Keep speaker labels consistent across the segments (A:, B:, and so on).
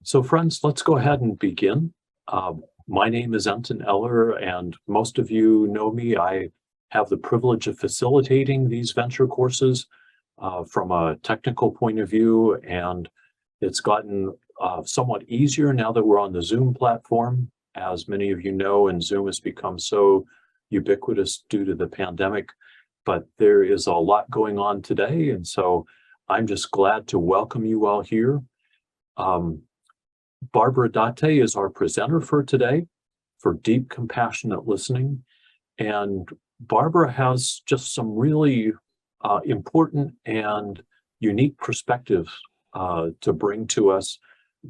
A: So friends, let's go ahead and begin. My name is Enton Eller, and most of you know me. I have the privilege of facilitating these venture courses from a technical point of view, and it's gotten somewhat easier now that we're on the Zoom platform. As many of you know, and Zoom has become so ubiquitous due to the pandemic, but there is a lot going on today, and so I'm just glad to welcome you all here. Barbara Daté is our presenter for today for Deep Compassionate Listening. And Barbara has just some really important and unique perspectives to bring to us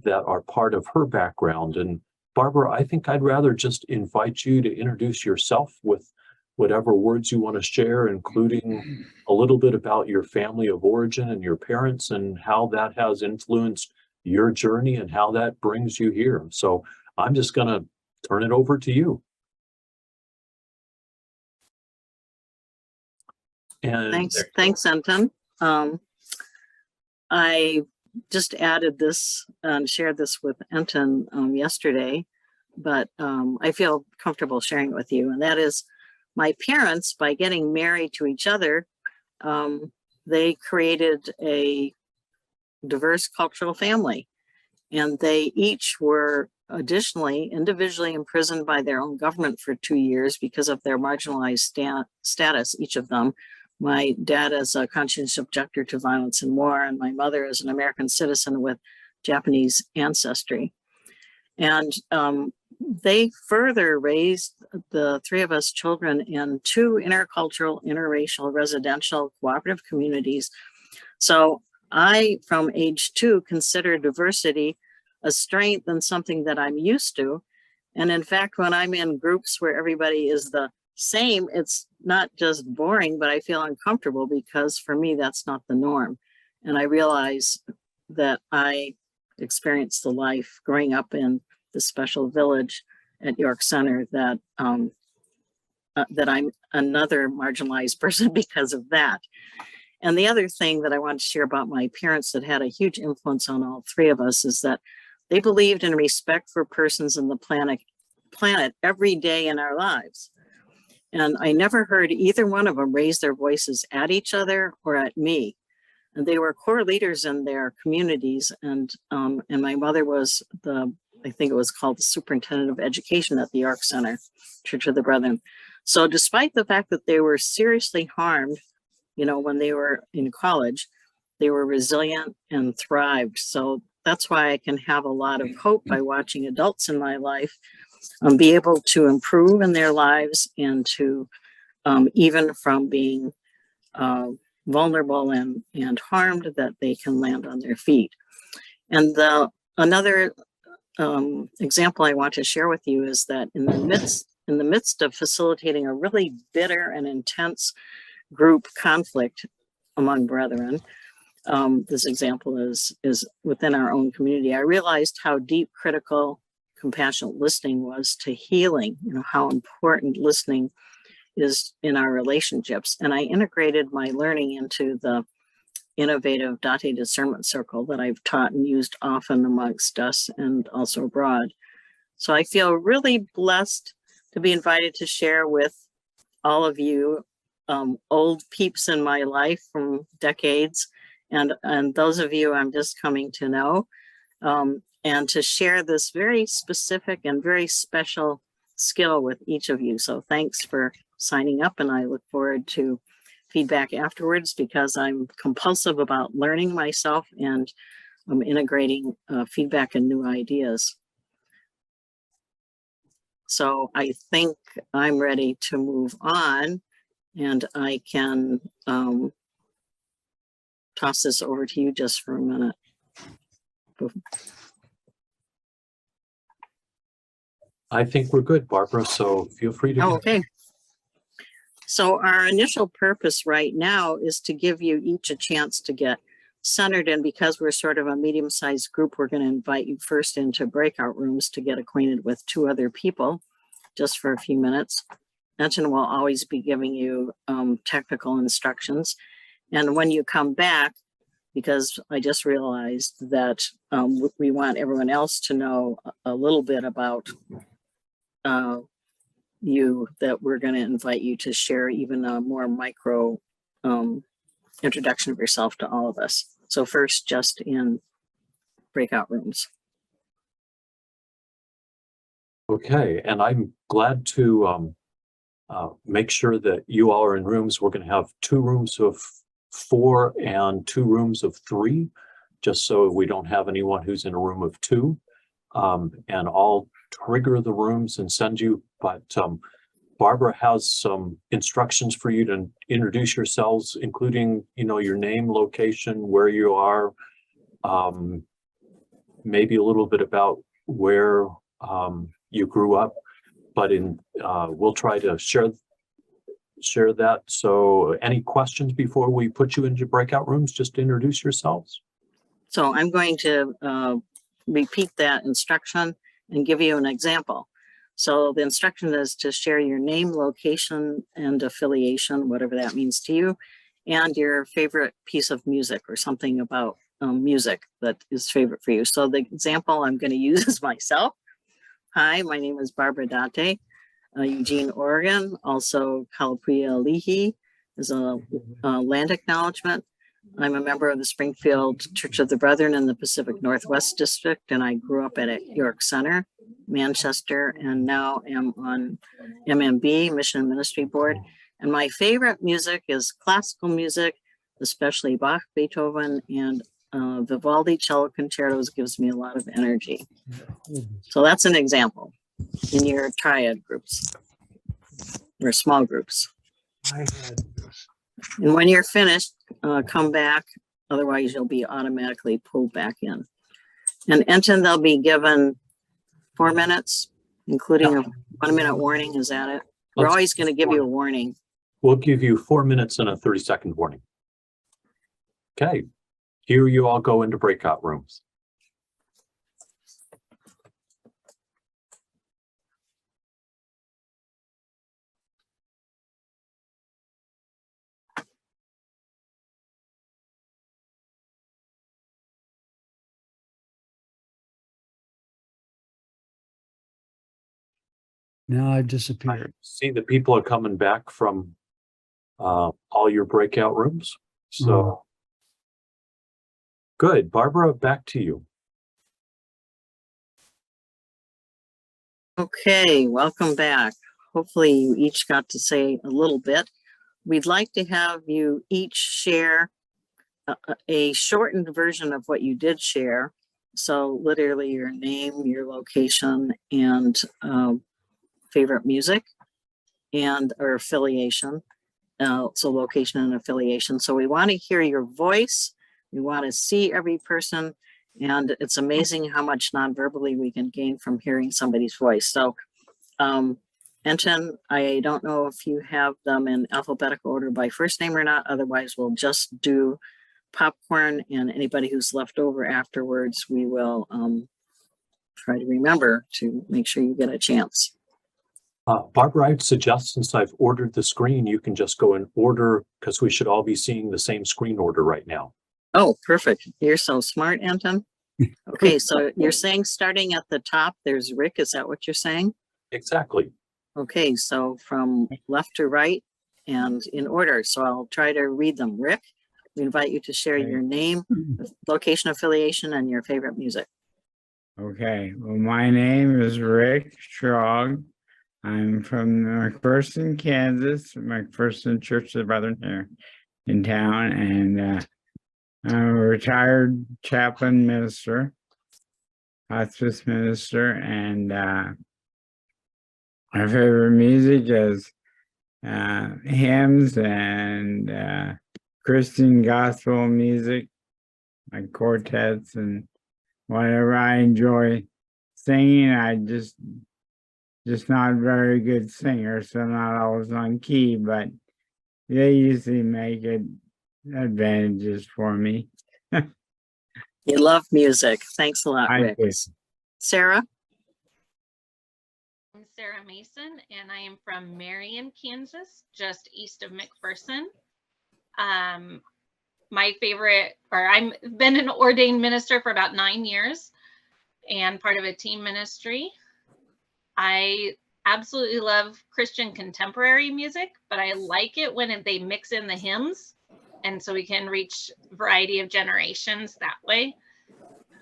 A: that are part of her background. And Barbara, I think I'd rather just invite you to introduce yourself with whatever words you want to share, including a little bit about your family of origin and your parents and how that has influenced your journey and how that brings you here. So I'm just going to turn it over to you.
B: And thanks, Enton. I just added this and shared this with Enton yesterday, but I feel comfortable sharing it with you. And that is, my parents, by getting married to each other, they created a diverse cultural family, and they each were additionally individually imprisoned by their own government for 2 years because of their marginalized status, each of them. My dad as a conscientious objector to violence and war, and my mother as an American citizen with Japanese ancestry. And they further raised the three of us children in 2 intercultural, interracial, residential cooperative communities. So I, from age 2, consider diversity a strength and something that I'm used to. And in fact, when I'm in groups where everybody is the same, it's not just boring, but I feel uncomfortable because for me, that's not the norm. And I realize that I experienced the life growing up in the special village at York Center that that I'm another marginalized person because of that. And the other thing that I want to share about my parents that had a huge influence on all 3 of us is that they believed in respect for persons and the planet every day in our lives. And I never heard either one of them raise their voices at each other or at me. And they were core leaders in their communities. And my mother was I think it was called the superintendent of education at the York Center, Church of the Brethren. So despite the fact that they were seriously harmed, when they were in college, they were resilient and thrived. So that's why I can have a lot of hope by watching adults in my life be able to improve in their lives and to even from being vulnerable and harmed, that they can land on their feet. And another example I want to share with you is that in the midst of facilitating a really bitter and intense group conflict among brethren, this example is within our own community, I realized how deep, critical, compassionate listening was to healing, how important listening is in our relationships. And I integrated my learning into the innovative Daté discernment circle that I've taught and used often amongst us and also abroad. So I feel really blessed to be invited to share with all of you old peeps in my life from decades, and those of you I'm just coming to know, and to share this very specific and very special skill with each of you. So thanks for signing up, and I look forward to feedback afterwards because I'm compulsive about learning myself and integrating feedback and new ideas. So I think I'm ready to move on, and I can toss this over to you just for a minute.
A: I think we're good, Barbara, so feel free to.
B: Okay. So our initial purpose right now is to give you each a chance to get centered, and because we're sort of a medium-sized group, we're going to invite you first into breakout rooms to get acquainted with 2 other people just for a few minutes. Enton will always be giving you technical instructions. And when you come back, because I just realized that we want everyone else to know a little bit about you, that we're going to invite you to share even a more micro introduction of yourself to all of us. So first, just in breakout rooms.
A: Okay, and I'm glad to make sure that you all are in rooms. We're going to have 2 rooms of 4 and 2 rooms of 3, just so we don't have anyone who's in a room of 2. And I'll trigger the rooms and send you, but Barbara has some instructions for you to introduce yourselves, including, your name, location, where you are, maybe a little bit about where you grew up, but we'll try to share that. So any questions before we put you into breakout rooms? Just introduce yourselves.
B: So I'm going to repeat that instruction and give you an example. So the instruction is to share your name, location, and affiliation, whatever that means to you, and your favorite piece of music or something about music that is favorite for you. So the example I'm going to use is myself. Hi, my name is Barbara Daté, Eugene, Oregon. Also, Kalapria Lihi is a land acknowledgement. I'm a member of the Springfield Church of the Brethren in the Pacific Northwest District, and I grew up at York Center, Manchester, and now am on MMB, Mission and Ministry Board. And my favorite music is classical music, especially Bach, Beethoven, and Vivaldi cello concertos gives me a lot of energy. So that's an example in your triad groups or small groups. And when you're finished, come back. Otherwise, you'll be automatically pulled back in. And Enton, they'll be given 4 minutes, including a 1-minute warning. Is that it? We're always going to give you a warning.
A: We'll give you 4 minutes and a 30-second warning. Okay. Here you all go into breakout rooms.
C: Now I've disappeared.
A: I see the people are coming back from all your breakout rooms. So good. Barbara, back to you.
B: Okay, welcome back. Hopefully you each got to say a little bit. We'd like to have you each share a shortened version of what you did share. So literally your name, your location, and favorite music and or affiliation. So location and affiliation. So we want to hear your voice. We want to see every person. And it's amazing how much non-verbally we can gain from hearing somebody's voice. So Enton, I don't know if you have them in alphabetical order by first name or not. Otherwise, we'll just do popcorn, and anybody who's left over afterwards, we will try to remember to make sure you get a chance.
A: Barbara, I'd suggest, since I've ordered the screen, you can just go in order, because we should all be seeing the same screen order right now.
B: Oh, perfect. You're so smart, Anton. Okay, so you're saying starting at the top, there's Rick. Is that what you're saying?
A: Exactly.
B: Okay, so from left to right and in order. So I'll try to read them. Rick, we invite you to share your name, location, affiliation, and your favorite music.
D: Okay, well, my name is Rick Strong. I'm from McPherson, Kansas, McPherson Church of the Brethren here in town, and I'm a retired chaplain minister, hospice minister, and my favorite music is hymns and Christian gospel music, like quartets and whatever. I enjoy singing. I just not a very good singer, so I'm not always on key, but they usually make it advantages for me.
B: You love music. Thanks a lot, Rick. Sarah?
E: I'm Sarah Mason, and I am from Marion, Kansas, just east of McPherson. my favorite, or I've been an ordained minister for about 9 years and part of a team ministry. I absolutely love Christian contemporary music, but I like it when they mix in the hymns, and so we can reach a variety of generations that way.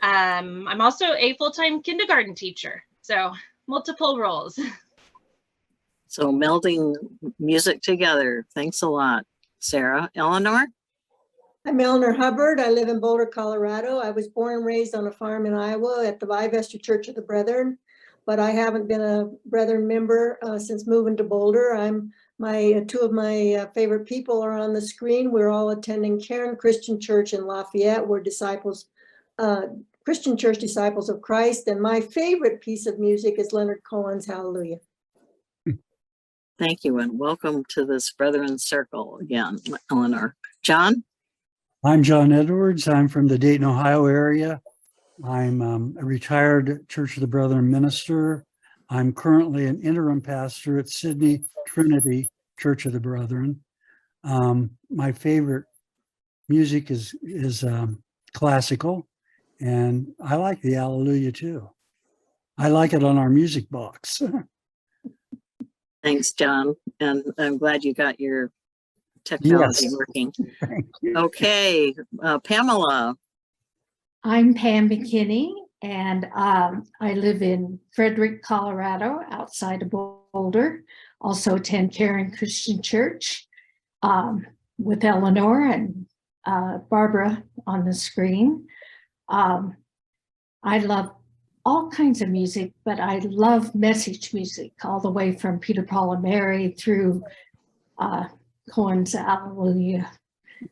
E: I'm also a full-time kindergarten teacher, so multiple roles.
B: So melding music together. Thanks a lot, Sarah. Eleanor?
C: I'm Eleanor Hubbard. I live in Boulder, Colorado. I was born and raised on a farm in Iowa at the Vivester Church of the Brethren, but I haven't been a Brethren member since moving to Boulder. Two of my favorite people are on the screen. We're all attending Cairn Christian Church in Lafayette. We're Christian Church Disciples of Christ. And my favorite piece of music is Leonard Cohen's Hallelujah.
B: Thank you, and welcome to this Brethren Circle again, Eleanor. John?
F: I'm John Edwards. I'm from the Dayton, Ohio area. I'm a retired Church of the Brethren minister. I'm currently an interim pastor at Sydney Trinity Church of the Brethren. My favorite music is classical, and I like the Hallelujah too. I like it on our music box.
B: Thanks, John. And I'm glad you got your technology working.
F: Thank you.
B: Okay, Pamela.
G: I'm Pam McKinney, and I live in Frederick, Colorado, outside of Boulder. Also attend Cairn Christian Church with Eleanor and Barbara on the screen. I love all kinds of music, but I love message music all the way from Peter, Paul, and Mary through Cohen's Hallelujah,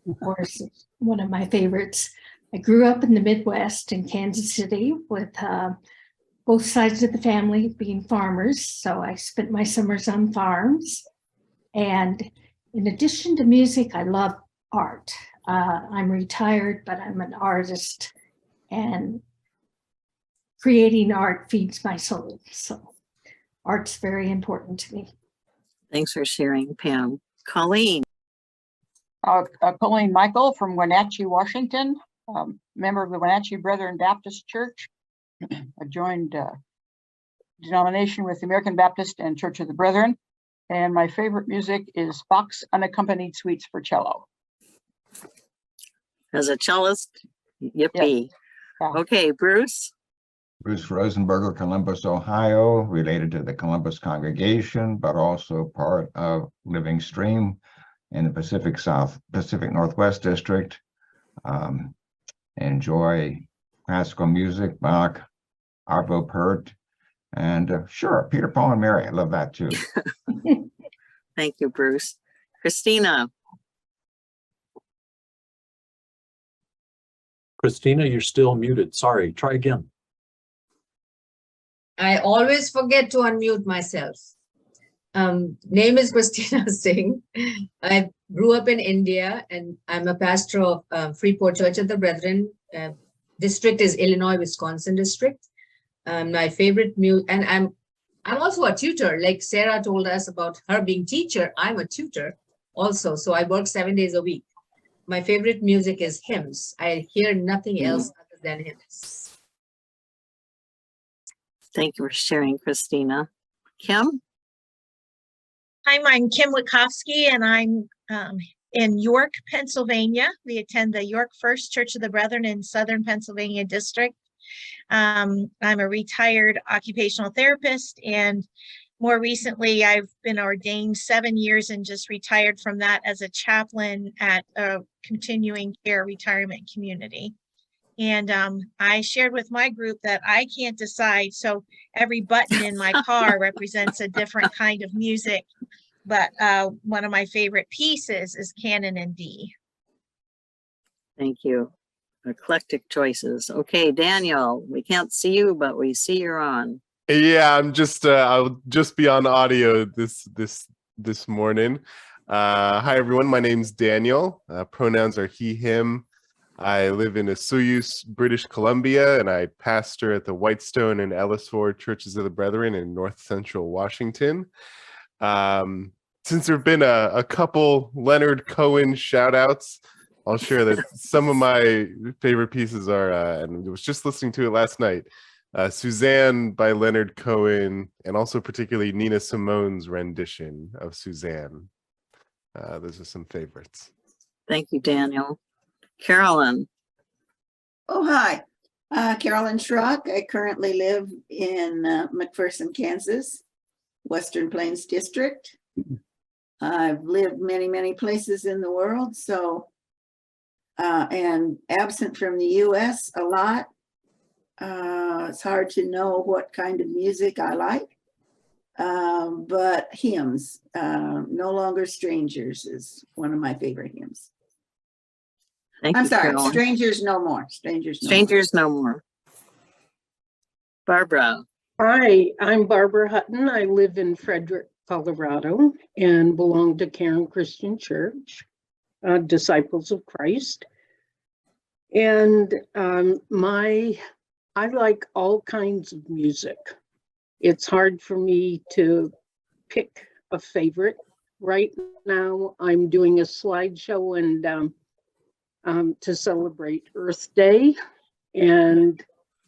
G: of course, one of my favorites. I grew up in the Midwest in Kansas City with both sides of the family being farmers. So I spent my summers on farms. And in addition to music, I love art. I'm retired, but I'm an artist, and creating art feeds my soul. So art's very important to me.
B: Thanks for sharing, Pam. Colleen.
H: Colleen Michael from Wenatchee, Washington, member of the Wenatchee Brethren Baptist Church. I joined denomination with the American Baptist and Church of the Brethren. And my favorite music is Bach's Unaccompanied Suites for Cello.
B: As a cellist, yippee.
H: Yeah.
B: Okay, Bruce.
I: Bruce Rosenberger, Columbus, Ohio, related to the Columbus congregation, but also part of Living Stream in the Pacific Northwest District. Enjoy classical music, Bach, Arvo Pärt, and sure, Peter, Paul, and Mary. I love that too.
B: Thank you, Bruce. Christina.
A: Christina, you're still muted. Sorry, try again.
J: I always forget to unmute myself. Name is Christina Singh. I grew up in India, and I'm a pastor of Freeport Church of the Brethren. District is Illinois, Wisconsin district. My favorite music, and I'm also a tutor. Like Sarah told us about her being teacher, I'm a tutor also. So I work 7 days a week. My favorite music is hymns. I hear nothing else other than hymns.
B: Thank you for sharing, Christina. Kim?
K: Hi, I'm Kim Witkowski, and I'm in York, Pennsylvania. We attend the York First Church of the Brethren in Southern Pennsylvania District. I'm a retired occupational therapist, and more recently, I've been ordained 7 years and just retired from that as a chaplain at a continuing care retirement community. And I shared with my group that I can't decide. So every button in my car represents a different kind of music. But one of my favorite pieces is Canon in D.
B: Thank you. Eclectic choices. Okay, Daniel, we can't see you, but we see you're on.
L: Yeah, I'm just I'll just be on audio this morning. Hi everyone, my name's Daniel. Pronouns are he, him. I live in Osoyoos, British Columbia, and I pastor at the Whitestone and Ellisford Churches of the Brethren in North Central Washington. Since there have been a couple Leonard Cohen shout outs, I'll share that some of my favorite pieces are, and I was just listening to it last night, Suzanne by Leonard Cohen, and also particularly Nina Simone's rendition of Suzanne. Those are some favorites.
B: Thank you, Daniel. Carolyn.
M: Oh, hi. Carolyn Schrock. I currently live in McPherson, Kansas, Western Plains District. I've lived many, many places in the world, so, and absent from the US a lot. It's hard to know what kind of music I like, but hymns, No Longer Strangers is one of my favorite hymns.
B: Thank
M: I'm
B: you,
M: sorry,
B: Carolyn.
M: Strangers No More. Strangers No More.
B: Strangers No More. Barbara.
N: Hi, I'm Barbara Hutton. I live in Frederick, Colorado, and belong to Cairn Christian Church, Disciples of Christ. And I like all kinds of music. It's hard for me to pick a favorite. Right now, I'm doing a slideshow and to celebrate Earth Day. And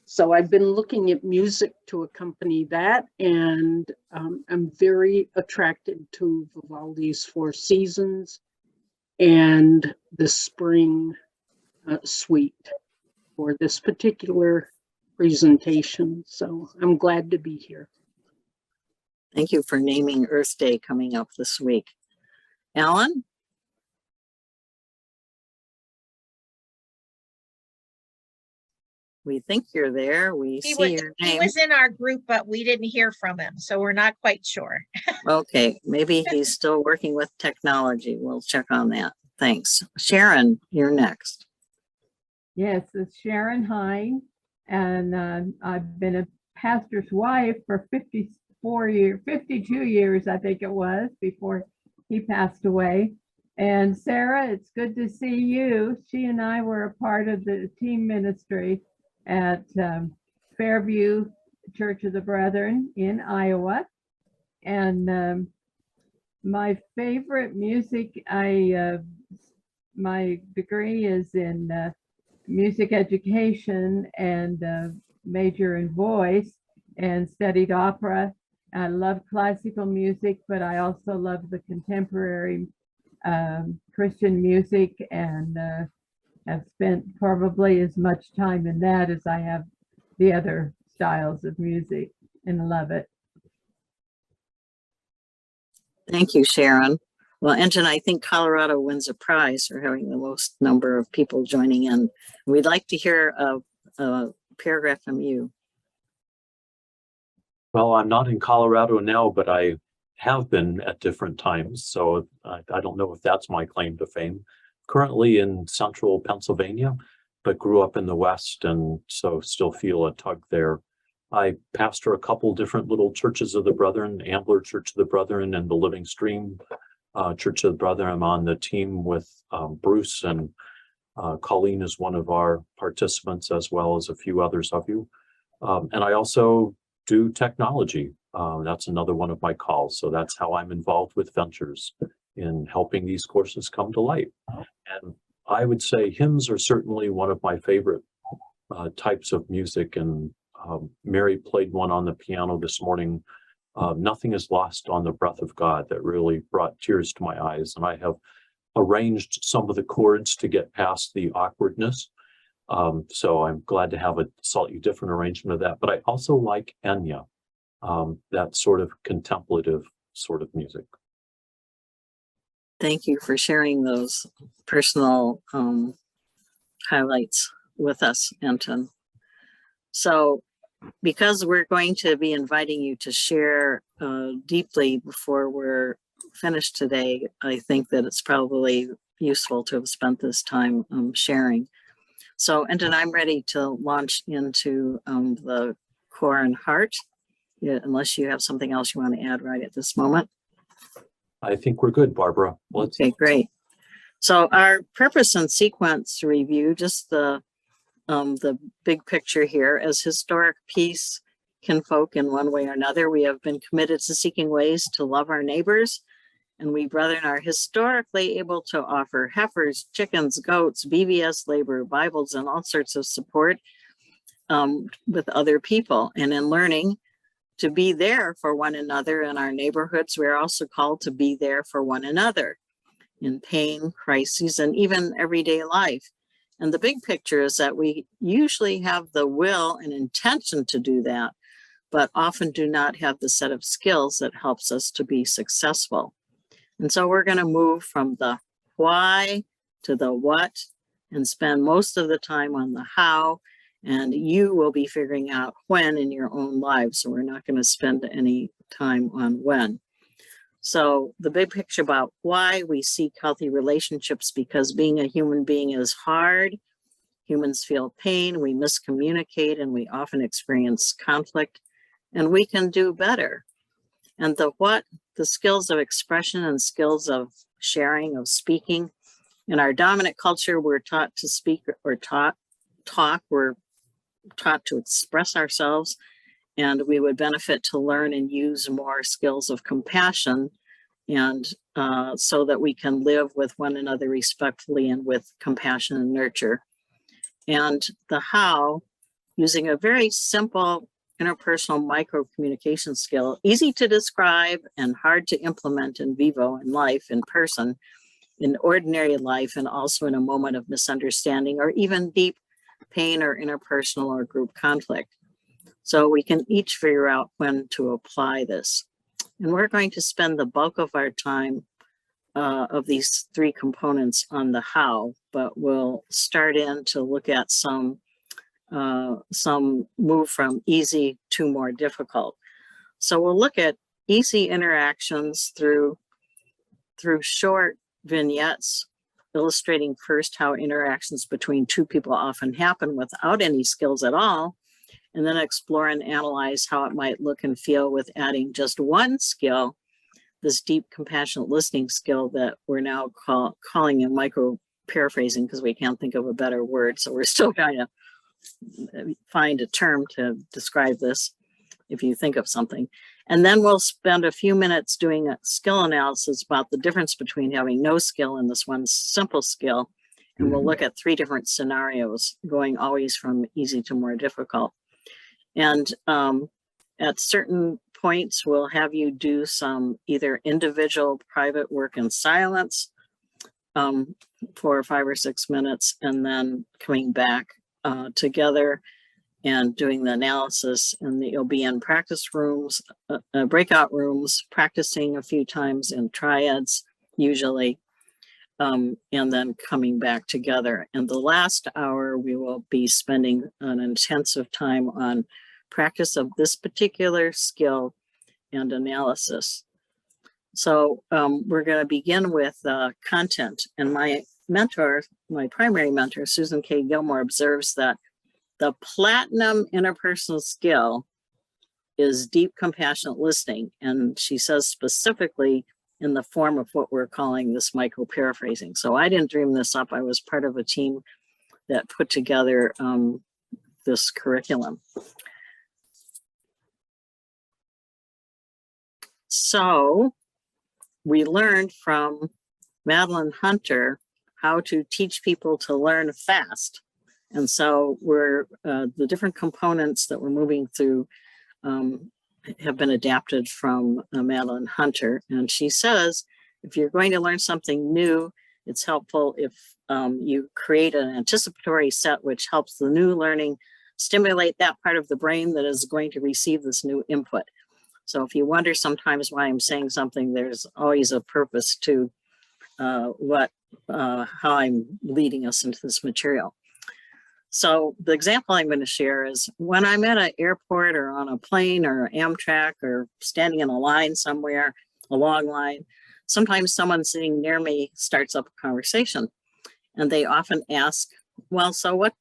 N: so I've been looking at music to accompany that, and I'm very attracted to Vivaldi's Four Seasons and the Spring Suite for this particular presentation. So I'm glad to be here.
B: Thank you for naming Earth Day coming up this week. Alan? We think you're there. We see your name.
K: He was in our group, but we didn't hear from him, so we're not quite sure.
B: Okay, maybe he's still working with technology. We'll check on that. Thanks. Sharon, you're next.
O: Yes, it's Sharon Hine, and I've been a pastor's wife for 52 years, I think it was, before he passed away. And Sarah, it's good to see you. She and I were a part of the team ministry at Fairview Church of the Brethren in Iowa. And my favorite music, my degree is in music education and major in voice, and studied opera. I love classical music, but I also love the contemporary Christian music, and have spent probably as much time in that as I have the other styles of music, and love it.
B: Thank you, Sharon. Well, Anton, I think Colorado wins a prize for having the most number of people joining in. We'd like to hear a paragraph from you.
A: Well, I'm not in Colorado now, but I have been at different times, so I don't know if that's my claim to fame. Currently in central Pennsylvania, but grew up in the West, and so still feel a tug there. I pastor a couple different little churches of the Brethren, Ambler Church of the Brethren and the Living Stream Church of the Brethren. I'm on the team with Bruce, and Colleen is one of our participants, as well as a few others of you. And I also do technology. That's another one of my calls. So that's how I'm involved with Ventures in helping these courses come to light. And I would say hymns are certainly one of my favorite types of music. And Mary played one on the piano this morning, Nothing is Lost on the Breath of God, that really brought tears to my eyes. And I have arranged some of the chords to get past the awkwardness. So I'm glad to have a slightly different arrangement of that. But I also like Enya, that sort of contemplative sort of music.
B: Thank you for sharing those personal highlights with us, Anton. So because we're going to be inviting you to share deeply before we're finished today, I think that it's probably useful to have spent this time sharing. So, Anton, I'm ready to launch into the core and heart, unless you have something else you want to add right at this moment.
A: I think we're good, Barbara.
B: Okay, great. So our purpose and sequence review, just the big picture here. As historic peace kinfolk in one way or another, we have been committed to seeking ways to love our neighbors And we brethren are historically able to offer heifers, chickens, goats, BVS labor, Bibles, and all sorts of support with other people. And in learning to be there for one another in our neighborhoods, we're also called to be there for one another in pain, crises, and even everyday life. And the big picture is that we usually have the will and intention to do that, but often do not have the set of skills that helps us to be successful. And so we're going to move from the why to the what and spend most of the time on the how, and you will be figuring out when in your own lives. So we're not going to spend any time on when. So the big picture about why we seek healthy relationships, because being a human being is hard. Humans feel pain, we miscommunicate, and we often experience conflict, and we can do better. And the what, the skills of expression and skills of sharing, of speaking. In our dominant culture, we're taught to speak or talk, we're taught to express ourselves, and we would benefit to learn and use more skills of compassion, and so that we can live with one another respectfully and with compassion and nurture. And the how, using a very simple interpersonal micro communication skill, easy to describe and hard to implement in vivo in life, in person, in ordinary life, and also in a moment of misunderstanding or even deep pain or interpersonal or group conflict. So we can each figure out when to apply this. And we're going to spend the bulk of our time of these three components on the how, but we'll start in to look at some move from easy to more difficult. So we'll look at easy interactions through short vignettes, illustrating first how interactions between two people often happen without any skills at all, and then explore and analyze how it might look and feel with adding just one skill, this deep compassionate listening skill that we're now calling a micro-paraphrasing, because we can't think of a better word. So we're still trying to find a term to describe this if you think of something. And then we'll spend a few minutes doing a skill analysis about the difference between having no skill and this one simple skill. And we'll look at three different scenarios, going always from easy to more difficult. And at certain points, we'll have you do some either individual private work in silence for 5 or 6 minutes, and then coming back together and doing the analysis. And you'll be in practice rooms, breakout rooms, practicing a few times in triads, usually, and then coming back together. And the last hour, we will be spending an intensive time on practice of this particular skill and analysis. So we're going to begin with content. And my mentor, my primary mentor, Susan K. Gilmore, observes that the platinum interpersonal skill is deep compassionate listening. And she says specifically in the form of what we're calling this micro-paraphrasing. So I didn't dream this up. I was part of a team that put together this curriculum. So we learned from Madeline Hunter how to teach people to learn fast. And so we're the different components that we're moving through have been adapted from Madeline Hunter. And she says, if you're going to learn something new, it's helpful if you create an anticipatory set which helps the new learning stimulate that part of the brain that is going to receive this new input. So if you wonder sometimes why I'm saying something, there's always a purpose to how I'm leading us into this material. So the example I'm going to share is when I'm at an airport or on a plane or Amtrak or standing in a line somewhere, a long line, sometimes someone sitting near me starts up a conversation, and they often ask, well, so what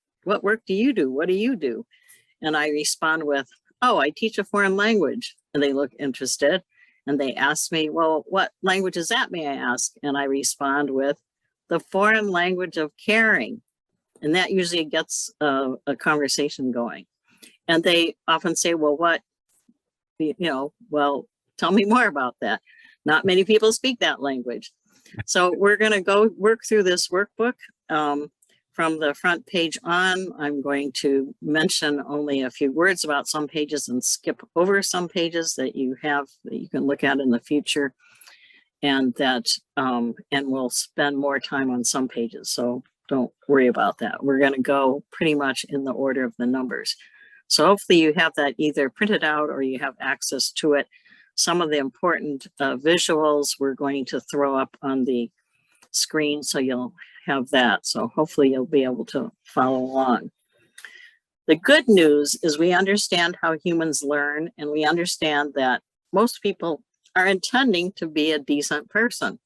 B: work do you do? What do you do? And I respond with, oh, I teach a foreign language. And they look interested and they ask me, well, what language is that, may I ask? And I respond with the foreign language of caring. And that usually gets a conversation going. And they often say, well, what, well, tell me more about that. Not many people speak that language. So we're going to go work through this workbook. From the front page on, I'm going to mention only a few words about some pages and skip over some pages that you have that you can look at in the future, and that and we'll spend more time on some pages. So don't worry about that. We're going to go pretty much in the order of the numbers. So hopefully you have that either printed out or you have access to it. Some of the important visuals we're going to throw up on the screen, so you'll have that. So hopefully you'll be able to follow along. The good news is we understand how humans learn, and we understand that most people are intending to be a decent person.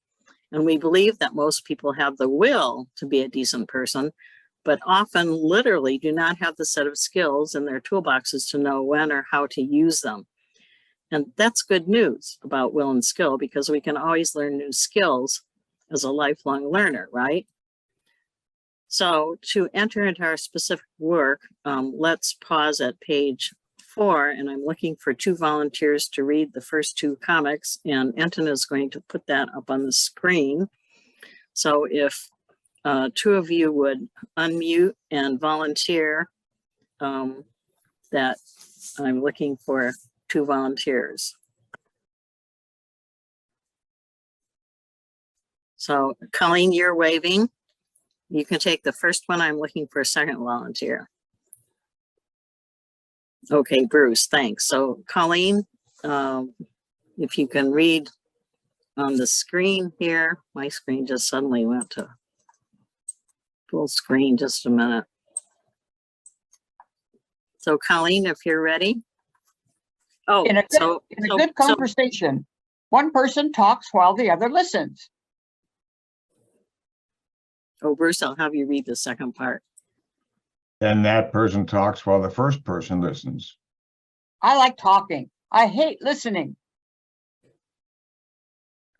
B: And we believe that most people have the will to be a decent person, but often literally do not have the set of skills in their toolboxes to know when or how to use them. And that's good news about will and skill, because we can always learn new skills as a lifelong learner, right? So to enter into our specific work, let's pause at page 4, and I'm looking for 2 volunteers to read the first 2 comics, and Enton is going to put that up on the screen. So if 2 of you would unmute and volunteer, that I'm looking for 2 volunteers. So Colleen, you're waving. You can take the first one. I'm looking for a second volunteer. Okay, Bruce, thanks. So Colleen, if you can read on the screen here. My screen just suddenly went to full screen. Just a minute. So Colleen, if you're ready. Oh,
H: in a good conversation, one person talks while the other listens.
B: Oh, Bruce, I'll have you read the second part.
I: And that person talks while the first person listens.
H: I like talking. I hate listening.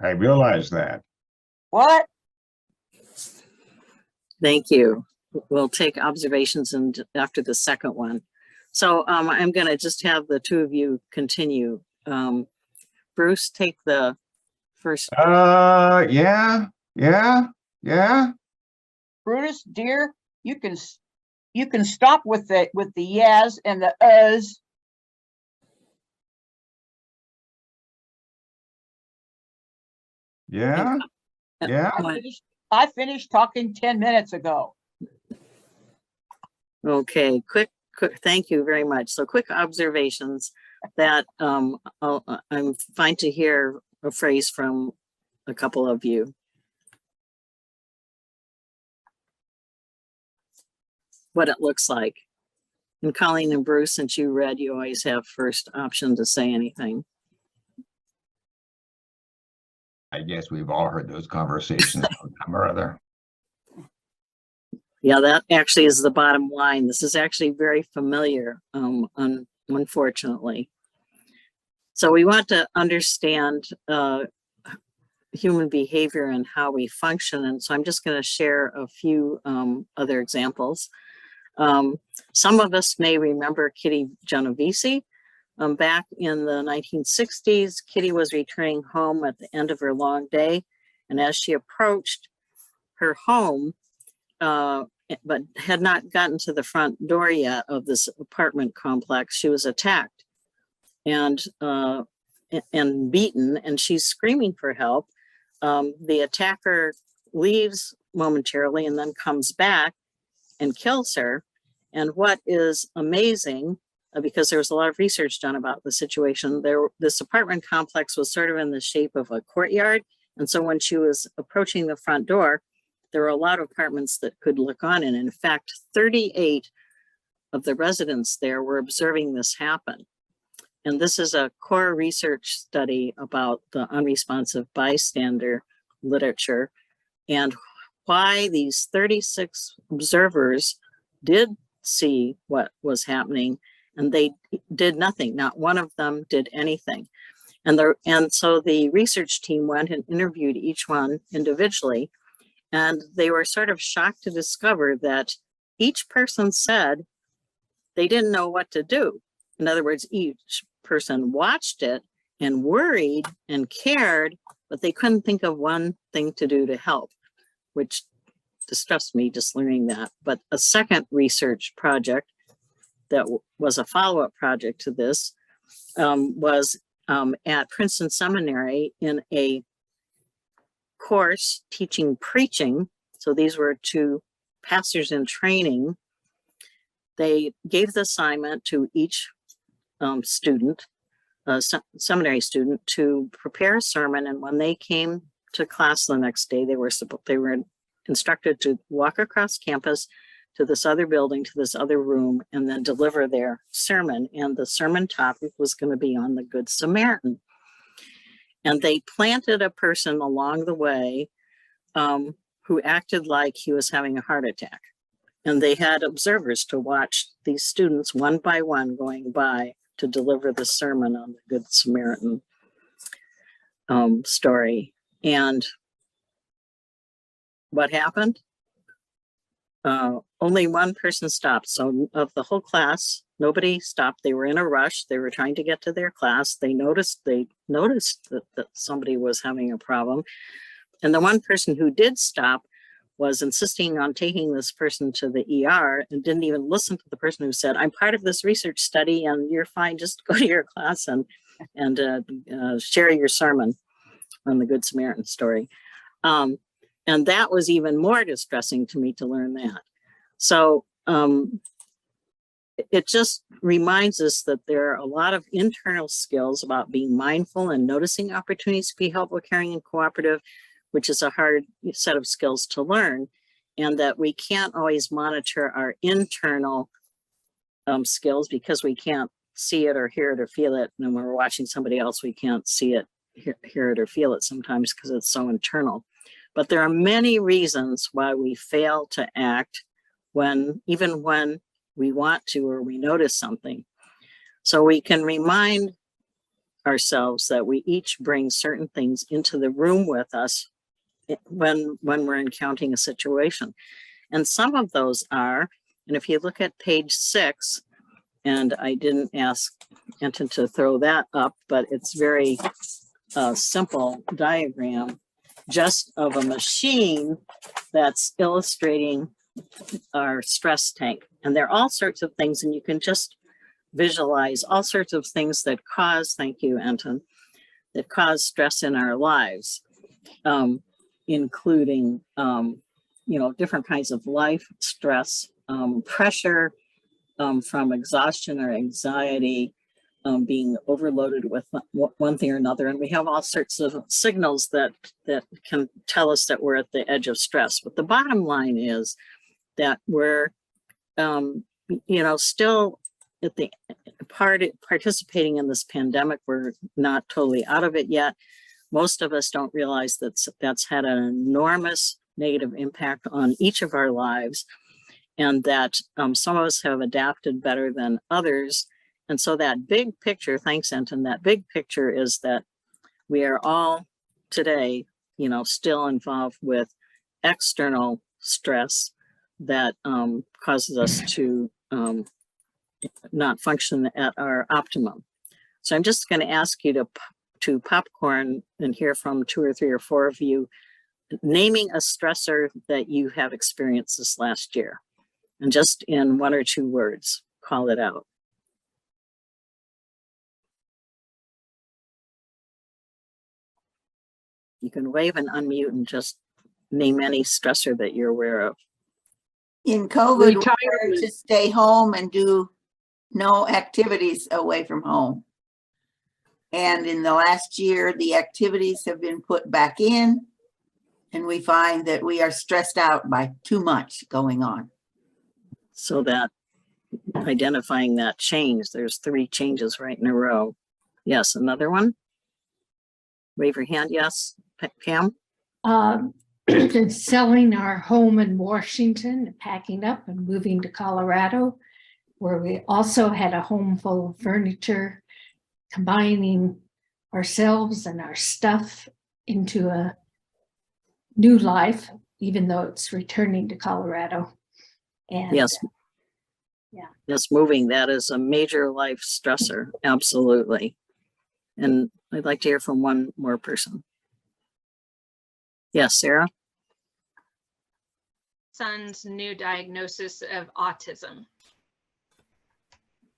I: I realize that.
H: What?
B: Thank you. We'll take observations after the second one. So I'm going to just have the 2 of you continue. Bruce, take the first.
I: Yeah.
H: Brutus, dear, you can stop with the yes and the uhs.
I: Yeah.
H: I finished talking 10 minutes ago.
B: Okay, quick, thank you very much. So quick observations that I'm fine to hear a phrase from a couple of you. What it looks like. And Colleen and Bruce, since you read, you always have first option to say anything.
I: I guess we've all heard those conversations sometime or other.
B: Yeah, that actually is the bottom line. This is actually very familiar, unfortunately. So we want to understand human behavior and how we function. And so I'm just going to share a few other examples. Some of us may remember Kitty Genovese. Back in the 1960s, Kitty was returning home at the end of her long day. And as she approached her home, but had not gotten to the front door yet of this apartment complex, she was attacked and beaten, and she's screaming for help. The attacker leaves momentarily and then comes back and kills her. And what is amazing, because there was a lot of research done about the situation, this apartment complex was sort of in the shape of a courtyard. And so when she was approaching the front door, there were a lot of apartments that could look on. And in fact, 38 of the residents there were observing this happen. And this is a core research study about the unresponsive bystander literature and why these 36 observers did see what was happening, and they did nothing. Not one of them did anything. And so the research team went and interviewed each one individually, and they were sort of shocked to discover that each person said they didn't know what to do. In other words, each person watched it and worried and cared, but they couldn't think of one thing to do to help, which distressed me just learning that. But a second research project that was a follow-up project to this was at Princeton Seminary in a course teaching preaching. So these were two pastors in training. They gave the assignment to each student, seminary student, to prepare a sermon. And when they came to class the next day, they were instructed to walk across campus to this other building, to this other room, and then deliver their sermon. And the sermon topic was going to be on the Good Samaritan. And they planted a person along the way who acted like he was having a heart attack. And they had observers to watch these students one by one going by to deliver the sermon on the Good Samaritan story. And what happened? Only one person stopped. So of the whole class, nobody stopped. They were in a rush. They were trying to get to their class. They noticed that somebody was having a problem. And the one person who did stop was insisting on taking this person to the ER and didn't even listen to the person who said, I'm part of this research study and you're fine, just go to your class and share your sermon on the Good Samaritan story. And that was even more distressing to me to learn that. So it just reminds us that there are a lot of internal skills about being mindful and noticing opportunities to be helpful, caring, and cooperative, which is a hard set of skills to learn, and that we can't always monitor our internal skills because we can't see it or hear it or feel it. And when we're watching somebody else, we can't see it, hear it or feel it sometimes because it's so internal. But there are many reasons why we fail to act even when we want to or we notice something. So we can remind ourselves that we each bring certain things into the room with us when we're encountering a situation. And some of those are, and if you look at page 6, and I didn't ask Anton to throw that up, but it's very simple diagram just of a machine that's illustrating our stress tank. And there are all sorts of things, and you can just visualize all sorts of things that cause, thank you, Anton, that cause stress in our lives, including, different kinds of life stress, pressure from exhaustion or anxiety, being overloaded with one thing or another. And we have all sorts of signals that can tell us that we're at the edge of stress. But the bottom line is that we're, still at the participating in this pandemic. We're not totally out of it yet. Most of us don't realize that's had an enormous negative impact on each of our lives, and that some of us have adapted better than others. And so that big picture, thanks, Anton, that big picture is that we are all today, still involved with external stress that causes us to not function at our optimum. So I'm just going to ask you to popcorn and hear from 2 or 3 or 4 of you naming a stressor that you have experienced this last year. And just in 1 or 2 words, call it out. You can wave and unmute and just name any stressor that you're aware of.
M: In COVID, we learned to stay home and do no activities away from home. And in the last year, the activities have been put back in, and we find that we are stressed out by too much going on.
B: So that identifying that change, there's 3 changes right in a row. Yes, another one? Wave your hand, yes. Pam?
G: Selling our home in Washington, packing up and moving to Colorado, where we also had a home full of furniture, combining ourselves and our stuff into a new life, even though it's returning to Colorado. And
B: yes. Yes, moving, that is a major life stressor, absolutely. And I'd like to hear from one more person. Yes, Sarah?
E: Son's new diagnosis of autism.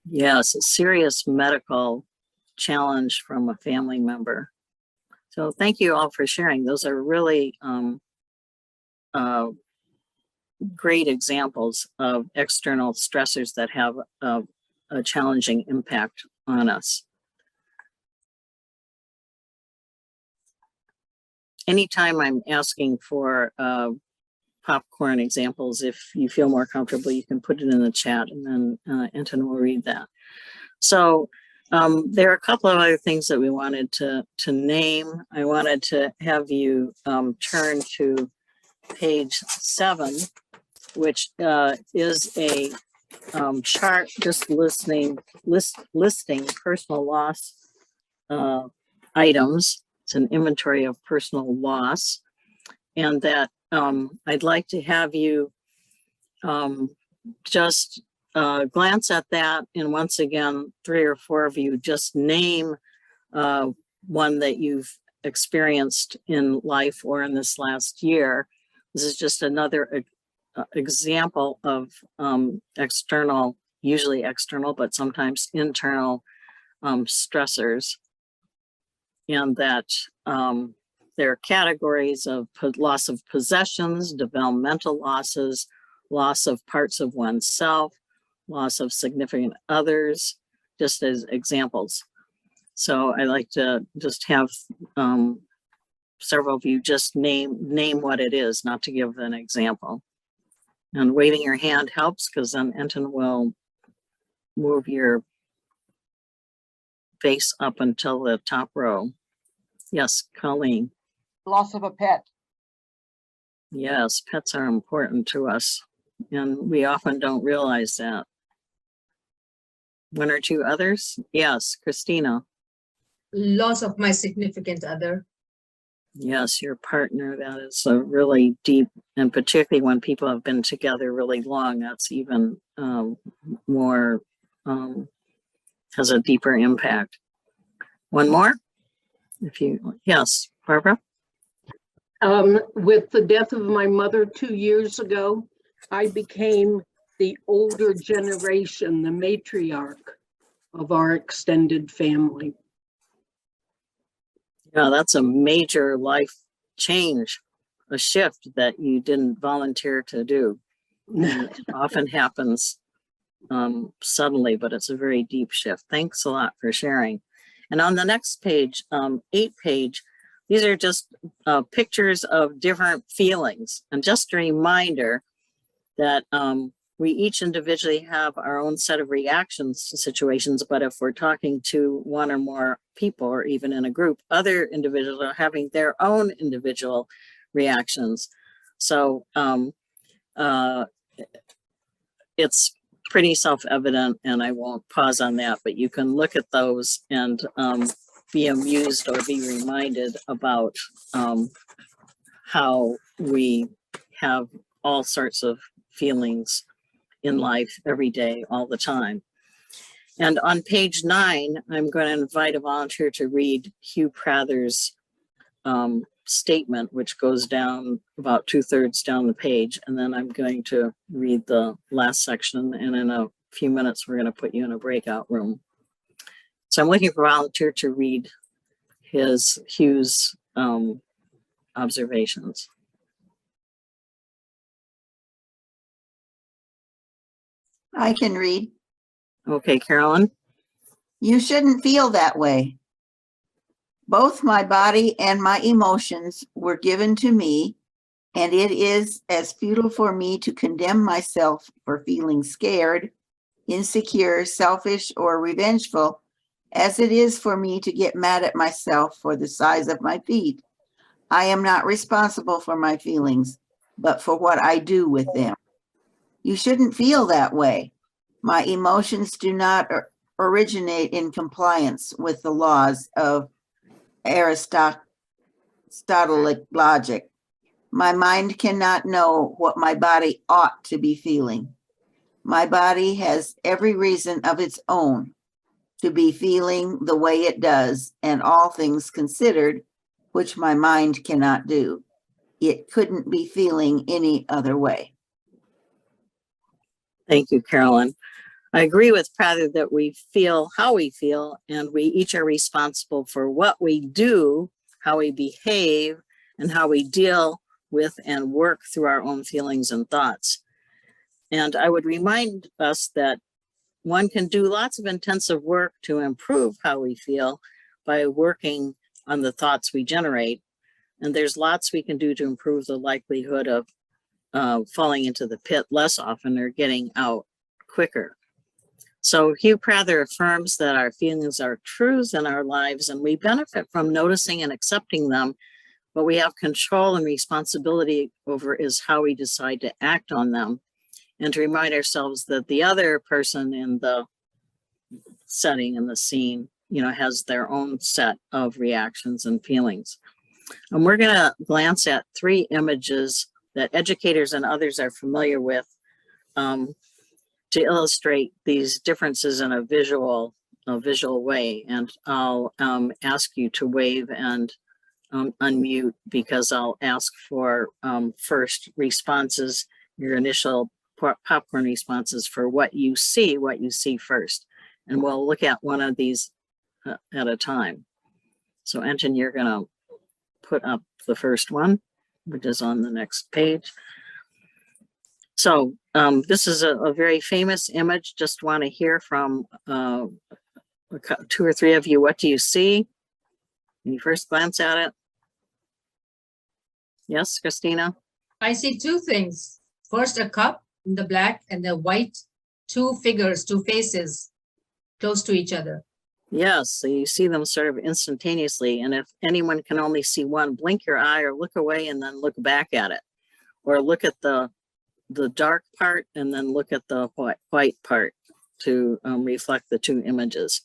B: Yes, a serious medical challenge from a family member. So thank you all for sharing. Those are really great examples of external stressors that have a challenging impact on us. Anytime I'm asking for popcorn examples, if you feel more comfortable, you can put it in the chat, and then Anton will read that. So there are a couple of other things that we wanted to name. I wanted to have you turn to page 7, which is a chart just listing personal loss items. It's an inventory of personal loss, and that I'd like to have you just glance at that, and once again, 3 or 4 of you just name one that you've experienced in life or in this last year. This is just another example of external, usually external, but sometimes internal stressors, and that there are categories of loss of possessions, developmental losses, loss of parts of oneself, loss of significant others, just as examples. So I like to just have several of you just name what it is, not to give an example. And waving your hand helps, because then Anton will move your face up until the top row. Yes, Colleen.
H: Loss of a pet.
B: Yes, pets are important to us, and we often don't realize that. 1 or 2 others? Yes, Christina.
J: Loss of my significant other.
B: Yes, your partner. That is a really deep, and particularly when people have been together really long, that's even more, has a deeper impact. One more? Yes, Barbara?
N: With the death of my mother 2 years ago, I became the older generation, the matriarch of our extended family.
B: Yeah, that's a major life change, a shift that you didn't volunteer to do. And it often happens suddenly, but it's a very deep shift. Thanks a lot for sharing. And on the next page, 8 page, these are just pictures of different feelings. And just a reminder that we each individually have our own set of reactions to situations, but if we're talking to one or more people, or even in a group, other individuals are having their own individual reactions. So it's pretty self-evident, and I won't pause on that, but you can look at those and be amused or be reminded about how we have all sorts of feelings in life every day, all the time. And on page 9, I'm going to invite a volunteer to read Hugh Prather's statement, which goes down about 2/3 down the page. And then I'm going to read the last section, and in a few minutes, we're going to put you in a breakout room. So I'm looking for a volunteer to read Hugh's observations.
M: I can read.
B: Okay, Carolyn.
M: You shouldn't feel that way. Both my body and my emotions were given to me, and it is as futile for me to condemn myself for feeling scared, insecure, selfish, or revengeful as it is for me to get mad at myself for the size of my feet. I am not responsible for my feelings, but for what I do with them. You shouldn't feel that way. My emotions do not originate in compliance with the laws of Aristotelic logic. My mind cannot know what my body ought to be feeling. My body has every reason of its own. to be feeling the way it does, and all things considered, which my mind cannot do. It couldn't be feeling any other way.
B: Thank you, Carolyn. I agree with Prather that we feel how we feel, and we each are responsible for what we do, how we behave, and how we deal with and work through our own feelings and thoughts. And I would remind us that one can do lots of intensive work to improve how we feel by working on the thoughts we generate. And there's lots we can do to improve the likelihood of falling into the pit less often or getting out quicker. So Hugh Prather affirms that our feelings are truths in our lives, and we benefit from noticing and accepting them. What we have control and responsibility over is how we decide to act on them, and to remind ourselves that the other person in the setting, in the scene, has their own set of reactions and feelings. And we're going to glance at 3 images that educators and others are familiar with to illustrate these differences in a visual way. And I'll ask you to wave and unmute, because I'll ask for first responses, your initial popcorn responses for what you see first. And we'll look at one of these at a time. So Anton, you're going to put up the first one, which is on the next page. So this is a very famous image. Just want to hear from 2 or 3 of you. What do you see when you first glance at it? Yes, Christina?
J: I see 2 things. First, a cup in the black, and the white, 2 figures, 2 faces close to each other.
B: Yes, so you see them sort of instantaneously. And if anyone can only see one, blink your eye or look away and then look back at it. Or look at the dark part and then look at the white part to reflect the 2 images.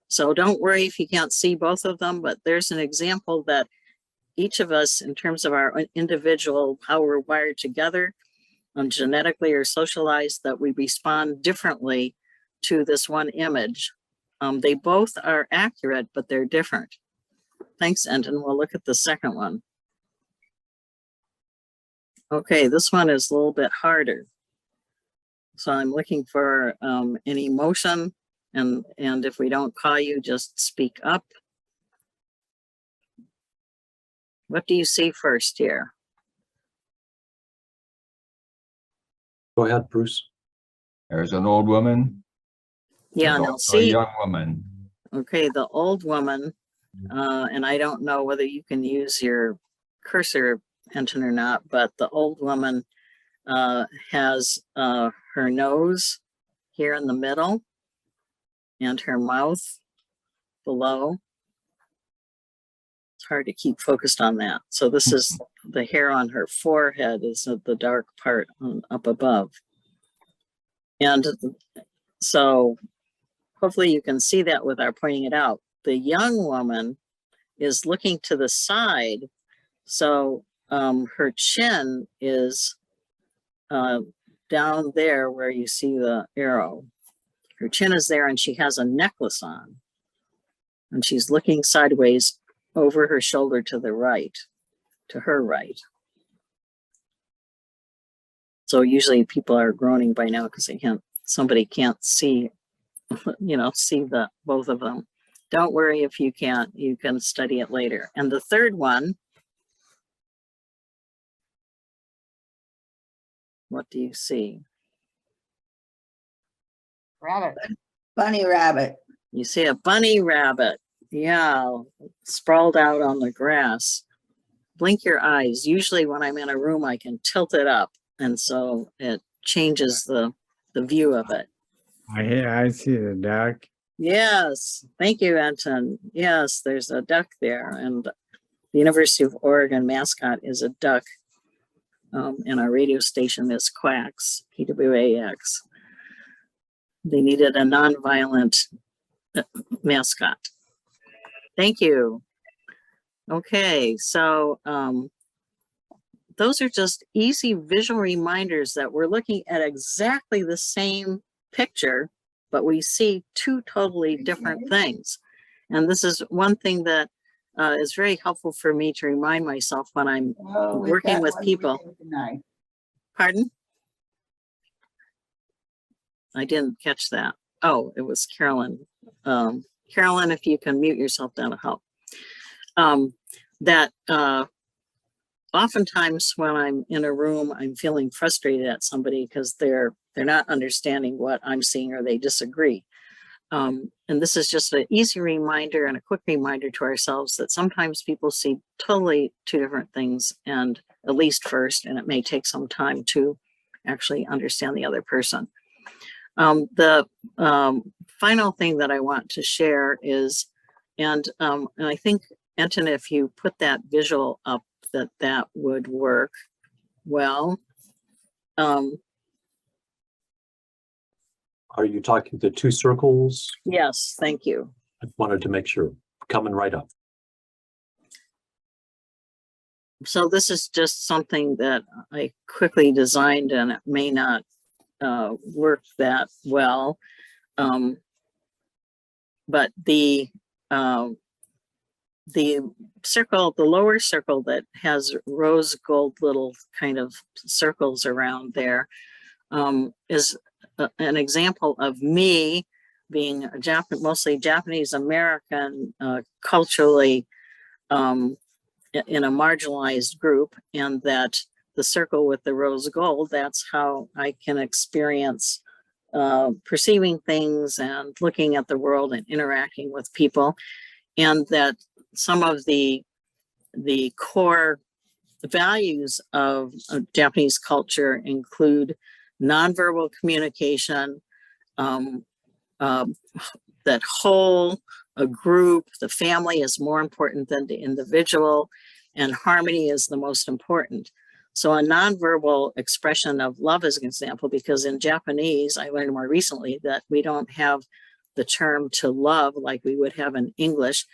B: So don't worry if you can't see both of them, but there's an example that each of us, in terms of our individual, how we're wired together, genetically or socialized, that we respond differently to this one image. They both are accurate, but they're different. Thanks, Enton. We'll look at the second one. Okay, this one is a little bit harder. So I'm looking for an emotion, and if we don't call you, just speak up. What do you see first here?
A: Go ahead, Bruce.
I: There's an old woman.
B: Yeah,
I: There's
B: now
I: also a
B: see,
I: young woman.
B: okay, the old woman, and I don't know whether you can use your cursor, Anton, or not, but the old woman has her nose here in the middle and her mouth below. It's hard to keep focused on that. So this is the hair on her forehead, is the dark part up above. And so hopefully you can see that without pointing it out. The young woman is looking to the side. So her chin is down there where you see the arrow. Her chin is there, and she has a necklace on. And she's looking sideways over her shoulder to the right, to her right. So usually people are groaning by now because somebody can't see, see both of them. Don't worry if you can't, you can study it later. And the third one, what do you see?
H: Rabbit.
M: Bunny rabbit.
B: You see a bunny rabbit. Yeah, sprawled out on the grass. Blink your eyes. Usually when I'm in a room, I can tilt it up, and so it changes the view of it.
D: I see the duck.
B: Yes, thank you, Anton. Yes, there's a duck there, and the University of Oregon mascot is a duck, and our radio station is Quacks, PWAX. They needed a nonviolent mascot. Thank you. Okay, so those are just easy visual reminders that we're looking at exactly the same picture but we see two totally different things. And this is one thing that is very helpful for me to remind myself when I'm working with people. Pardon? I didn't catch that. Oh, it was Carolyn. Carolyn, if you can mute yourself, that'll help. Oftentimes when I'm in a room, I'm feeling frustrated at somebody because they're not understanding what I'm seeing or they disagree. And this is just an easy reminder and a quick reminder to ourselves that sometimes people see totally two different things, and at least first, and it may take some time to actually understand the other person. The final thing that I want to share is, and I think, Anton, if you put that visual up, that would work well.
A: Are you talking the two circles?
B: Yes, thank you.
A: I wanted to make sure. Coming right up.
B: So this is just something that I quickly designed, and it may not work that well. But the circle, the lower circle that has rose gold little kind of circles around there, is an example of me being a mostly Japanese American, culturally in a marginalized group, and that the circle with the rose gold, that's how I can experience perceiving things and looking at the world and interacting with people. And that some of the core values of Japanese culture include nonverbal communication, that whole, a group, the family is more important than the individual, and harmony is the most important. So a nonverbal expression of love is an example, because in Japanese, I learned more recently that we don't have the term to love like we would have in English.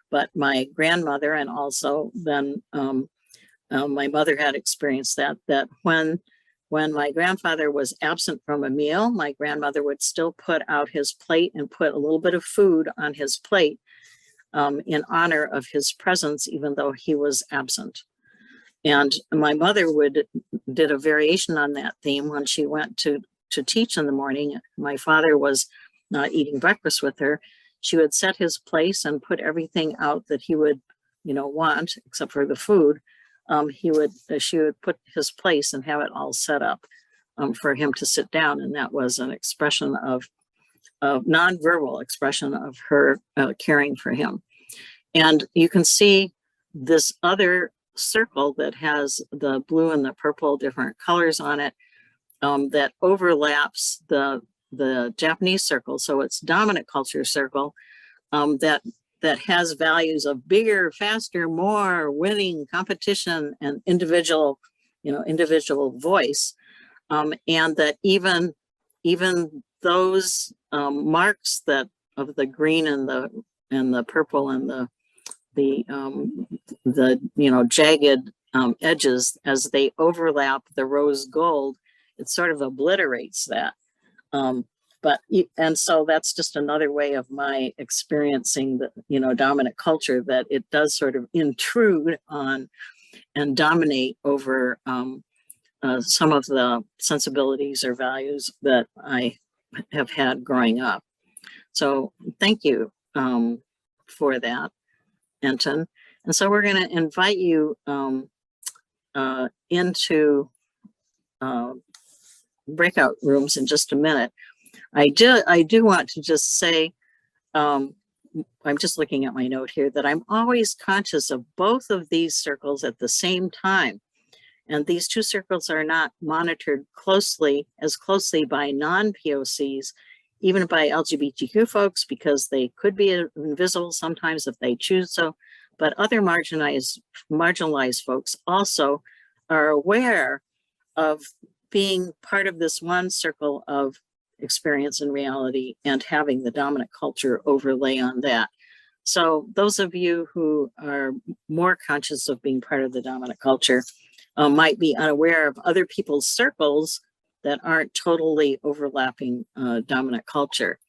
B: But my grandmother, and also then my mother had experienced that when my grandfather was absent from a meal, my grandmother would still put out his plate and put a little bit of food on his plate in honor of his presence, even though he was absent. And my mother did a variation on that theme when she went to teach in the morning. My father was not eating breakfast with her. She would set his place and put everything out that he would, want, except for the food. She would put his place and have it all set up for him to sit down. And that was an expression of nonverbal expression of her caring for him. And you can see this other circle that has the blue and the purple different colors on it that overlaps the Japanese circle. So it's dominant culture circle that has values of bigger, faster, more, winning, competition, and individual voice. And that even those marks that of the green and the purple and the jagged edges, as they overlap the rose gold, it sort of obliterates that. And so that's just another way of my experiencing the, dominant culture, that it does sort of intrude on and dominate over some of the sensibilities or values that I have had growing up. So thank you for that, Anton. And so we're going to invite you into breakout rooms in just a minute. I do want to just say, I'm just looking at my note here, that I'm always conscious of both of these circles at the same time. And these two circles are not monitored as closely by non-POCs, even by LGBTQ folks, because they could be invisible sometimes if they choose so. But other marginalized folks also are aware of being part of this one circle of experience and reality and having the dominant culture overlay on that. So those of you who are more conscious of being part of the dominant culture might be unaware of other people's circles that aren't totally overlapping dominant culture.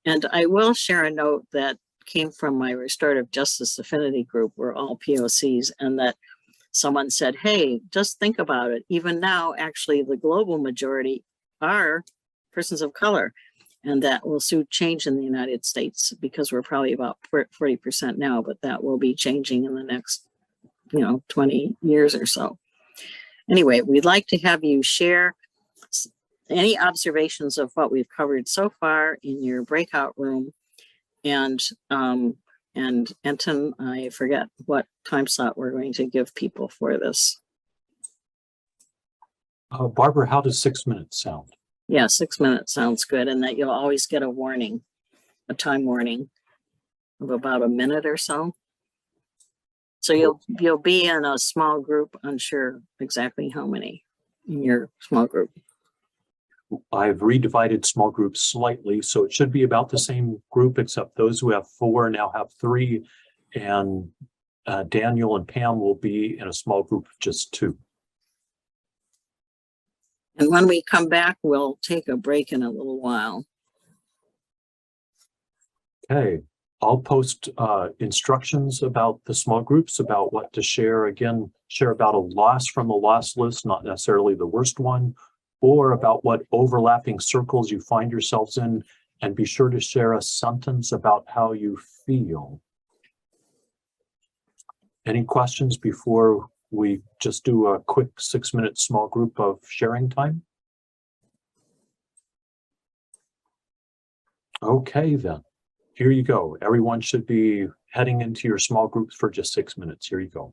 B: And I will share a note that came from my restorative justice affinity group. We're all POCs, and that someone said, hey, just think about it. Even now, actually, the global majority are persons of color. And that will soon change in the United States, because we're probably about 40% now, but that will be changing in the next, 20 years or so. Anyway, we'd like to have you share any observations of what we've covered so far in your breakout room. And Anton, I forget what time slot we're going to give people for this.
A: Barbara, how does 6 minutes sound?
B: Yeah, 6 minutes sounds good, and that you'll always get a warning, a time warning of about a minute or so. So you'll be in a small group, unsure exactly how many in your small group.
A: I've redivided small groups slightly, so it should be about the same group, except those who have 4 now have 3, and Daniel and Pam will be in a small group of just 2.
B: And when we come back, we'll take a break in a little while.
A: Okay, I'll post instructions about the small groups, about what to share. Again, share about a loss from the loss list, not necessarily the worst one, or about what overlapping circles you find yourselves in, and be sure to share a sentence about how you feel. Any questions before we just do a quick 6-minute small group of sharing time? Okay, then. Here you go. Everyone should be heading into your small groups for just 6 minutes. Here you go.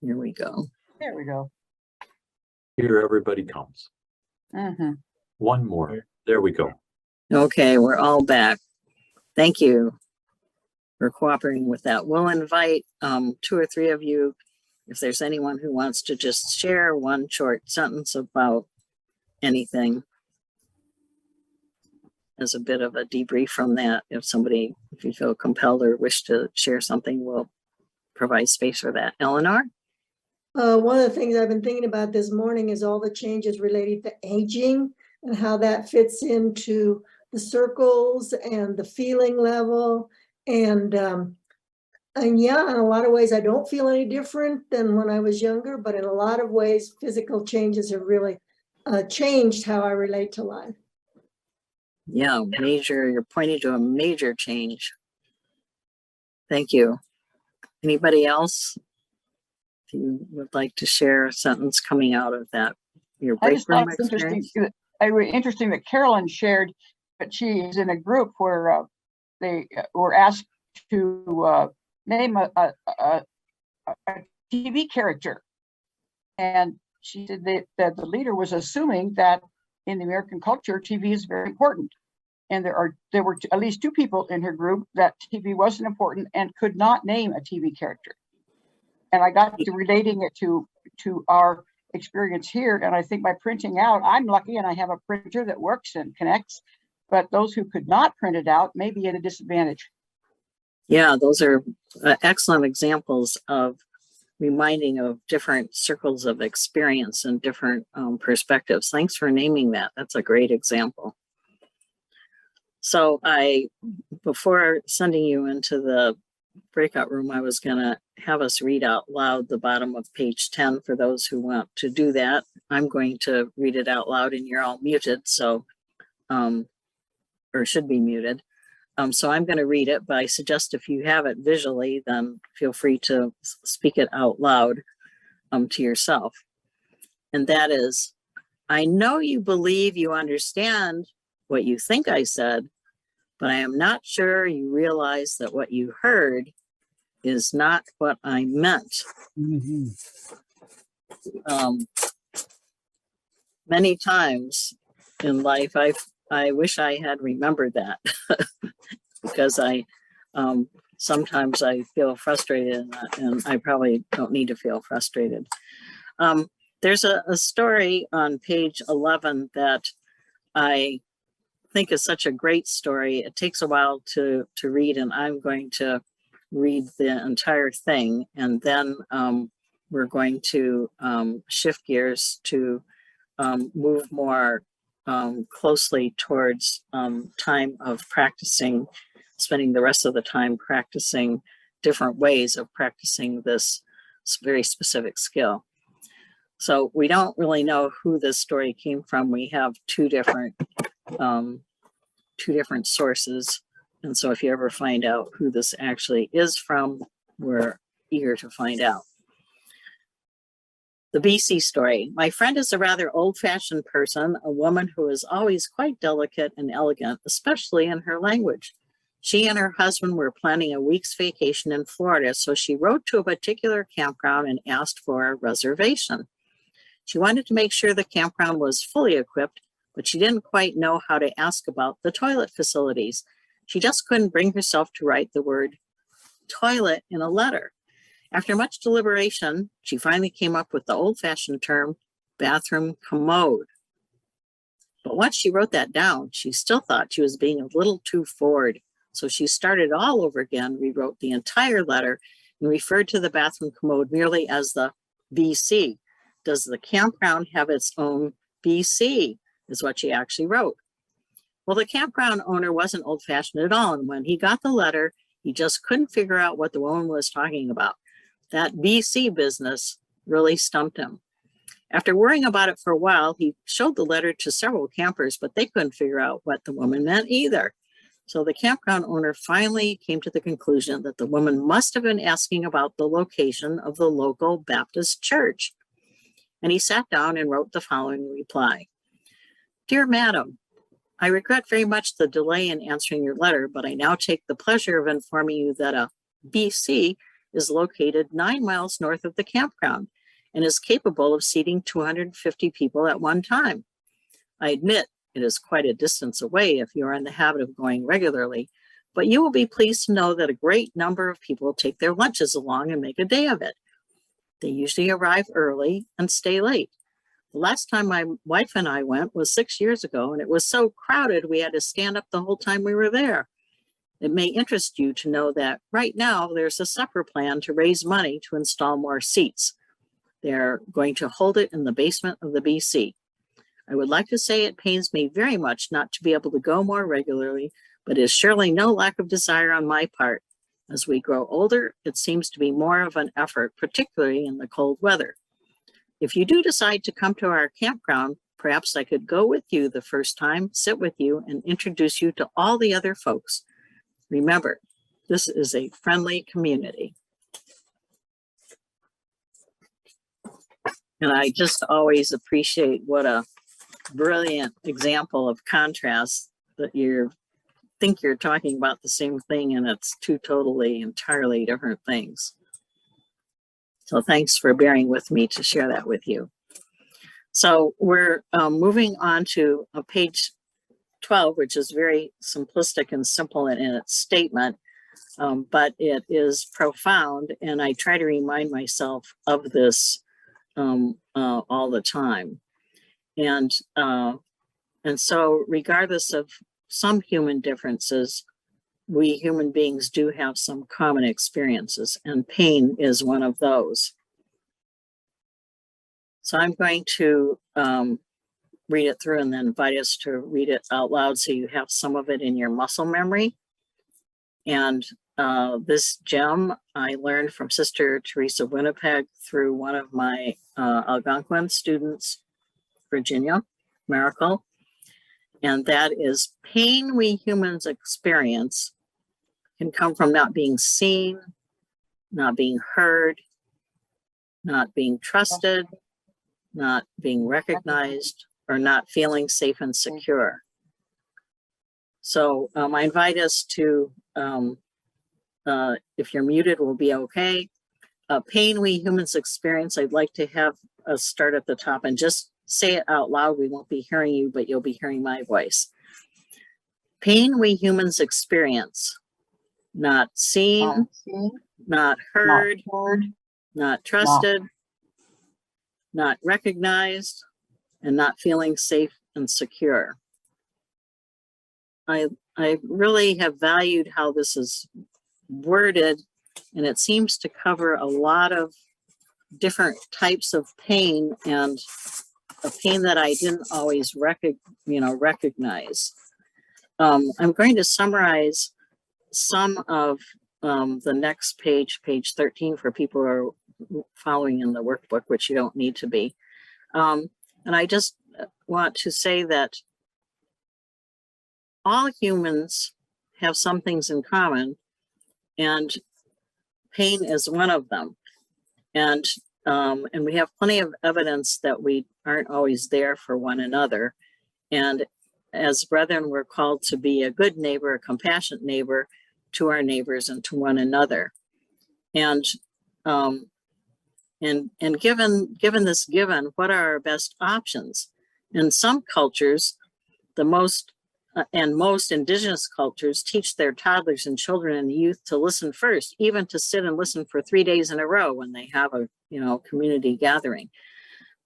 B: Here we go.
H: There we go.
A: Here everybody comes. One more. There we go.
B: Okay, we're all back. Thank you for cooperating with that. We'll invite 2 or 3 of you, if there's anyone who wants to just share one short sentence about anything as a bit of a debrief from that. If you feel compelled or wish to share something, we'll provide space for that. Eleanor?
C: One of the things I've been thinking about this morning is all the changes related to aging and how that fits into the circles and the feeling level. And yeah, in a lot of ways, I don't feel any different than when I was younger, but in a lot of ways, physical changes have really changed how I relate to life.
B: Yeah, you're pointing to a major change. Thank you. Anybody else? If you would like to share a sentence coming out of that, your break room experience?
H: Interesting that Carolyn shared that she is in a group where they were asked to name a TV character. And she said that the leader was assuming that in the American culture, TV is very important. And there were at least 2 people in her group that TV wasn't important and could not name a TV character. And I got to relating it to our experience here. And I think by printing out, I'm lucky and I have a printer that works and connects, but those who could not print it out may be at a disadvantage.
B: Yeah, those are excellent examples of reminding of different circles of experience and different perspectives. Thanks for naming that. That's a great example. So before sending you into the breakout room, I was gonna have us read out loud the bottom of page 10 for those who want to do that. I'm going to read it out loud and you're all muted, so, or should be muted. So I'm gonna read it, but I suggest if you have it visually, then feel free to speak it out loud to yourself. And that is, I know you believe you understand what you think I said, but I am not sure you realize that what you heard is not what I meant. Many times in life, I wish I had remembered that because sometimes I feel frustrated and I probably don't need to feel frustrated. There's a story on page 11 that I think is such a great story. It takes a while to read, and I'm going to read the entire thing, and then we're going to shift gears to move more closely towards time of practicing, spending the rest of the time practicing different ways of practicing this very specific skill. So we don't really know who this story came from. We have two different sources. And so if you ever find out who this actually is from, we're eager to find out. The BC story. My friend is a rather old-fashioned person, a woman who is always quite delicate and elegant, especially in her language. She and her husband were planning a week's vacation in Florida, so she wrote to a particular campground and asked for a reservation. She wanted to make sure the campground was fully equipped, but she didn't quite know how to ask about the toilet facilities. She just couldn't bring herself to write the word toilet in a letter. After much deliberation, she finally came up with the old-fashioned term bathroom commode. But once she wrote that down, she still thought she was being a little too forward. So she started all over again, rewrote the entire letter, and referred to the bathroom commode merely as the BC. Does the campground have its own BC? Is what she actually wrote. Well, the campground owner wasn't old-fashioned at all, and when he got the letter, he just couldn't figure out what the woman was talking about. That BC business really stumped him. After worrying about it for a while, he showed the letter to several campers, but they couldn't figure out what the woman meant either. So the campground owner finally came to the conclusion that the woman must have been asking about the location of the local Baptist church. And he sat down and wrote the following reply. Dear Madam, I regret very much the delay in answering your letter, but I now take the pleasure of informing you that a BC is located 9 miles north of the campground and is capable of seating 250 people at one time. I admit it is quite a distance away if you are in the habit of going regularly, but you will be pleased to know that a great number of people take their lunches along and make a day of it. They usually arrive early and stay late. The last time my wife and I went was 6 years ago, and it was so crowded we had to stand up the whole time we were there. It may interest you to know that right now there's a supper plan to raise money to install more seats. They're going to hold it in the basement of the BC. I would like to say it pains me very much not to be able to go more regularly, but it is surely no lack of desire on my part. As we grow older, it seems to be more of an effort, particularly in the cold weather. If you do decide to come to our campground, perhaps I could go with you the first time, sit with you, and introduce you to all the other folks. Remember, this is a friendly community. And I just always appreciate what a brilliant example of contrast that you think you're talking about the same thing and it's two totally, entirely different things. So thanks for bearing with me to share that with you. So we're moving on to page 12, which is very simplistic and simple in its statement, but it is profound, and I try to remind myself of this all the time. And so regardless of some human differences, we human beings do have some common experiences, and pain is one of those. So I'm going to read it through and then invite us to read it out loud so you have some of it in your muscle memory. And this gem I learned from Sister Teresa Winnipeg through one of my Algonquin students, Virginia Miracle. And that is, pain we humans experience can come from not being seen, not being heard, not being trusted, not being recognized, or not feeling safe and secure. So I invite us to, if you're muted, we'll be okay. Pain we humans experience, I'd like to have us start at the top and just say it out loud. We won't be hearing you, but you'll be hearing my voice. Pain we humans experience, not seen, not heard, not trusted, not recognized, and not feeling safe and secure. I really have valued how this is worded, and it seems to cover a lot of different types of pain, and a pain that I didn't always recognize. I'm going to summarize some of the next page, page 13, for people who are following in the workbook, which you don't need to be. And I just want to say that all humans have some things in common, and pain is one of them. And we have plenty of evidence that we aren't always there for one another. And as brethren, we're called to be a good neighbor, a compassionate neighbor to our neighbors and to one another. And given this given, what are our best options? In some cultures, most indigenous cultures teach their toddlers and children and youth to listen first, even to sit and listen for 3 days in a row when they have a community gathering.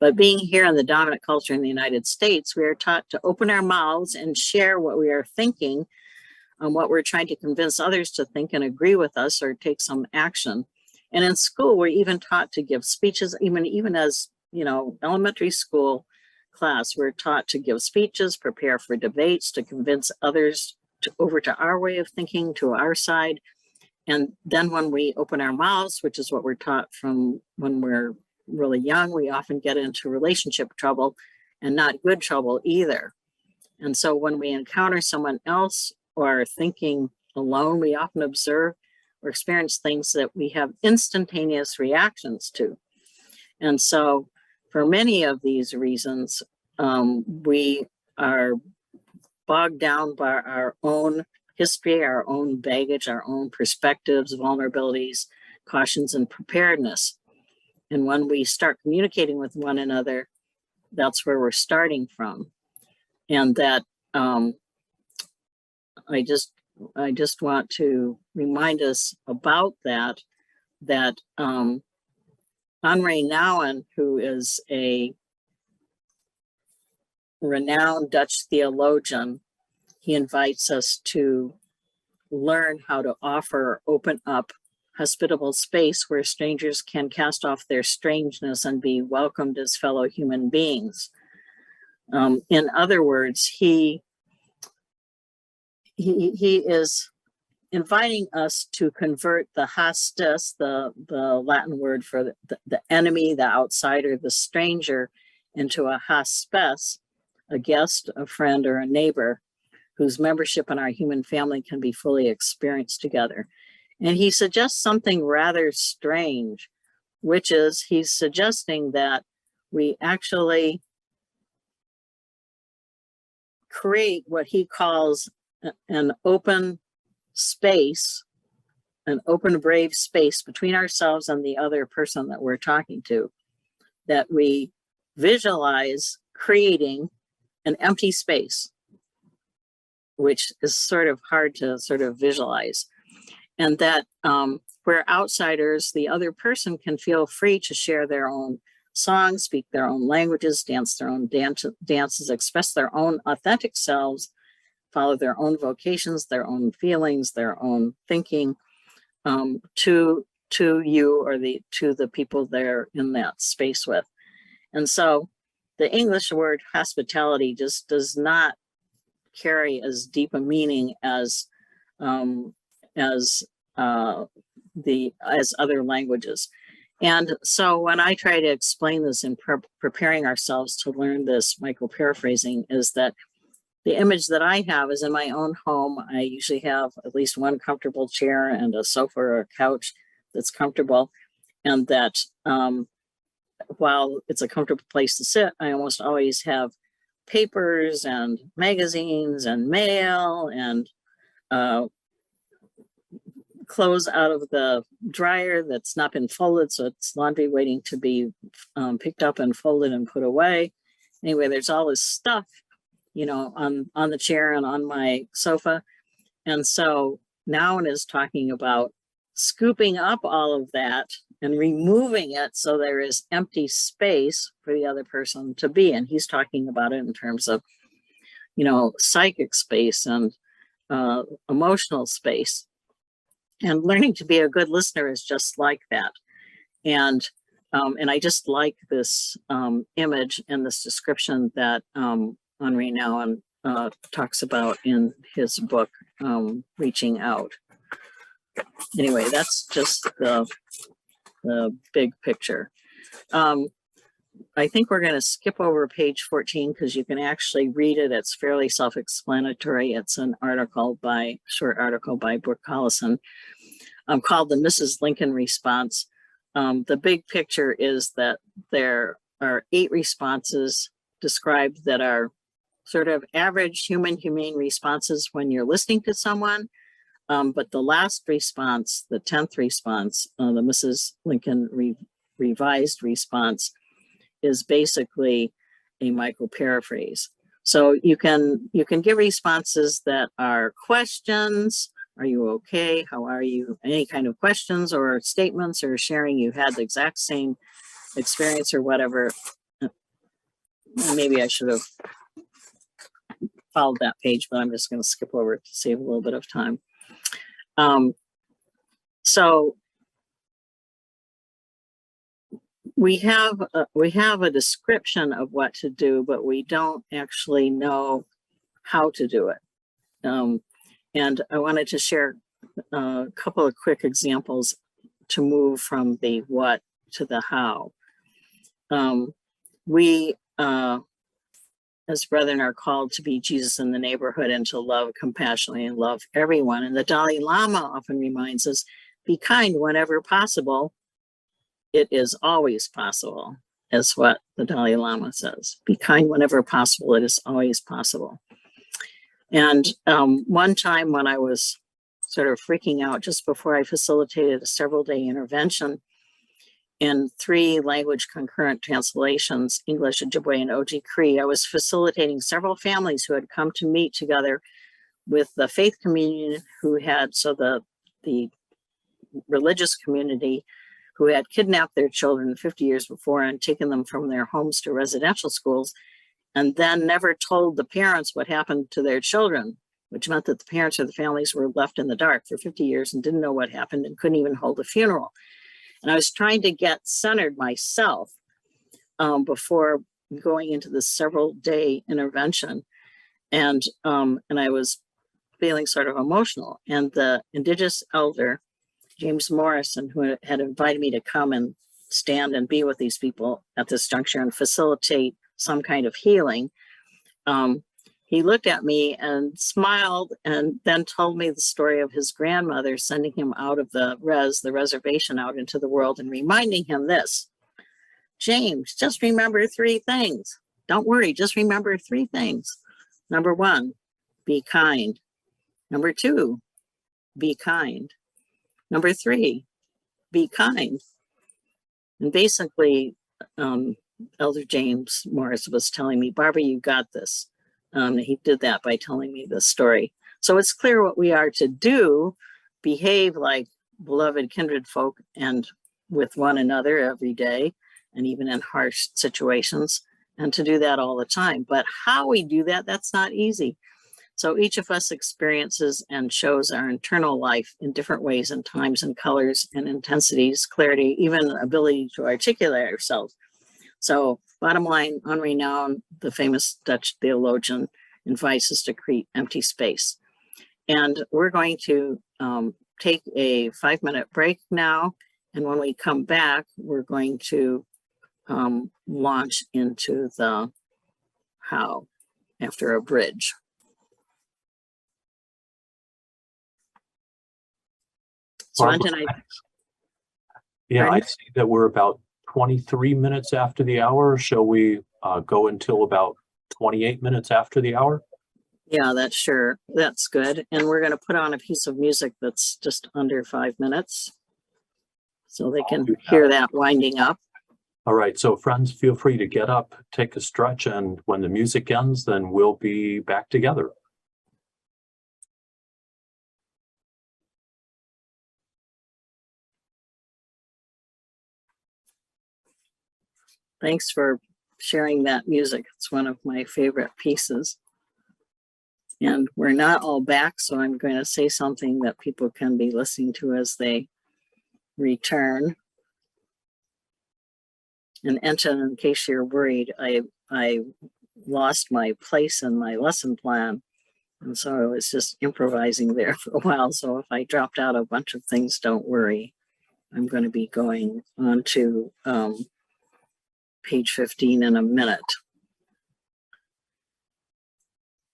B: But being here in the dominant culture in the United States, we are taught to open our mouths and share what we are thinking, what we're trying to convince others to think and agree with us or take some action. And in school, we're even taught to give speeches, even as elementary school class, we're taught to give speeches, prepare for debates, to convince others over to our way of thinking, to our side. And then when we open our mouths, which is what we're taught from when we're really young, we often get into relationship trouble, and not good trouble either. And so when we encounter someone else or are thinking alone, we often observe or experience things that we have instantaneous reactions to. And so for many of these reasons, we are bogged down by our own history, our own baggage, our own perspectives, vulnerabilities, cautions, and preparedness. And when we start communicating with one another, that's where we're starting from. And that I just want to remind us about that Henri Nouwen, who is a renowned Dutch theologian, he invites us to learn how to offer, open up hospitable space where strangers can cast off their strangeness and be welcomed as fellow human beings. In other words, he is inviting us to convert the hostis, the Latin word for the enemy, the outsider, the stranger, into a hospes, a guest, a friend, or a neighbor whose membership in our human family can be fully experienced together. And he suggests something rather strange, which is he's suggesting that we actually create what he calls an open space, an open, brave space between ourselves and the other person that we're talking to, that we visualize creating an empty space, which is sort of hard to sort of visualize. And that where outsiders, the other person, can feel free to share their own songs, speak their own languages, dance their own dances, express their own authentic selves, follow their own vocations, their own feelings, their own thinking, to you or to the people they're in that space with. And so the English word hospitality just does not carry as deep a meaning as other languages. And so when I try to explain this in preparing ourselves to learn this micro-paraphrasing, is that the image that I have is in my own home. I usually have at least one comfortable chair and a sofa or a couch that's comfortable. And that while it's a comfortable place to sit, I almost always have papers and magazines and mail and clothes out of the dryer that's not been folded, so it's laundry waiting to be picked up and folded and put away. Anyway, there's all this stuff, on the chair and on my sofa. And so Nouwen is talking about scooping up all of that and removing it so there is empty space for the other person to be. And he's talking about it in terms of, psychic space and emotional space. And learning to be a good listener is just like that. And I just like this image and this description that Henri Nouwen talks about in his book, Reaching Out. Anyway, that's just the big picture. I think we're going to skip over page 14 because you can actually read it. It's fairly self-explanatory. It's an short article by Brooke Collison called The Mrs. Lincoln Response. The big picture is that there are 8 responses described that are sort of average humane responses when you're listening to someone. But the last response, the 10th response, the Mrs. Lincoln revised response, is basically a micro-paraphrase. So you can give responses that are questions. Are you okay? How are you? Any kind of questions or statements or sharing you had the exact same experience or whatever. Maybe I should have followed that page, but I'm just going to skip over it to save a little bit of time. So we have a description of what to do, but we don't actually know how to do it. And I wanted to share a couple of quick examples to move from the what to the how. We, as brethren, are called to be Jesus in the neighborhood and to love compassionately and love everyone. And the Dalai Lama often reminds us, be kind whenever possible. It is always possible, is what the Dalai Lama says. Be kind whenever possible. It is always possible. And one time when I was sort of freaking out just before I facilitated a several-day intervention in 3 language concurrent translations, English, Ojibwe, and Oji Cree, I was facilitating several families who had come to meet together with the faith communion who had, so the religious community who had kidnapped their children 50 years before and taken them from their homes to residential schools, and then never told the parents what happened to their children, which meant that the parents or the families were left in the dark for 50 years and didn't know what happened and couldn't even hold a funeral. And I was trying to get centered myself before going into this several-day intervention. And I was feeling sort of emotional. And the Indigenous elder, James Morrison, who had invited me to come and stand and be with these people at this juncture and facilitate some kind of healing, he looked at me and smiled and then told me the story of his grandmother sending him out of the reservation out into the world and reminding him this, James, just remember 3 things. Don't worry, just remember 3 things. Number 1, be kind. Number 2, be kind. Number 3, be kind. And basically, Elder James Morris was telling me, Barbara, you got this. He did that by telling me this story. So it's clear what we are to do, behave like beloved kindred folk and with one another every day, and even in harsh situations, and to do that all the time. But how we do that, that's not easy. So each of us experiences and shows our internal life in different ways and times and colors and intensities, clarity, even ability to articulate ourselves. So bottom line, Henri Nouwen, the famous Dutch theologian, invites us to create empty space. And we're going to take a 5-minute break now. And when we come back, we're going to launch into the how after a bridge. So
A: Barbara, I see that we're about 23 minutes after the hour. Shall we go until about 28 minutes after the hour?
B: Yeah, that's good. And we're going to put on a piece of music that's just under 5 minutes so they can hear that winding up.
A: All right, so friends, feel free to get up, take a stretch, and when the music ends, then we'll be back together.
B: Thanks for sharing that music. It's one of my favorite pieces. And we're not all back, so I'm going to say something that people can be listening to as they return. And Enton, in case you're worried, I lost my place in my lesson plan. And so I was just improvising there for a while. So if I dropped out a bunch of things, don't worry. I'm going to be going on to page 15 in a minute.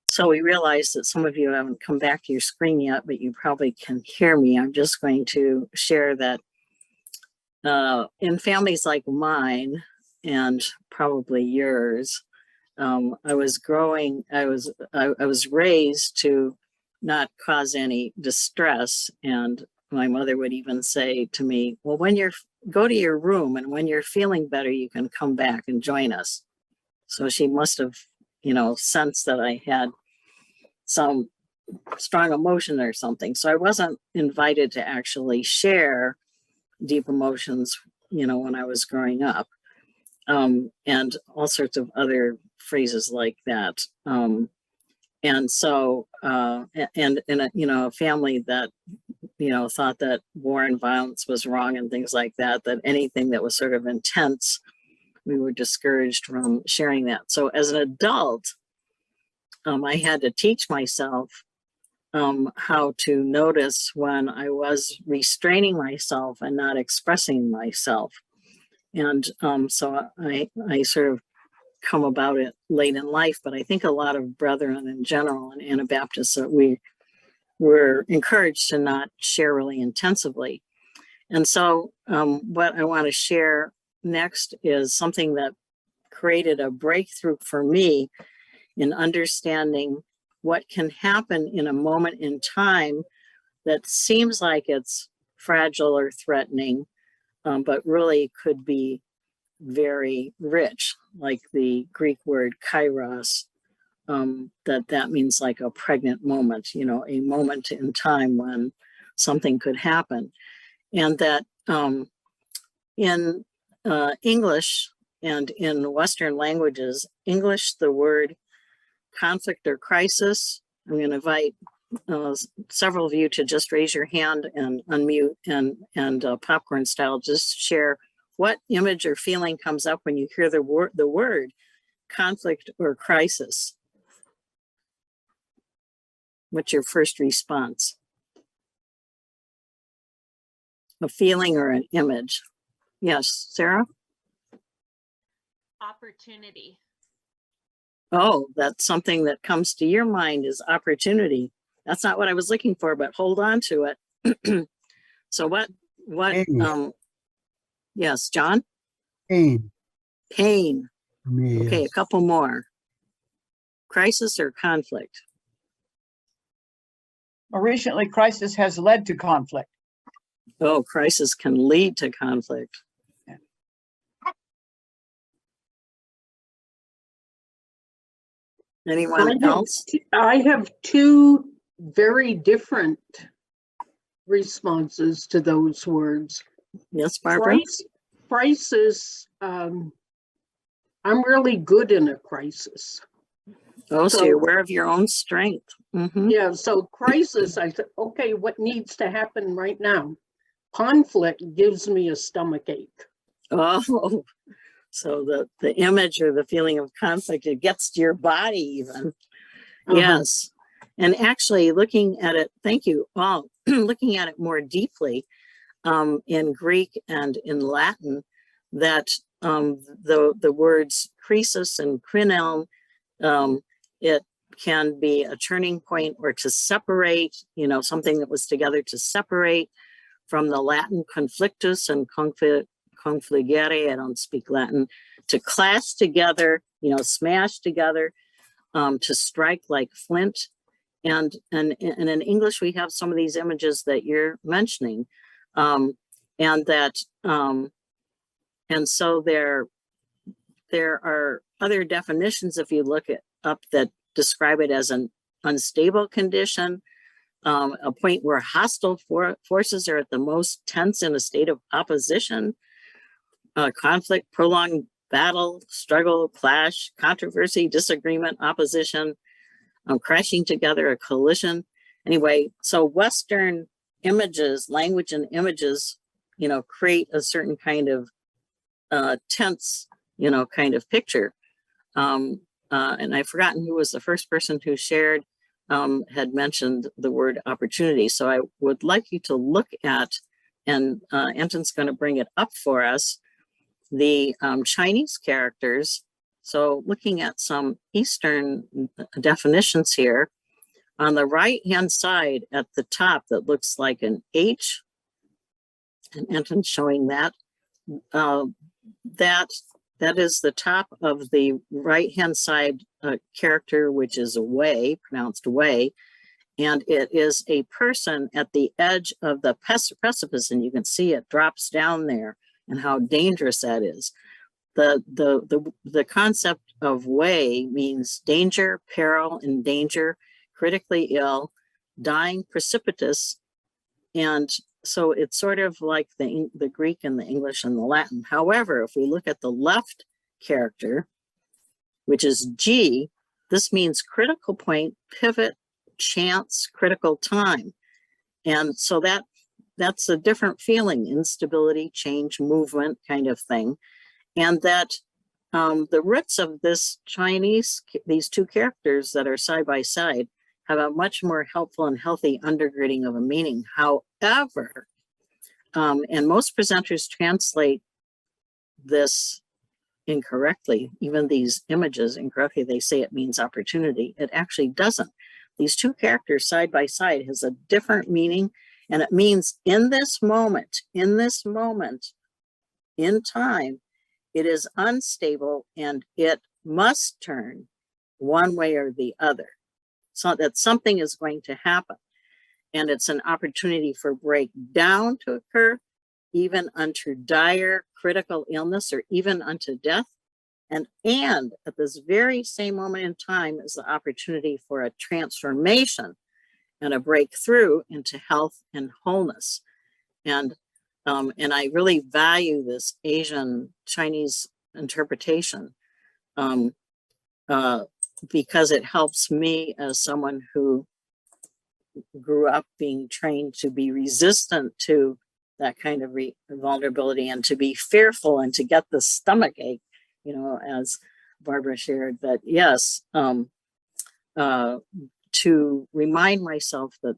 B: So we realize that some of you haven't come back to your screen yet, but you probably can hear me. I'm just going to share that in families like mine and probably yours, I was raised to not cause any distress. And my mother would even say to me, well, go to your room, and when you're feeling better, you can come back and join us. So she must have, sensed that I had some strong emotion or something. So I wasn't invited to actually share deep emotions, when I was growing up. And all sorts of other phrases like that. And so, and in a family that, thought that war and violence was wrong and things like that, that anything that was sort of intense, we were discouraged from sharing that. So as an adult, I had to teach myself how to notice when I was restraining myself and not expressing myself. And so I sort of come about it late in life, but I think a lot of brethren in general and Anabaptists, we were encouraged to not share really intensively. And so what I want to share next is something that created a breakthrough for me in understanding what can happen in a moment in time that seems like it's fragile or threatening, but really could be very rich, like the Greek word kairos, that means like a pregnant moment, a moment in time when something could happen. And that in English and in Western languages, English, the word conflict or crisis, I'm going to invite several of you to just raise your hand and unmute and popcorn style, just share what image or feeling comes up when you hear the word conflict or crisis. What's your first response? A feeling or an image? Yes, Sarah?
E: Opportunity.
B: Oh, that's something that comes to your mind is opportunity. That's not what I was looking for, but hold on to it. So what, yes, John?
F: Pain.
B: Pain.
F: For me,
B: okay,
F: yes.
B: A couple more. Crisis or conflict?
H: More recently, crisis has led to conflict.
B: Oh, crisis can lead to conflict.
H: Yeah.
B: Anyone else?
N: I have two very different responses to those words.
B: Yes, Barbara?
N: Crisis, I'm really good in a crisis.
B: Oh, so you're aware of your own strength. Mm-hmm.
N: Yeah, so crisis, I said, okay, what needs to happen right now? Conflict gives me a stomach ache.
B: Oh, so the image or the feeling of conflict, it gets to your body even. Yes. And actually looking at it, thank you all, looking at it more deeply in Greek and in Latin, that the words crisis and krinelm, it can be a turning point or to separate, something that was together to separate, from the Latin conflictus and confligere, I don't speak Latin, to clash together, smash together, to strike like flint. And in English, we have some of these images that you're mentioning. And so there are other definitions, if you look it up, that describe it as an unstable condition, a point where hostile forces are at the most tense in a state of opposition, conflict, prolonged battle, struggle, clash, controversy, disagreement, opposition, crashing together, a collision. Anyway, so Western images, language and images, you know, create a certain kind of tense, you know, kind of picture. And I've forgotten who was the first person who shared, had mentioned the word opportunity. So I would like you to look at, and Anton's going to bring it up for us, the Chinese characters. So looking at some Eastern definitions here, on the right-hand side at the top that looks like an H, and Anton's showing that, that is the top of the right-hand side character, which is way, pronounced way, and it is a person at the edge of the precipice, and you can see it drops down there and how dangerous that is. The concept of way means danger, peril, and danger, critically ill, dying, precipitous, and so it's sort of like the Greek and the English and the Latin. However, if we look at the left character, which is G, this means critical point, pivot, chance, critical time. And so that's a different feeling, instability, change, movement kind of thing. And that the roots of this Chinese, these two characters that are side by side, have a much more helpful and healthy undergirding of a meaning. However, and most presenters translate this incorrectly, even these images incorrectly. They say it means opportunity. It actually doesn't. These two characters side by side has a different meaning, and it means in this moment, in time, it is unstable and it must turn one way or the other. So that something is going to happen, and it's an opportunity for breakdown to occur, even unto dire critical illness or even unto death. And at this very same moment in time is the opportunity for a transformation and a breakthrough into health and wholeness. And I really value this Asian Chinese interpretation because it helps me as someone who grew up being trained to be resistant to that kind of vulnerability and to be fearful and to get the stomach ache, you know, as Barbara shared, that yes, to remind myself that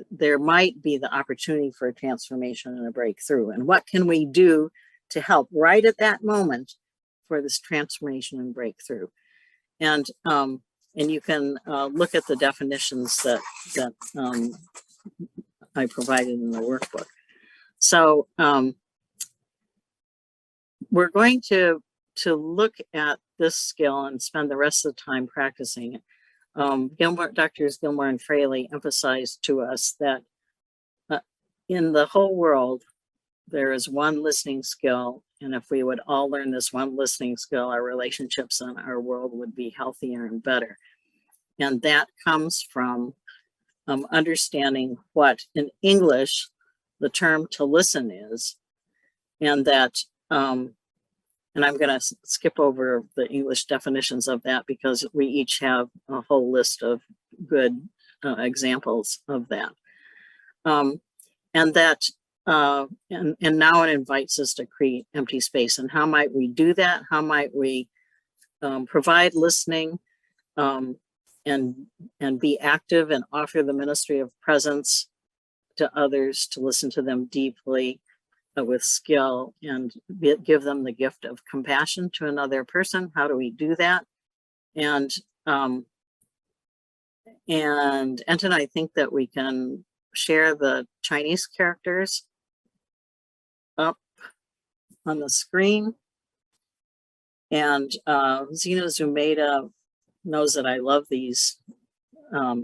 B: there might be the opportunity for a transformation and a breakthrough. And what can we do to help right at that moment for this transformation and breakthrough? And you can look at the definitions that I provided in the workbook. So we're going to look at this skill and spend the rest of the time practicing it. Doctors Gilmore and Fraley emphasized to us that in the whole world, there is one listening skill. And if we would all learn this one listening skill, our relationships and our world would be healthier and better. And that comes from understanding what in English the term to listen is. And that, and I'm going to skip over the English definitions of that because we each have a whole list of good examples of that. And now it invites us to create empty space. And how might we do that? How might we provide listening and be active and offer the ministry of presence to others, to listen to them deeply with skill and give them the gift of compassion to another person? How do we do that? And Anton, I think that we can share the Chinese characters up on the screen. And Zena Zumeda knows that I love these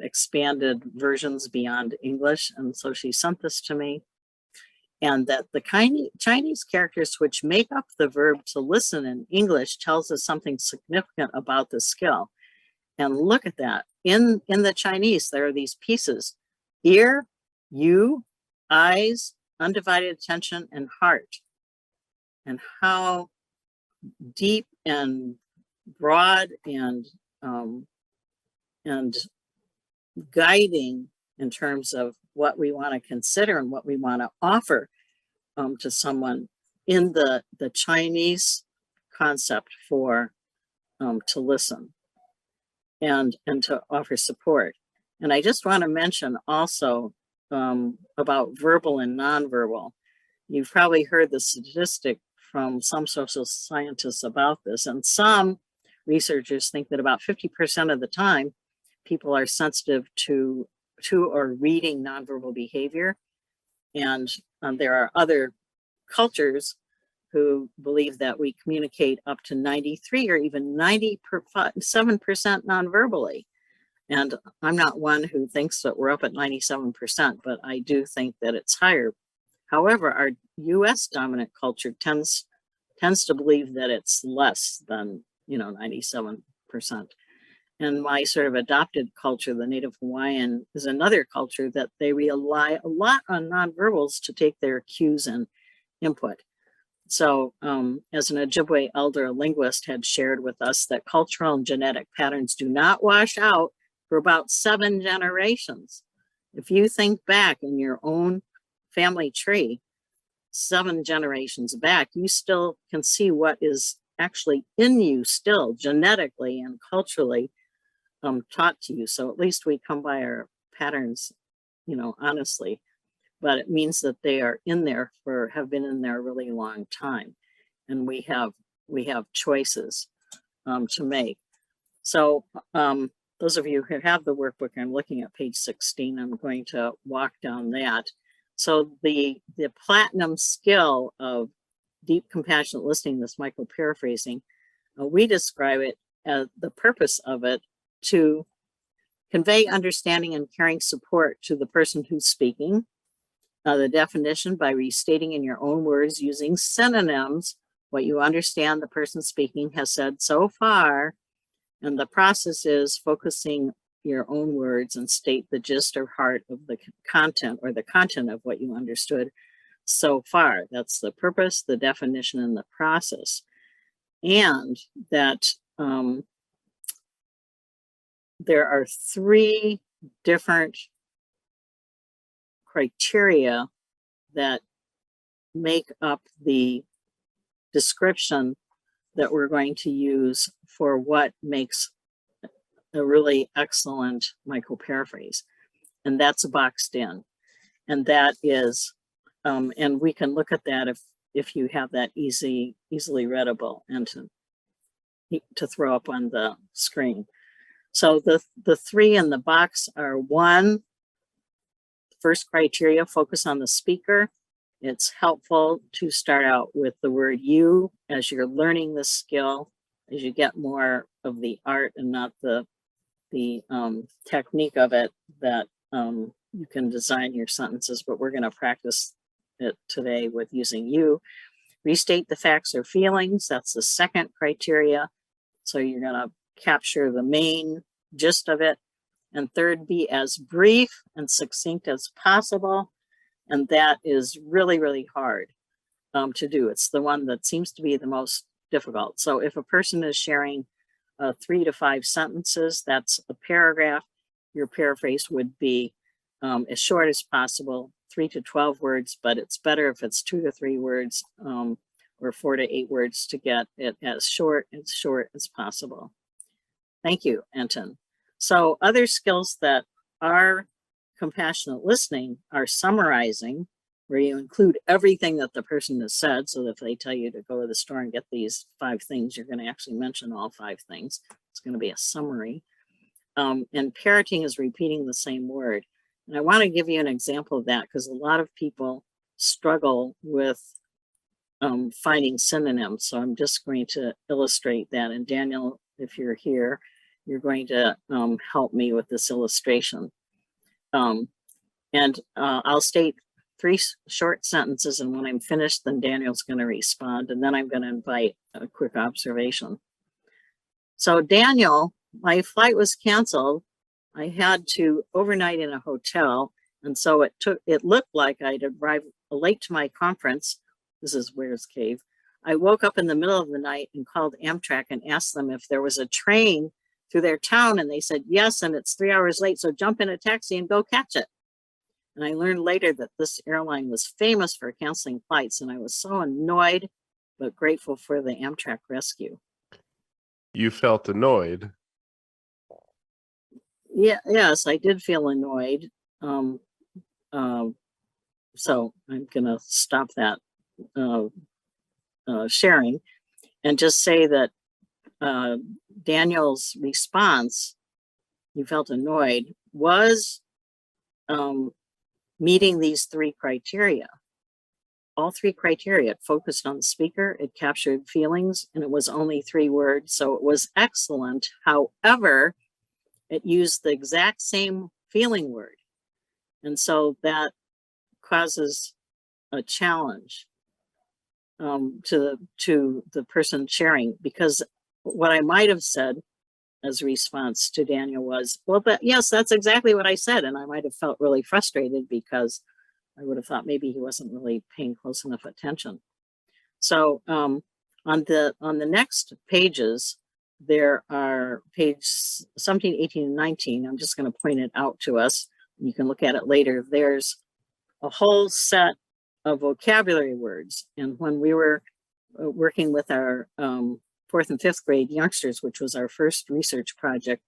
B: expanded versions beyond English. And so she sent this to me. And that the Chinese characters which make up the verb to listen in English tells us something significant about the skill. And look at that. In the Chinese, there are these pieces: ear, you, eyes, undivided attention, and heart. And how deep and broad and and guiding in terms of what we want to consider and what we want to offer to someone in the Chinese concept for to listen and to offer support. And I just want to mention also about verbal and nonverbal. You've probably heard the statistic from some social scientists about this, and some researchers think that about 50% of the time people are sensitive to or reading nonverbal behavior. And there are other cultures who believe that we communicate up to 93 or even 97% nonverbally. And I'm not one who thinks that we're up at 97%, but I do think that it's higher. However, our US dominant culture tends to believe that it's less than, 97%. And my sort of adopted culture, the Native Hawaiian, is another culture that they rely a lot on nonverbals to take their cues and input. So as an Ojibwe elder, a linguist had shared with us that cultural and genetic patterns do not wash out for about 7 generations. If you think back in your own family tree, 7 generations back, you still can see what is actually in you still genetically and culturally taught to you. So at least we come by our patterns, honestly, but it means that they are in there have been in there a really long time. And we have choices to make. So those of you who have the workbook, I'm looking at page 16, I'm going to walk down that. So the platinum skill of deep compassionate listening, this micro-paraphrasing, we describe it as the purpose of it to convey understanding and caring support to the person who's speaking. The definition, by restating in your own words using synonyms what you understand the person speaking has said so far. And the process is focusing your own words and state the gist or heart of the content or the content of what you understood so far. That's the purpose, the definition, and the process. And that there are 3 different criteria that make up the description that we're going to use for what makes a really excellent micro-paraphrase. And that's boxed in. And that is, and we can look at that if you have that easily readable and to throw up on the screen. So the 3 in the box are: 1, first criteria, focus on the speaker. It's helpful to start out with the word you as you're learning this skill, as you get more of the art and not the technique of it, that you can design your sentences, but we're going to practice it today with using you. Restate the facts or feelings. That's the second criteria. So you're going to capture the main gist of it. And third, be as brief and succinct as possible. And that is really, really hard to do. It's the one that seems to be the most difficult. So if a person is sharing 3 to 5 sentences, that's a paragraph. Your paraphrase would be as short as possible, 3 to 12 words, but it's better if it's 2 to 3 words or 4 to 8 words to get it as short as possible. Thank you, Anton. So other skills that are compassionate listening are summarizing, where you include everything that the person has said. So if they tell you to go to the store and get these 5 things, you're going to actually mention all 5 things. It's going to be a summary. And parroting is repeating the same word. And I want to give you an example of that because a lot of people struggle with finding synonyms. So I'm just going to illustrate that. And Daniel, if you're here, you're going to help me with this illustration. I'll state 3 short sentences, and when I'm finished, then Daniel's going to respond, and then I'm going to invite a quick observation. So Daniel, my flight was canceled. I had to overnight in a hotel, and so it looked like I'd arrived late to my conference. This is Ware's Cave. I woke up in the middle of the night and called Amtrak and asked them if there was a train through their town, and they said, yes, and it's 3 hours late, so jump in a taxi and go catch it. And I learned later that this airline was famous for canceling flights, and I was so annoyed, but grateful for the Amtrak rescue.
L: You felt annoyed.
B: Yeah, yes, I did feel annoyed. So I'm gonna stop that sharing and just say that Daniel's response, you felt annoyed, was meeting these 3 criteria. All 3 criteria. It focused on the speaker, it captured feelings, and it was only 3 words, so it was excellent. However, it used the exact same feeling word, and so that causes a challenge to the person sharing, because what I might have said as a response to Daniel was, well, but yes, that's exactly what I said, and I might have felt really frustrated because I would have thought maybe he wasn't really paying close enough attention. So on the next pages, there are page 17, 18, and 19. I'm just going to point it out to us. You can look at it later. There's a whole set of vocabulary words. And when we were working with our 4th and 5th grade youngsters, which was our first research project,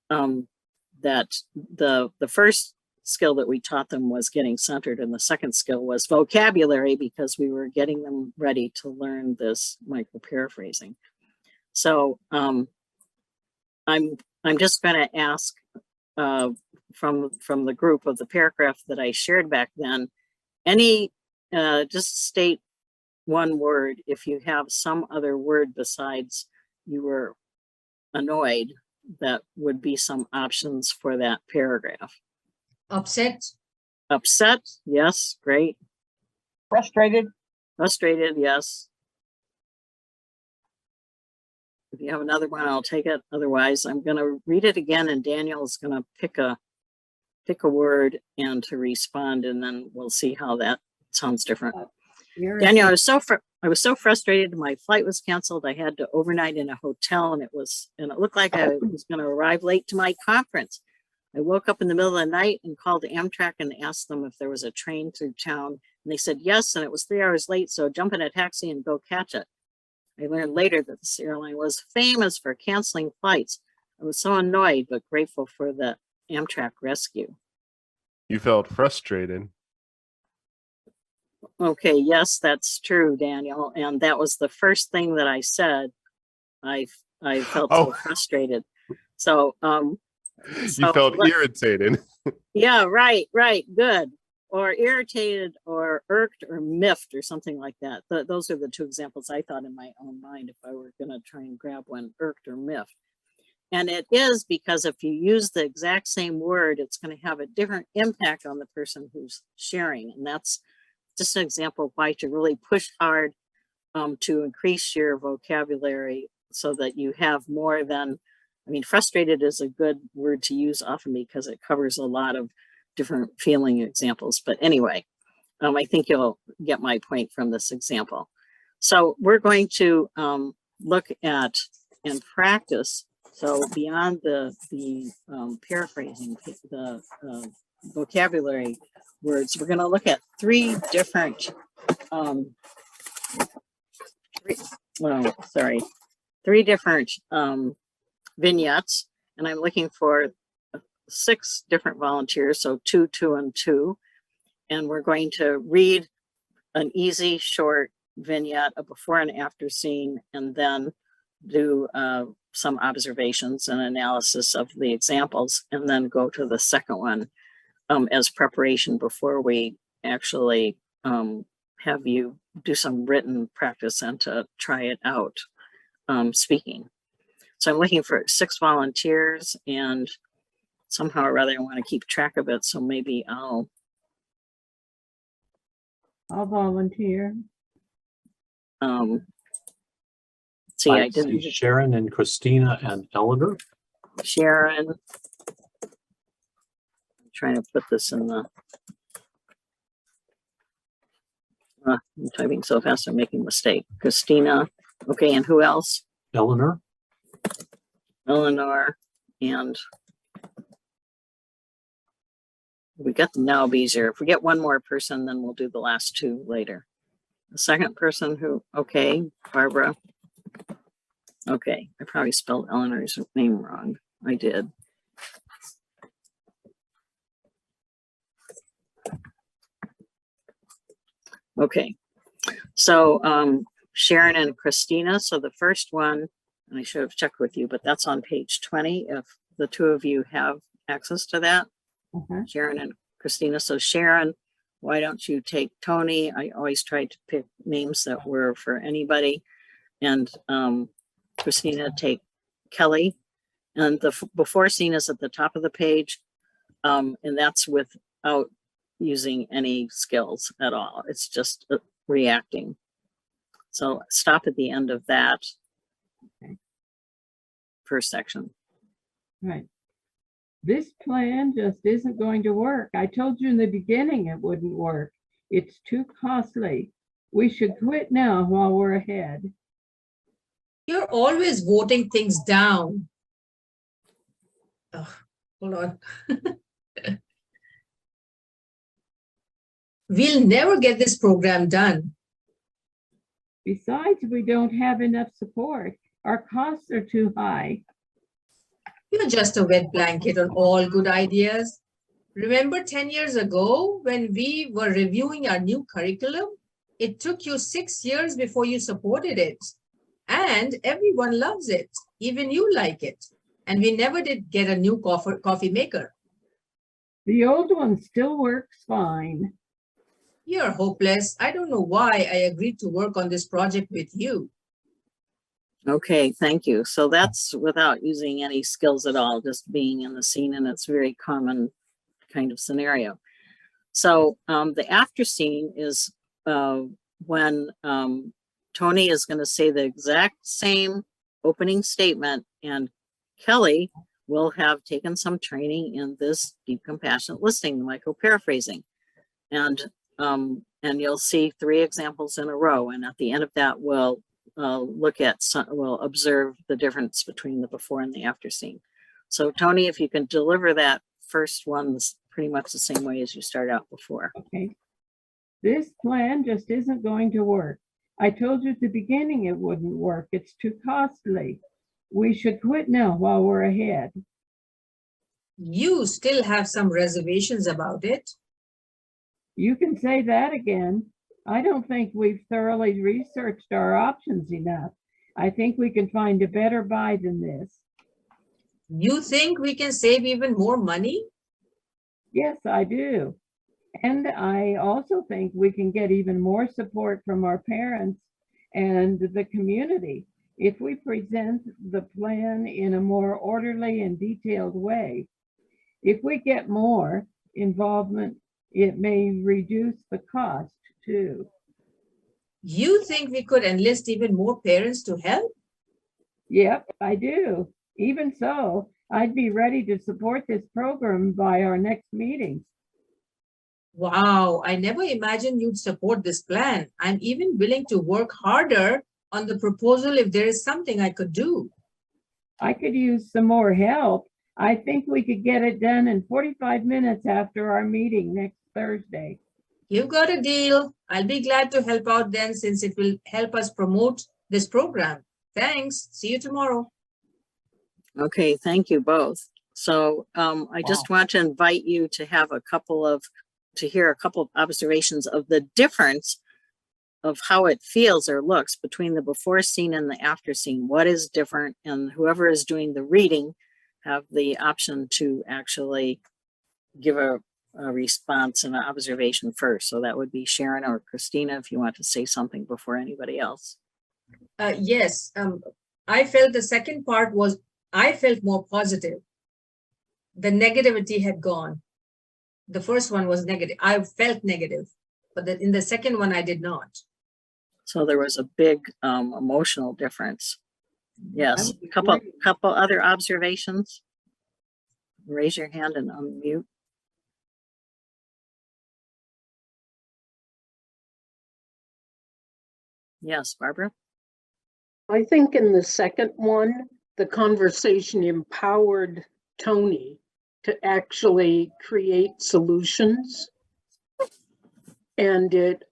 B: that the first skill that we taught them was getting centered, and the second skill was vocabulary, because we were getting them ready to learn this micro-paraphrasing. So I'm just going to ask from the group of the paragraph that I shared back then, just state one word if you have some other word besides you were annoyed that would be some options for that paragraph.
J: Upset.
B: Upset, yes, great.
H: Frustrated.
B: Frustrated, yes. If you have another one, I'll take it. Otherwise, I'm going to read it again, and Daniel's going to pick a word and to respond, and then we'll see how that sounds different. Daniel, I was so frustrated. My flight was canceled. I had to overnight in a hotel, and it looked like I was going to arrive late to my conference. I woke up in the middle of the night and called Amtrak and asked them if there was a train through town, and they said yes, and it was 3 hours late, so jump in a taxi and go catch it. I learned later that this airline was famous for canceling flights. I was so annoyed, but grateful for the Amtrak rescue.
L: You felt frustrated.
B: Okay, yes, that's true, Daniel. And that was the first thing that I said. I felt so frustrated. So
L: you felt irritated.
B: Yeah, right, good. Or irritated or irked or miffed or something like that. Those are the 2 examples I thought in my own mind if I were going to try and grab one, irked or miffed. And it is because if you use the exact same word, it's going to have a different impact on the person who's sharing. And that's just an example of why to really push hard to increase your vocabulary so that you have more than, frustrated is a good word to use often because it covers a lot of different feeling examples. But anyway, I think you'll get my point from this example. So we're going to look at and practice. So beyond the paraphrasing, the vocabulary words, we're going to look at 3 different, 3 different vignettes, and I'm looking for 6 different volunteers, so 2, 2, and 2. And we're going to read an easy, short vignette, a before and after scene, and then do some observations and analysis of the examples, and then go to the second one as preparation before we actually have you do some written practice and to try it out speaking. So I'm looking for 6 volunteers, and somehow or other I want to keep track of it, so maybe I'll
O: volunteer.
B: See, I didn't.
A: Sharon and Christina and Eleanor.
B: Sharon. I'm trying to put this in the. I'm typing so fast I'm making a mistake. Christina. Okay, and who else?
A: Eleanor.
B: Eleanor, and we got them now be easier. If we get one more person, then we'll do the last two later. The second person who, okay, Barbara. Okay, I probably spelled Eleanor's name wrong. I did. Okay, so Sharon and Christina. So the first one, and I should have checked with you, but that's on page 20. If the two of you have access to that, Sharon and Christina. So Sharon, why don't you take Tony? I always tried to pick names that were for anybody. And Christina, take Kelly. And the before scene is at the top of the page. And that's without using any skills at all. It's just reacting. So stop at the end of that first section.
O: Right. This plan just isn't going to work. I told you in the beginning it wouldn't work. It's too costly. We should quit now while we're ahead.
J: You're always voting things down. Oh, hold on. We'll never get this program done.
O: Besides, we don't have enough support. Our costs are too high.
J: You're just a wet blanket on all good ideas. Remember 10 years ago when we were reviewing our new curriculum? It took you 6 years before you supported it. And everyone loves it. Even you like it. And we never did get a new coffee maker.
O: The old one still works fine.
J: You're hopeless. I don't know why I agreed to work on this project with you.
B: Okay, thank you. So that's without using any skills at all, just being in the scene, and it's a very common kind of scenario. So the after scene is when Tony is going to say the exact same opening statement, and Kelly will have taken some training in this deep compassionate listening, the micro-paraphrasing. And you'll see 3 examples in a row. And at the end of that, we'll look at we'll observe the difference between the before and the after scene. So Tony, if you can deliver that first one pretty much the same way as you started out before.
O: Okay. This plan just isn't going to work. I told you at the beginning it wouldn't work. It's too costly. We should quit now while we're ahead.
J: You still have some reservations about it.
O: You can say that again. I don't think we've thoroughly researched our options enough. I think we can find a better buy than this.
J: You think we can save even more money?
O: Yes, I do. And I also think we can get even more support from our parents and the community if we present the plan in a more orderly and detailed way. If we get more involvement, it may reduce the cost too.
J: You think we could enlist even more parents to help?
O: Yep, I do. Even so, I'd be ready to support this program by our next meeting.
J: Wow, I never imagined you'd support this plan. I'm even willing to work harder on the proposal if there is something I could do.
O: I could use some more help. I think we could get it done in 45 minutes after our meeting next Thursday.
J: You've got a deal. I'll be glad to help out then, since it will help us promote this program. Thanks. See you tomorrow.
B: Okay, thank you both. So I just want to invite you to have hear a couple of observations of the difference of how it feels or looks between the before scene and the after scene. What is different? And whoever is doing the reading have the option to actually give a response and an observation first. So that would be Sharon or Christina if you want to say something before anybody else.
J: Yes, I felt the second part was, I felt more positive. The negativity had gone. The first one was negative. I felt negative, but in the second one, I did not.
B: So there was a big emotional difference. Yes, couple other observations. Raise your hand and unmute. Yes, Barbara?
N: I think in the second one, the conversation empowered Tony to actually create solutions. And it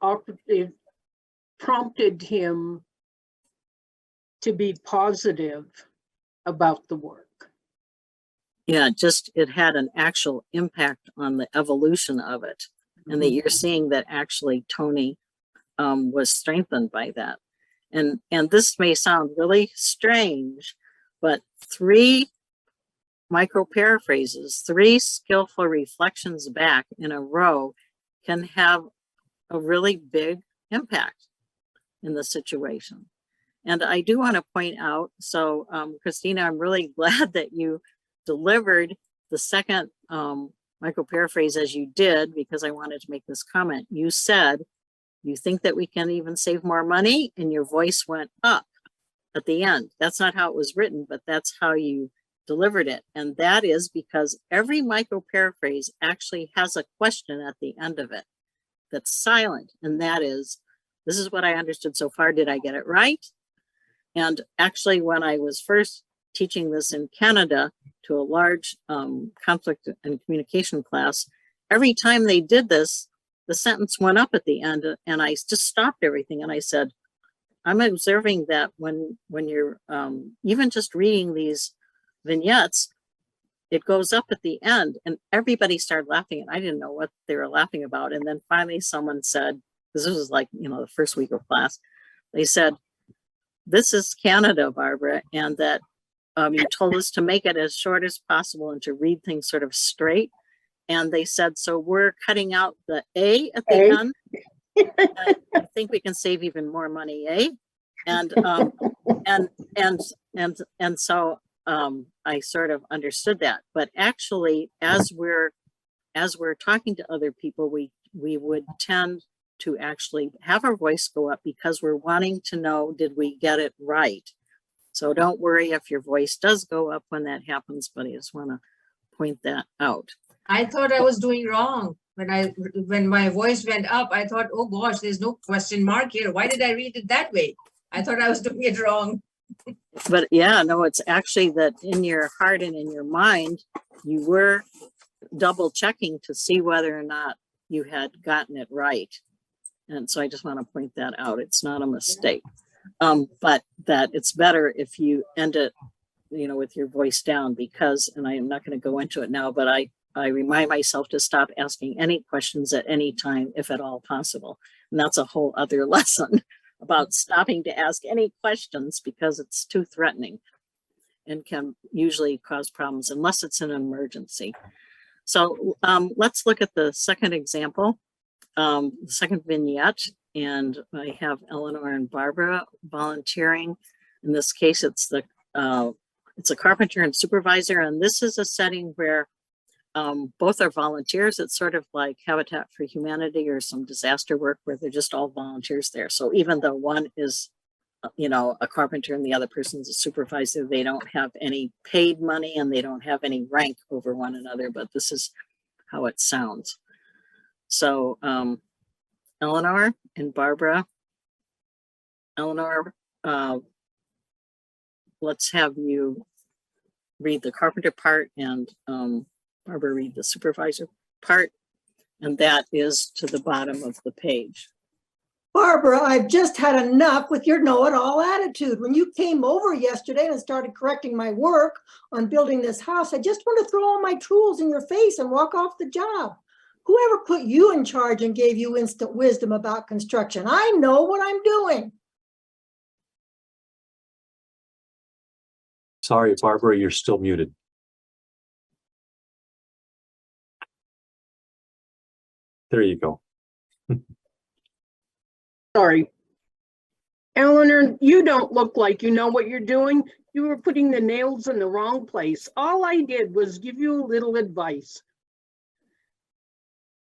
N: prompted him to be positive about the work.
B: Yeah, just it had an actual impact on the evolution of it. And that you're seeing that actually Tony was strengthened by that. And this may sound really strange, but 3 micro-paraphrases, 3 skillful reflections back in a row can have a really big impact in the situation. And I do want to point out, so Christina, I'm really glad that you delivered the second micro-paraphrase as you did, because I wanted to make this comment. You said, you think that we can even save more money, and your voice went up at the end. That's not how it was written, but that's how you delivered it. And that is because every micro-paraphrase actually has a question at the end of it that's silent. And that is, this is what I understood so far. Did I get it right? And actually, when I was first teaching this in Canada to a large conflict and communication class, every time they did this, the sentence went up at the end, and I just stopped everything. And I said, I'm observing that when you're even just reading these vignettes, it goes up at the end, and everybody started laughing, and I didn't know what they were laughing about. And then finally someone said, this was like, the first week of class, they said, this is Canada, Barbara, and that you told us to make it as short as possible and to read things sort of straight. And they said, so we're cutting out the A at the end. I think we can save even more money, eh? And so I sort of understood that. But actually, as we're talking to other people, we would tend to actually have our voice go up because we're wanting to know, did we get it right? So don't worry if your voice does go up when that happens, but I just want to point that out.
J: I thought I was doing wrong. When my voice went up, I thought, oh gosh, there's no question mark here. Why did I read it that way? I thought I was doing it wrong.
B: But yeah, no, it's actually that in your heart and in your mind, you were double checking to see whether or not you had gotten it right. And so I just want to point that out. It's not a mistake. But that it's better if you end it, with your voice down, because, and I am not going to go into it now, but I remind myself to stop asking any questions at any time, if at all possible. And that's a whole other lesson about stopping to ask any questions, because it's too threatening and can usually cause problems unless it's an emergency. So let's look at the second example, the second vignette. And I have Eleanor and Barbara volunteering. In this case, it's a carpenter and supervisor. And this is a setting where both are volunteers. It's sort of like Habitat for Humanity or some disaster work where they're just all volunteers there. So even though one is, a carpenter and the other person's a supervisor, they don't have any paid money and they don't have any rank over one another, but this is how it sounds. So Eleanor and Barbara. Eleanor, let's have you read the carpenter part and Barbara read the supervisor part, and that is to the bottom of the page.
C: Barbara, I've just had enough with your know-it-all attitude. When you came over yesterday and started correcting my work on building this house, I just want to throw all my tools in your face and walk off the job. Whoever put you in charge and gave you instant wisdom about construction? I know what I'm doing.
A: Sorry, Barbara, you're still muted. There you go.
N: Sorry. Eleanor, you don't look like you know what you're doing. You were putting the nails in the wrong place. All I did was give you a little advice.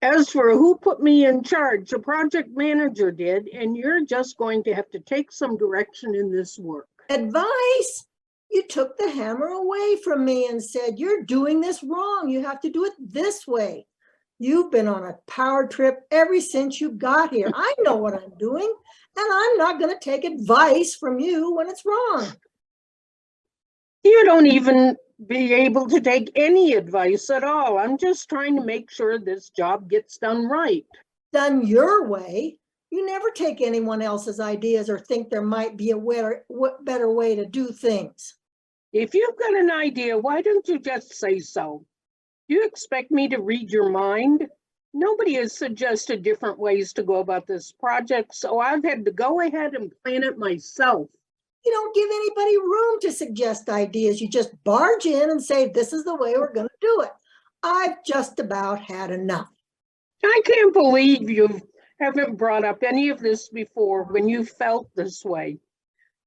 N: As for who put me in charge, the project manager did, and you're just going to have to take some direction in this work.
C: Advice? You took the hammer away from me and said, you're doing this wrong. You have to do it this way. You've been on a power trip ever since you got here. I know what I'm doing, and I'm not going to take advice from you when it's wrong.
N: You don't even be able to take any advice at all. I'm just trying to make sure this job gets done right.
C: Done your way. You never take anyone else's ideas or think there might be a better way to do things.
N: If you've got an idea, why don't you just say so? You expect me to read your mind? Nobody has suggested different ways to go about this project, so I've had to go ahead and plan it myself.
C: You don't give anybody room to suggest ideas. You just barge in and say, this is the way we're going to do it. I've just about had enough.
N: I can't believe you haven't brought up any of this before when you felt this way.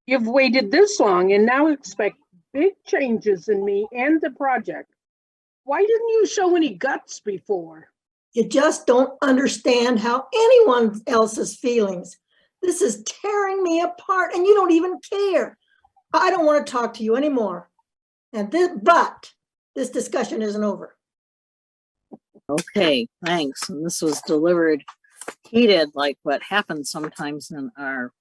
N: You've waited this long and now expect big changes in me and the project. Why didn't you show any guts before?
C: You just don't understand how anyone else's feelings. This is tearing me apart and you don't even care. I don't want to talk to you anymore. But this discussion isn't over.
B: Okay, thanks. And this was delivered heated, like what happens sometimes in our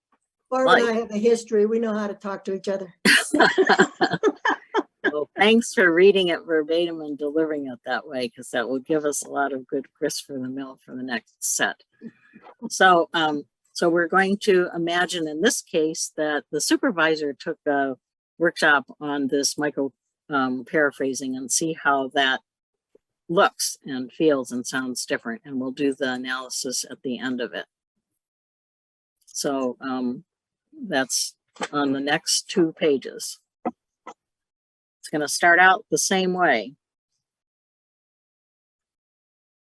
C: Barbara and I have a history. We know how to talk to each other.
B: Well, thanks for reading it verbatim and delivering it that way, because that will give us a lot of good grist for the mill for the next set. So, so we're going to imagine in this case that the supervisor took a workshop on this micro-paraphrasing and see how that looks and feels and sounds different. And we'll do the analysis at the end of it. So that's on the next 2 pages. It's going to start out the same way.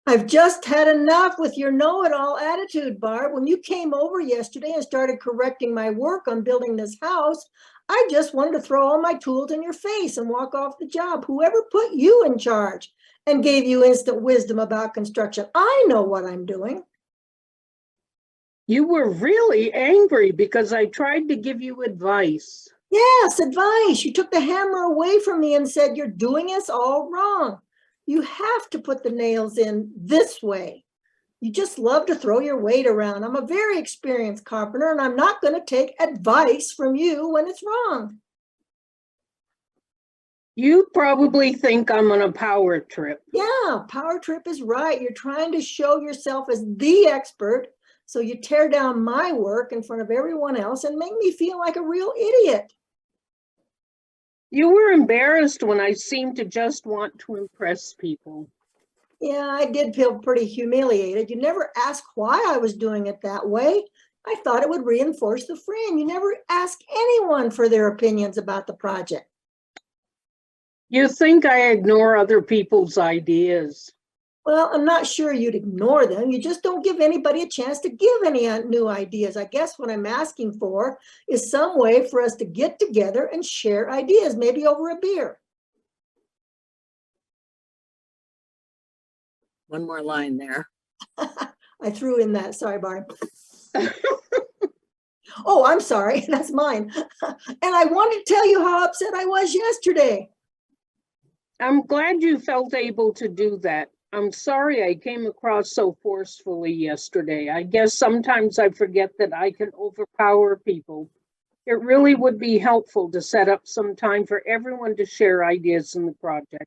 C: I've just had enough with your know-it-all attitude, Barb. When you came over yesterday and started correcting my work on building this house, I just wanted to throw all my tools in your face and walk off the job. Whoever put you in charge and gave you instant wisdom about construction? I know what I'm doing.
N: You were really angry because I tried to give you advice.
C: Yes, advice. You took the hammer away from me and said, you're doing us all wrong. You have to put the nails in this way. You just love to throw your weight around. I'm a very experienced carpenter and I'm not going to take advice from you when it's wrong.
N: You probably think I'm on a power trip.
C: Yeah, power trip is right. You're trying to show yourself as the expert. So you tear down my work in front of everyone else and make me feel like a real idiot.
N: You were embarrassed when I seemed to just want to impress people.
C: Yeah, I did feel pretty humiliated. You never asked why I was doing it that way. I thought it would reinforce the friend. You never ask anyone for their opinions about the project.
N: You think I ignore other people's ideas.
C: Well, I'm not sure you'd ignore them. You just don't give anybody a chance to give any new ideas. I guess what I'm asking for is some way for us to get together and share ideas, maybe over a beer.
B: One more line there.
C: I threw in that. Sorry, Barb. Oh, I'm sorry. That's mine. And I wanted to tell you how upset I was yesterday.
N: I'm glad you felt able to do that. I'm sorry I came across so forcefully yesterday. I guess sometimes I forget that I can overpower people. It really would be helpful to set up some time for everyone to share ideas in the project.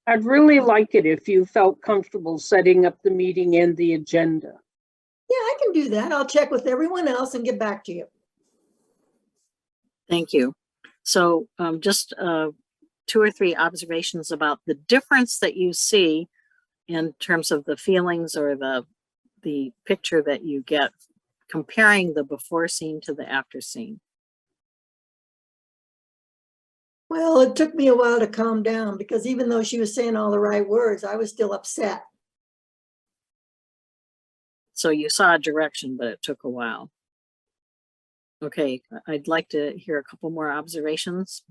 N: I'd really like it if you felt comfortable setting up the meeting and the agenda.
C: Yeah, I can do that. I'll check with everyone else and get back to you.
B: Thank you. So just 2 or 3 observations about the difference that you see in terms of the feelings or the picture that you get comparing the before scene to the after scene.
C: Well, it took me a while to calm down because even though she was saying all the right words, I was still upset.
B: So you saw a direction, but it took a while. Okay, I'd like to hear a couple more observations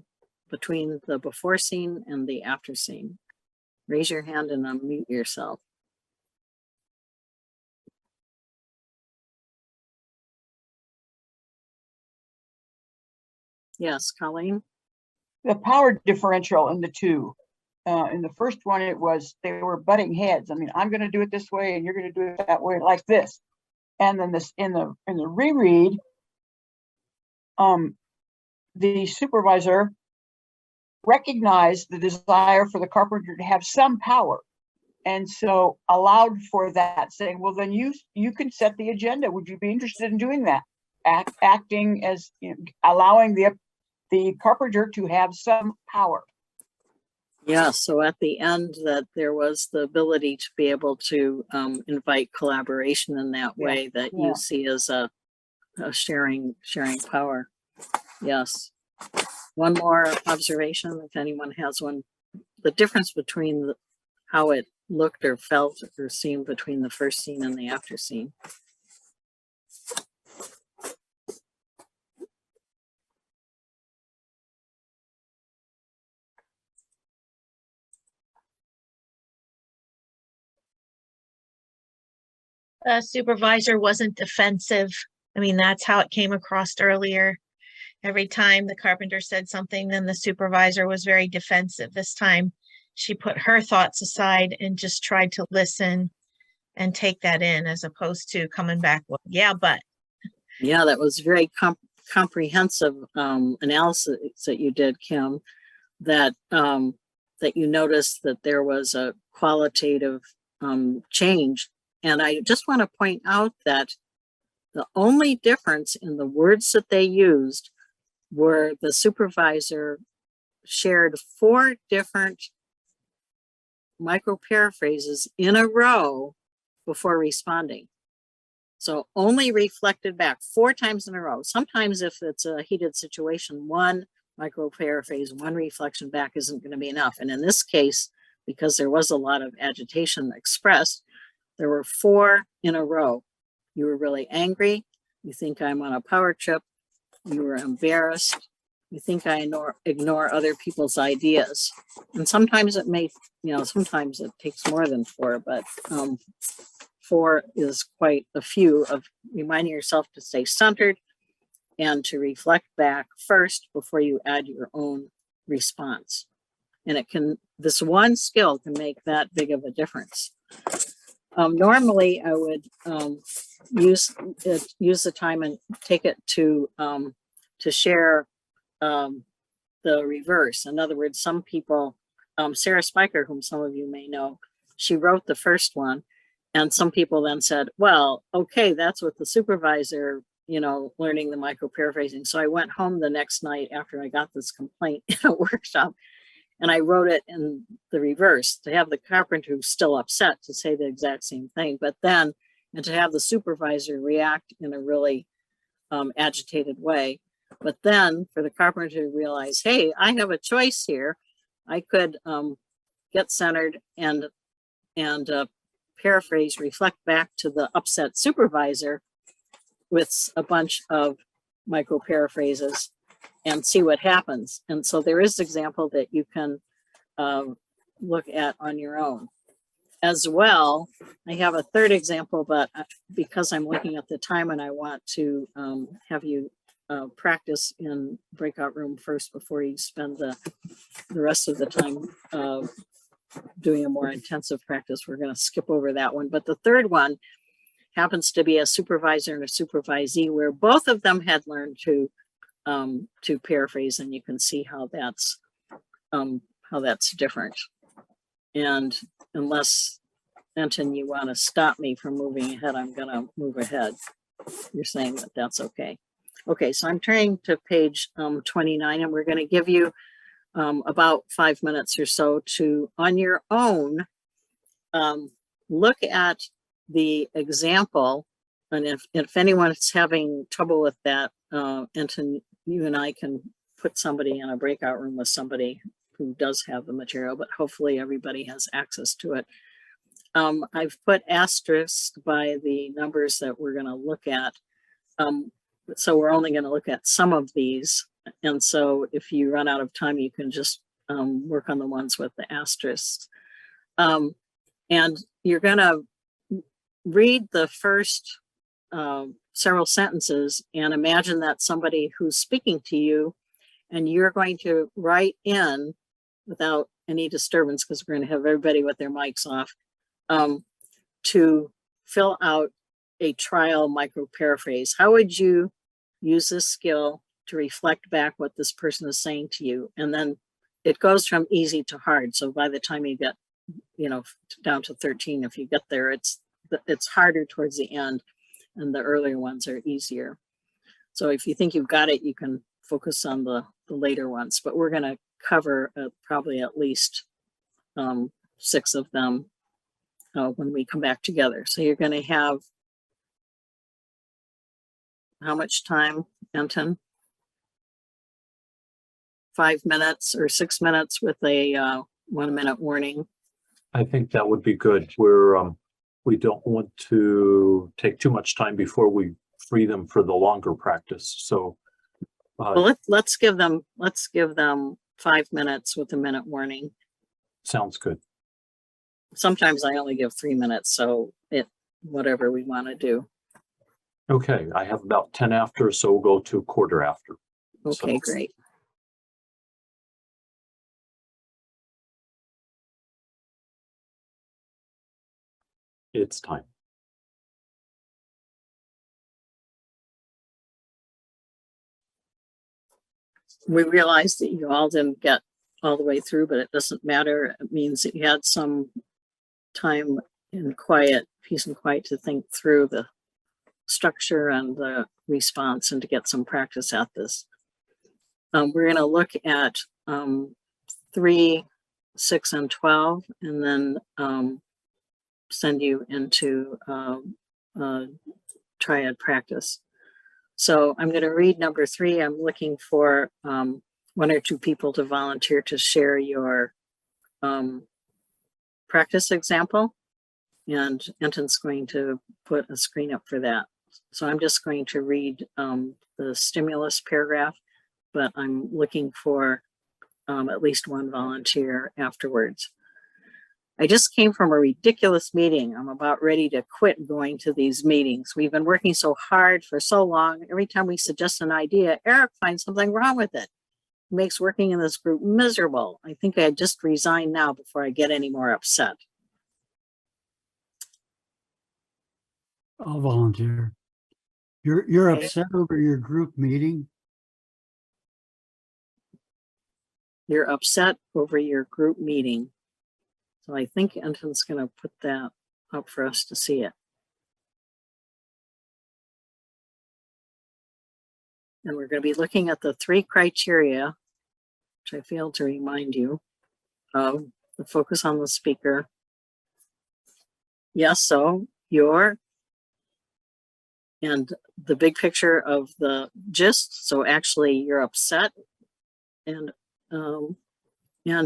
B: between the before scene and the after scene. Raise your hand and unmute yourself. Yes, Colleen?
H: The power differential in the two. In the first one, it was they were butting heads. I mean, I'm going to do it this way, and you're going to do it that way, like this. And then this in the reread, the supervisor recognized the desire for the carpenter to have some power. And so allowed for that, saying, well, then you can set the agenda. Would you be interested in doing that? Acting as, you know, allowing the carpenter to have some power.
B: Yeah, so at the end that there was the ability to be able to invite collaboration in that way that you see as a sharing power. Yes. One more observation, if anyone has one, the difference between how it looked or felt or seemed between the first scene and the after scene.
K: Supervisor wasn't defensive. I mean, that's how it came across earlier. Every time the carpenter said something, then the supervisor was very defensive. This time she put her thoughts aside and just tried to listen and take that in, as opposed to coming back, well, yeah, but.
B: Yeah, that was very comprehensive analysis that you did, Kim, that that you noticed that there was a qualitative change. And I just want to point out that the only difference in the words that they used were the supervisor shared 4 different micro-paraphrases in a row before responding. So only reflected back 4 times in a row. Sometimes if it's a heated situation, 1 micro-paraphrase, 1 reflection back isn't going to be enough. And in this case, because there was a lot of agitation expressed, there were 4 in a row. You were really angry. You think I'm on a power trip. You were embarrassed. You think I ignore other people's ideas. And sometimes it may, you know, sometimes it takes more than 4, but 4 is quite a few of reminding yourself to stay centered and to reflect back first before you add your own response. And it can, this one skill can make that big of a difference. Normally I would use the time and take it to share the reverse. In other words, some people, Sarah Spiker, whom some of you may know, she wrote the first one, and some people then said, well, okay, that's what the supervisor, you know, learning the micro-paraphrasing. So I went home the next night after I got this complaint in a workshop, and I wrote it in the reverse to have the carpenter who's still upset to say the exact same thing, but then, and to have the supervisor react in a really agitated way. But then for the carpenter to realize, hey, I have a choice here. I could get centered and paraphrase, reflect back to the upset supervisor with a bunch of micro paraphrases and see what happens. And so there is an example that you can look at on your own. As well, I have a third example, but because I'm looking at the time and I want to have you practice in breakout room first before you spend the rest of the time doing a more intensive practice, we're going to skip over that one. But the third one happens to be a supervisor and a supervisee where both of them had learned to paraphrase, and you can see how that's different. And unless, Anton, you want to stop me from moving ahead, I'm going to move ahead. You're saying that that's okay. Okay, so I'm turning to page 29, and we're going to give you about 5 minutes or so to, on your own, look at the example. And if anyone's having trouble with that, Anton, you and I can put somebody in a breakout room with somebody who does have the material, but hopefully everybody has access to it. I've put asterisks by the numbers that we're going to look at. So we're only going to look at some of these. And so if you run out of time, you can just work on the ones with the asterisks. And you're going to read the first several sentences and imagine that somebody who's speaking to you, and you're going to write in without any disturbance, because we're going to have everybody with their mics off, to fill out a trial micro paraphrase. How would you use this skill to reflect back what this person is saying to you, and then it goes from easy to hard. So by the time you get, you know, down to 13, if you get there, it's harder towards the end, and the earlier ones are easier. So if you think you've got it, you can focus on the later ones, but we're going to cover probably at least 6 of them when we come back together. So you're going to have how much time, Anton? 5 minutes or 6 minutes with a 1 minute warning.
A: I think that would be good. We don't want to take too much time before we free them for the longer practice. So
B: well, let's give them 5 minutes with a minute warning.
A: Sounds good.
B: Sometimes I only give 3 minutes, so whatever we want to do.
A: Okay, I have about 10 after, so we'll go to quarter after.
B: Okay,
A: So,
B: great.
A: it's time.
B: We realized that you all didn't get all the way through, but it doesn't matter. It means that you had some time in peace and quiet to think through the structure and the response and to get some practice at this. We're going to look at 3, 6, and 12, and then send you into triad practice. So I'm going to read number 3. I'm looking for 1 or 2 people to volunteer to share your practice example. And Anton's going to put a screen up for that. So I'm just going to read the stimulus paragraph, but I'm looking for at least 1 volunteer afterwards. I just came from a ridiculous meeting. I'm about ready to quit going to these meetings. We've been working so hard for so long. Every time we suggest an idea, Eric finds something wrong with it. It makes working in this group miserable. I think I'd just resign now before I get any more upset.
F: I'll volunteer. You're
B: Okay.
F: upset over your group meeting?
B: You're upset over your group meeting. So I think Anton's going to put that up for us to see it. And we're going to be looking at the 3 criteria, which I failed to remind you of: the focus on the speaker. Yes, so and the big picture of the gist. So actually you're upset, and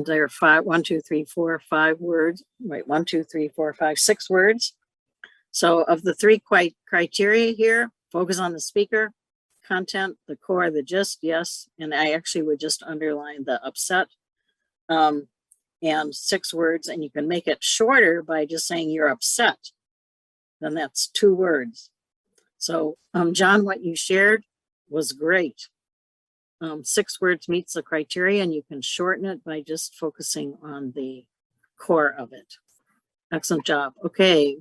B: there are 5 words, right? 1, 2, 3, 4, 5, 6 words. So of the 3 criteria here, focus on the speaker, content, the core, the gist, yes. And I actually would just underline the upset, and 6 words, and you can make it shorter by just saying you're upset. Then that's 2 words. So John, what you shared was great. 6 words meets the criteria, and you can shorten it by just focusing on the core of it. Excellent job. Okay.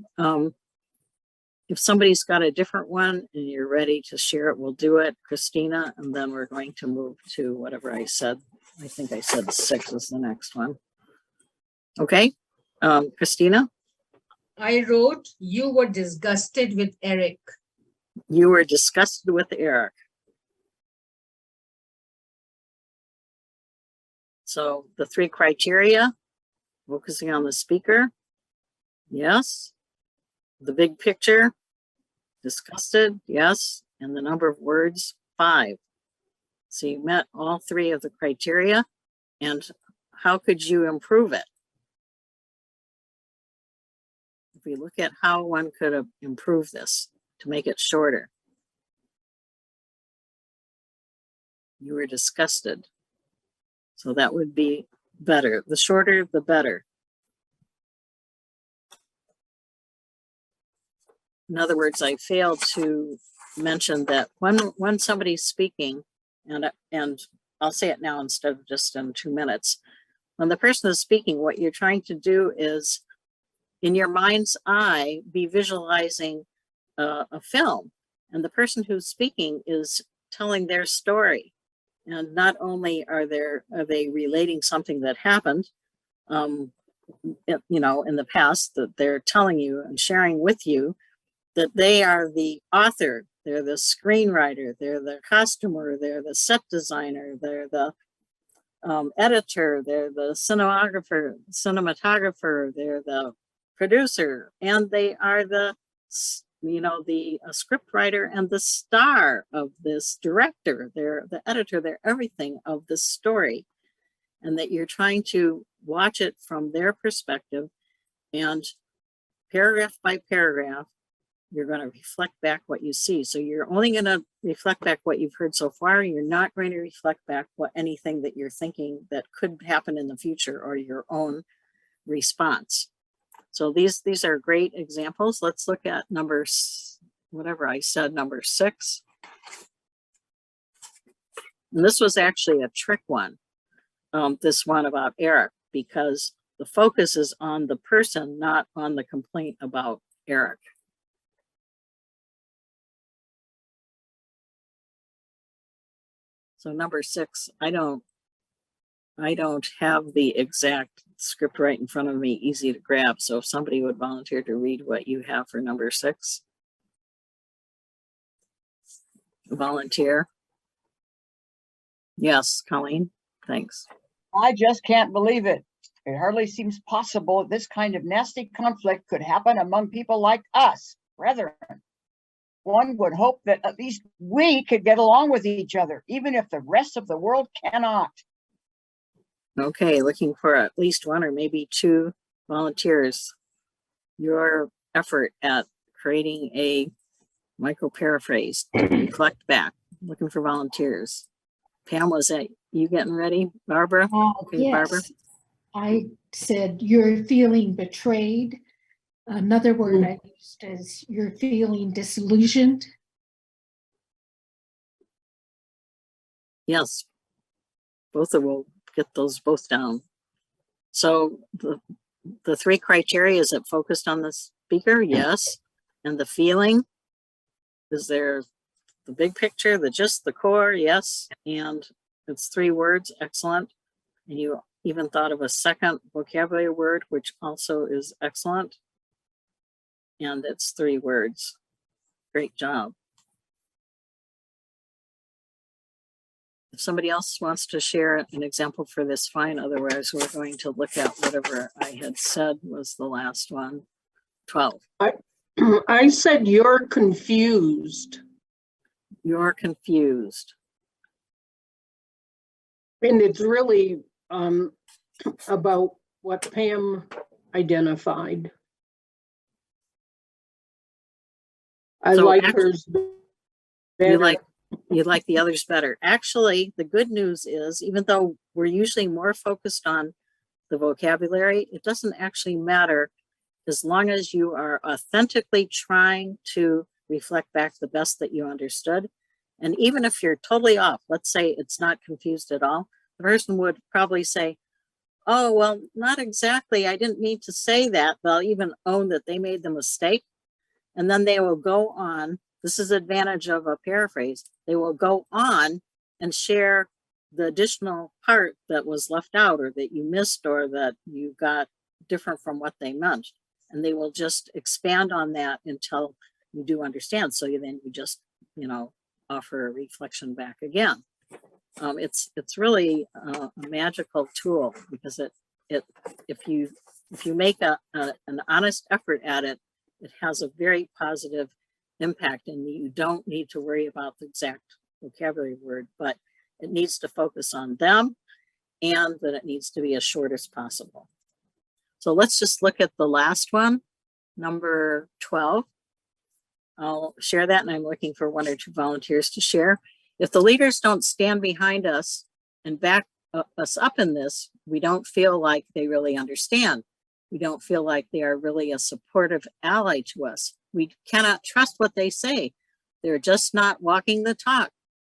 B: If somebody's got a different one and you're ready to share it, we'll do it. Christina, and then we're going to move to whatever I said. I think I said 6 is the next one. Okay. Christina?
J: I wrote, you were disgusted with Eric.
B: You were disgusted with Eric. So the 3 criteria: focusing on the speaker, yes. The big picture, disgusted, yes. And the number of words, 5. So you met all 3 of the criteria. And how could you improve it? If we look at how one could have improved this to make it shorter. You were disgusted. So that would be better. The shorter, the better. In other words, I failed to mention that when somebody's speaking, and I'll say it now instead of just in 2 minutes. When the person is speaking, what you're trying to do is, in your mind's eye, be visualizing a film, and the person who's speaking is telling their story. And not only are they relating something that happened, you know, in the past, that they're telling you and sharing with you that they are the author, they're the screenwriter, they're the costumer, they're the set designer, they're the editor, they're the cinematographer, they're the producer, and they are the, you know, the script writer and the star of this director. They're the editor, they're everything of the story, and that you're trying to watch it from their perspective, and paragraph by paragraph, you're going to reflect back what you see. So you're only going to reflect back what you've heard so far. You're not going to reflect back what anything that you're thinking that could happen in the future, or your own response. So these are great examples. Let's look at number 6. And this was actually a trick one. This one about Eric, because the focus is on the person, not on the complaint about Eric. So number 6, I don't have the exact script right in front of me, easy to grab. So if somebody would volunteer to read what you have for number 6. Volunteer. Yes, Colleen, thanks.
H: I just can't believe it. It hardly seems possible that this kind of nasty conflict could happen among people like us, brethren. One would hope that at least we could get along with each other, even if the rest of the world cannot.
B: Okay, looking for at least 1 or maybe 2 volunteers. Your effort at creating a micro-paraphrase to reflect back. Looking for volunteers. Pam, was that you getting ready? Barbara? Okay,
G: Yes.
B: Barbara.
G: I said, you're feeling betrayed. Another word I used is you're feeling disillusioned.
B: Yes. Both of will get those both down. So the 3 criteria, is it focused on the speaker? Yes. And the feeling, is there the big picture, just the core? Yes. And it's 3 words. Excellent. And you even thought of a second vocabulary word, which also is excellent. And it's 3 words. Great job. If somebody else wants to share an example for this, fine. Otherwise, we're going to look at whatever I had said was the last one. 12.
N: I said you're confused.
B: You're confused.
N: And it's really about what Pam identified. I
B: So
N: like
B: actually,
N: hers better.
B: You like the others better. Actually, the good news is, even though we're usually more focused on the vocabulary, it doesn't actually matter, as long as you are authentically trying to reflect back the best that you understood. And even if you're totally off, let's say it's not confused at all, the person would probably say, oh, well, not exactly. I didn't mean to say that. They'll even own that they made the mistake. And then they will go on. This is the advantage of a paraphrase. They will go on and share the additional part that was left out, or that you missed, or that you got different from what they meant. And they will just expand on that until you do understand. So you just, you know, offer a reflection back again. It's really a magical tool, because if you make an honest effort at it, it has a very positive impact, and you don't need to worry about the exact vocabulary word, but it needs to focus on them, and that it needs to be as short as possible. So let's just look at the last one, number 12. I'll share that, and I'm looking for 1 or 2 volunteers to share. If the leaders don't stand behind us and back us up in this, we don't feel like they really understand. We don't feel like they are really a supportive ally to us. We cannot trust what they say. They're just not walking the talk.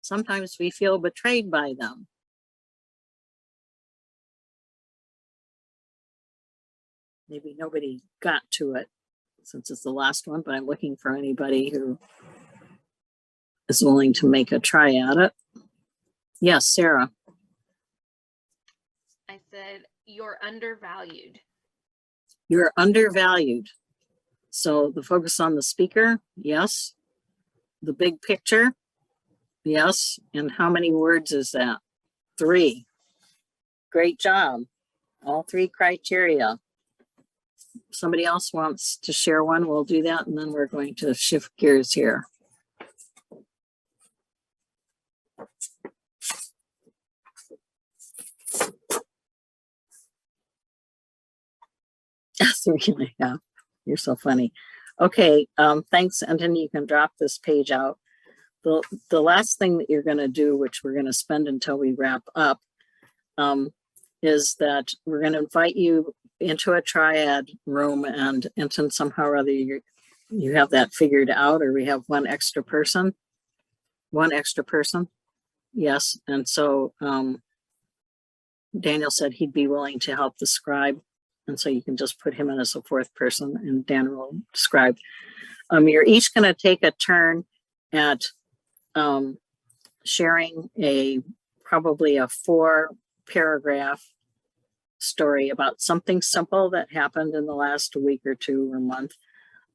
B: Sometimes we feel betrayed by them. Maybe nobody got to it since it's the last one, but I'm looking for anybody who is willing to make a try at it. Yes, Sarah.
E: I said, you're undervalued.
B: You're undervalued. So the focus on the speaker, yes. The big picture, yes. And how many words is that? 3. Great job. All 3 criteria. Somebody else wants to share one, we'll do that, and then we're going to shift gears here. So yeah, you're so funny. Okay, thanks, Anthony. You can drop this page out. The last thing that you're going to do, which we're going to spend until we wrap up, is that we're going to invite you into a triad room, and somehow or other you have that figured out, or we have one extra person. Yes, and so Daniel said he'd be willing to help the scribe. And so you can just put him in as a 4th person and Dan will describe. You're each going to take a turn at sharing probably a 4-paragraph story about something simple that happened in the last week or 2 or month.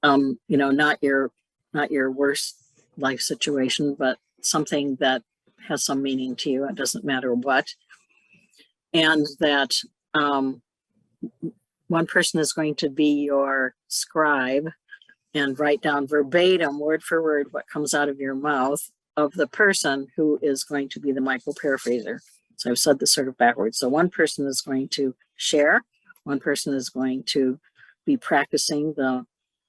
B: You know, not your worst life situation, but something that has some meaning to you. It doesn't matter what. And that one person is going to be your scribe and write down verbatim, word for word, what comes out of your mouth of the person who is going to be the micro-paraphraser. So I've said this sort of backwards. So one person is going to share, one person is going to be practicing the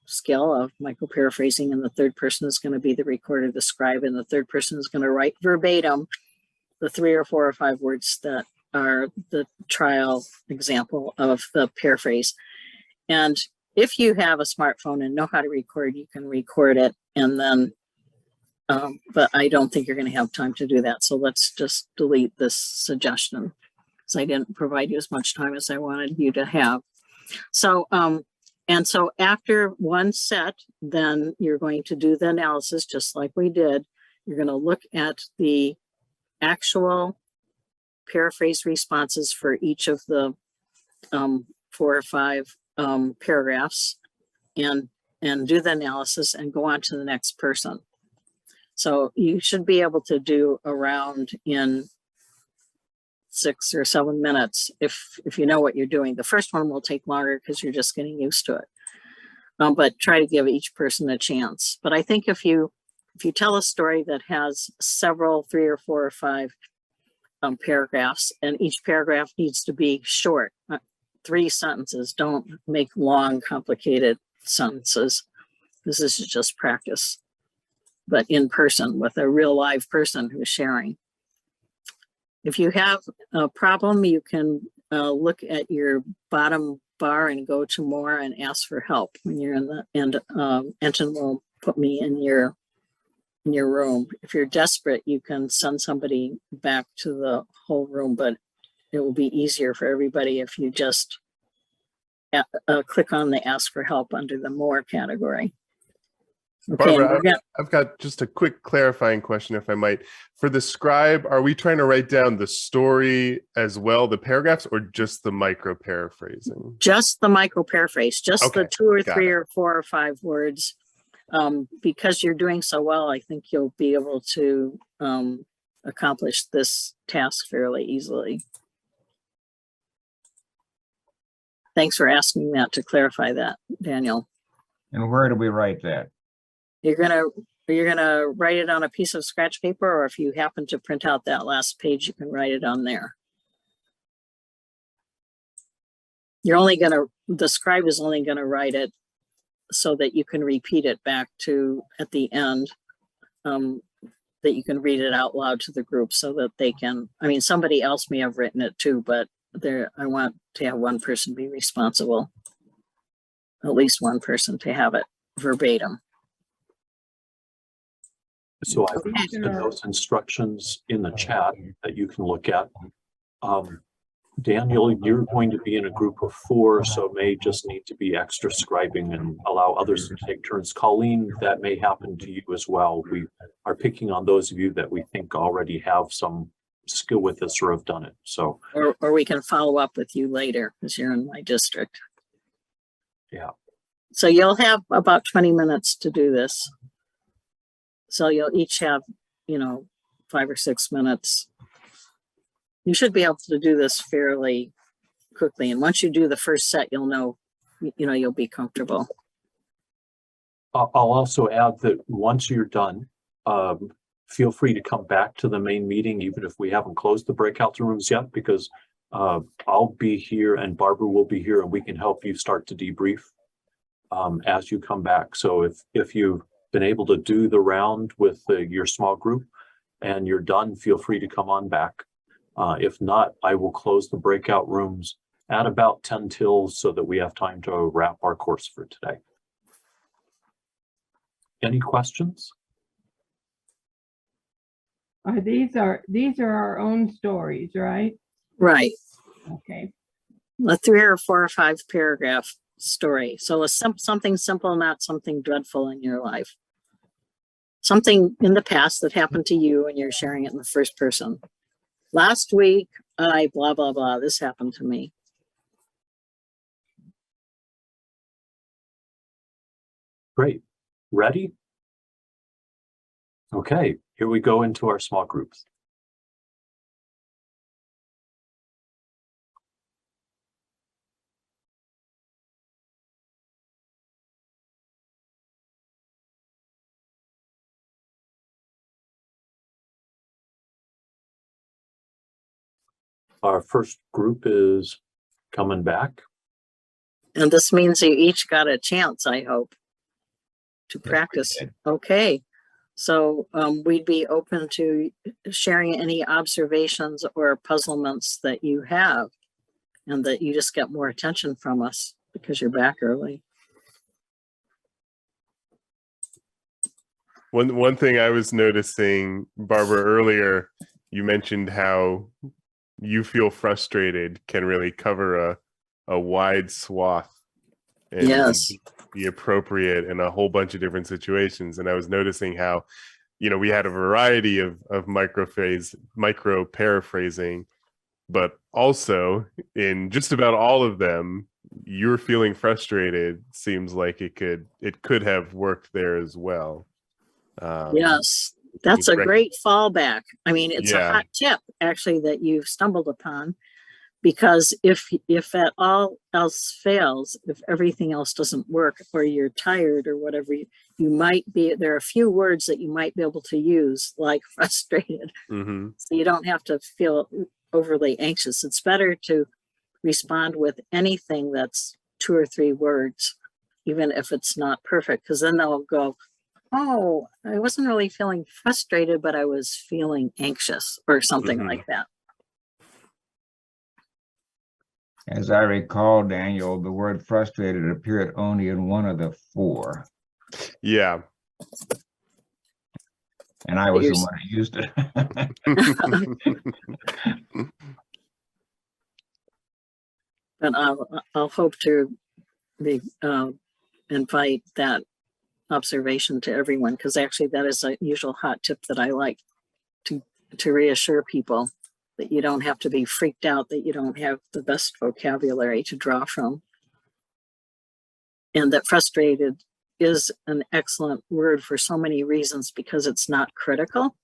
B: skill of micro-paraphrasing, and the 3rd person is going to be the recorder, the scribe, and the 3rd person is going to write verbatim the 3 or 4 or 5 words that are the trial example of the paraphrase. And if you have a smartphone and know how to record, you can record it, and then but I don't think you're going to have time to do that, so let's just delete this suggestion, because I didn't provide you as much time as I wanted you to have. So and so after one set, then you're going to do the analysis just like we did. You're going to look at the actual paraphrase responses for each of the 4 or 5 paragraphs and do the analysis and go on to the next person. So you should be able to do around in 6 or 7 minutes if you know what you're doing. The first one will take longer because you're just getting used to it. But try to give each person a chance. But I think if you tell a story that has several 3 or 4 or 5 paragraphs, and each paragraph needs to be short, 3 sentences. Don't make long, complicated sentences. This is just practice, but in person with a real live person who's sharing. If you have a problem, you can look at your bottom bar and go to more and ask for help when you're in the, and Enton will put me in your room. If you're desperate, you can send somebody back to the whole room, but it will be easier for everybody if you just click on the ask for help under the more category. Okay,
L: Barbara, I've got just a quick clarifying question, if I might. For the scribe, are we trying to write down the story as well, the paragraphs, or just the micro-paraphrasing?
B: Just the micro-paraphrase, just
L: Okay,
B: the 2 or 3 or 4 or 5 words. Because you're doing so well, I think you'll be able to accomplish this task fairly easily. Thanks for asking that to clarify that, Daniel.
I: And where do we write that?
B: You're gonna write it on a piece of scratch paper, or if you happen to print out that last page, you can write it on there. The scribe is only gonna write it so that you can repeat it back to at the end, that you can read it out loud to the group so that they can, I mean, somebody else may have written it too, but I want to have one person be responsible, at least one person to have it verbatim.
A: So I've posted those instructions in the chat that you can look at. Daniel, you're going to be in a group of 4, so may just need to be extra scribing and allow others to take turns. Colleen, that may happen to you as well. We are picking on those of you that we think already have some skill with this or have done it. So,
B: or we can follow up with you later because you're in my district.
A: yeah.
B: So you'll have about 20 minutes to do this. So you'll each have, 5 or 6 minutes. You should be able to do this fairly quickly. And once you do the first set, you'll know, you'll be comfortable.
A: I'll also add that once you're done, feel free to come back to the main meeting, even if we haven't closed the breakout rooms yet, because I'll be here and Barbara will be here and we can help you start to debrief as you come back. So if you've been able to do the round with your small group and you're done, feel free to come on back. If not, I will close the breakout rooms at about 10 till so that we have time to wrap our course for today. Any questions?
O: These are our own stories, right?
B: Right.
O: Okay.
B: A 3 or 4 or 5 paragraph story. So something simple, not something dreadful in your life. Something in the past that happened to you and you're sharing it in the first person. Last week, I blah, blah, blah, this happened to me.
A: Great. Ready? Okay, here we go into our small groups. Our first group is coming back.
B: And this means you each got a chance, I hope, to practice. Okay. So we'd be open to sharing any observations or puzzlements that you have and that you just get more attention from us because you're back early.
L: One thing I was noticing, Barbara, earlier, you mentioned how you feel frustrated can really cover a wide swath and
B: yes,
L: be appropriate in a whole bunch of different situations. And I was noticing how, we had a variety of micro-paraphrasing, but also in just about all of them, you're feeling frustrated. Seems like it could have worked there as well.
B: yes, that's a great fallback. I mean, it's
L: Yeah.
B: a hot tip actually that you've stumbled upon, because if at all else fails, if everything else doesn't work or you're tired or whatever, there are a few words that you might be able to use, like frustrated.
L: Mm-hmm.
B: So you don't have to feel overly anxious. It's better to respond with anything that's 2 or 3 words, even if it's not perfect, because then they'll go, oh, I wasn't really feeling frustrated, but I was feeling anxious or something like that.
I: As I recall, Daniel, the word frustrated appeared only in 1 of the 4.
L: Yeah.
I: And I was the one who used it.
B: But I'll hope to invite that observation to everyone, because actually that is a usual hot tip that I like to reassure people that you don't have to be freaked out that you don't have the best vocabulary to draw from. And that frustrated is an excellent word for so many reasons, because it's not critical.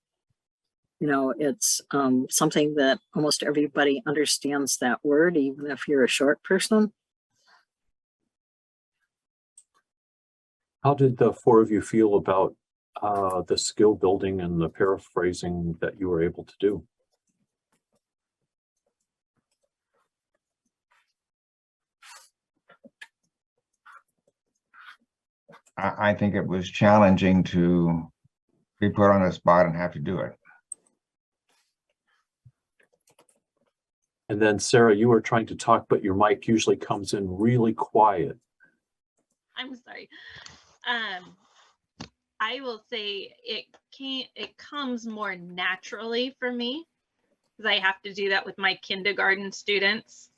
B: It's something that almost everybody understands that word, even if you're a short person.
A: How did the 4 of you feel about the skill building and the paraphrasing that you were able to do?
I: I think it was challenging to be put on the spot and have to do it.
A: And then Sarah, you were trying to talk, but your mic usually comes in really quiet.
E: I'm sorry. I will say it comes more naturally for me, because I have to do that with my kindergarten students.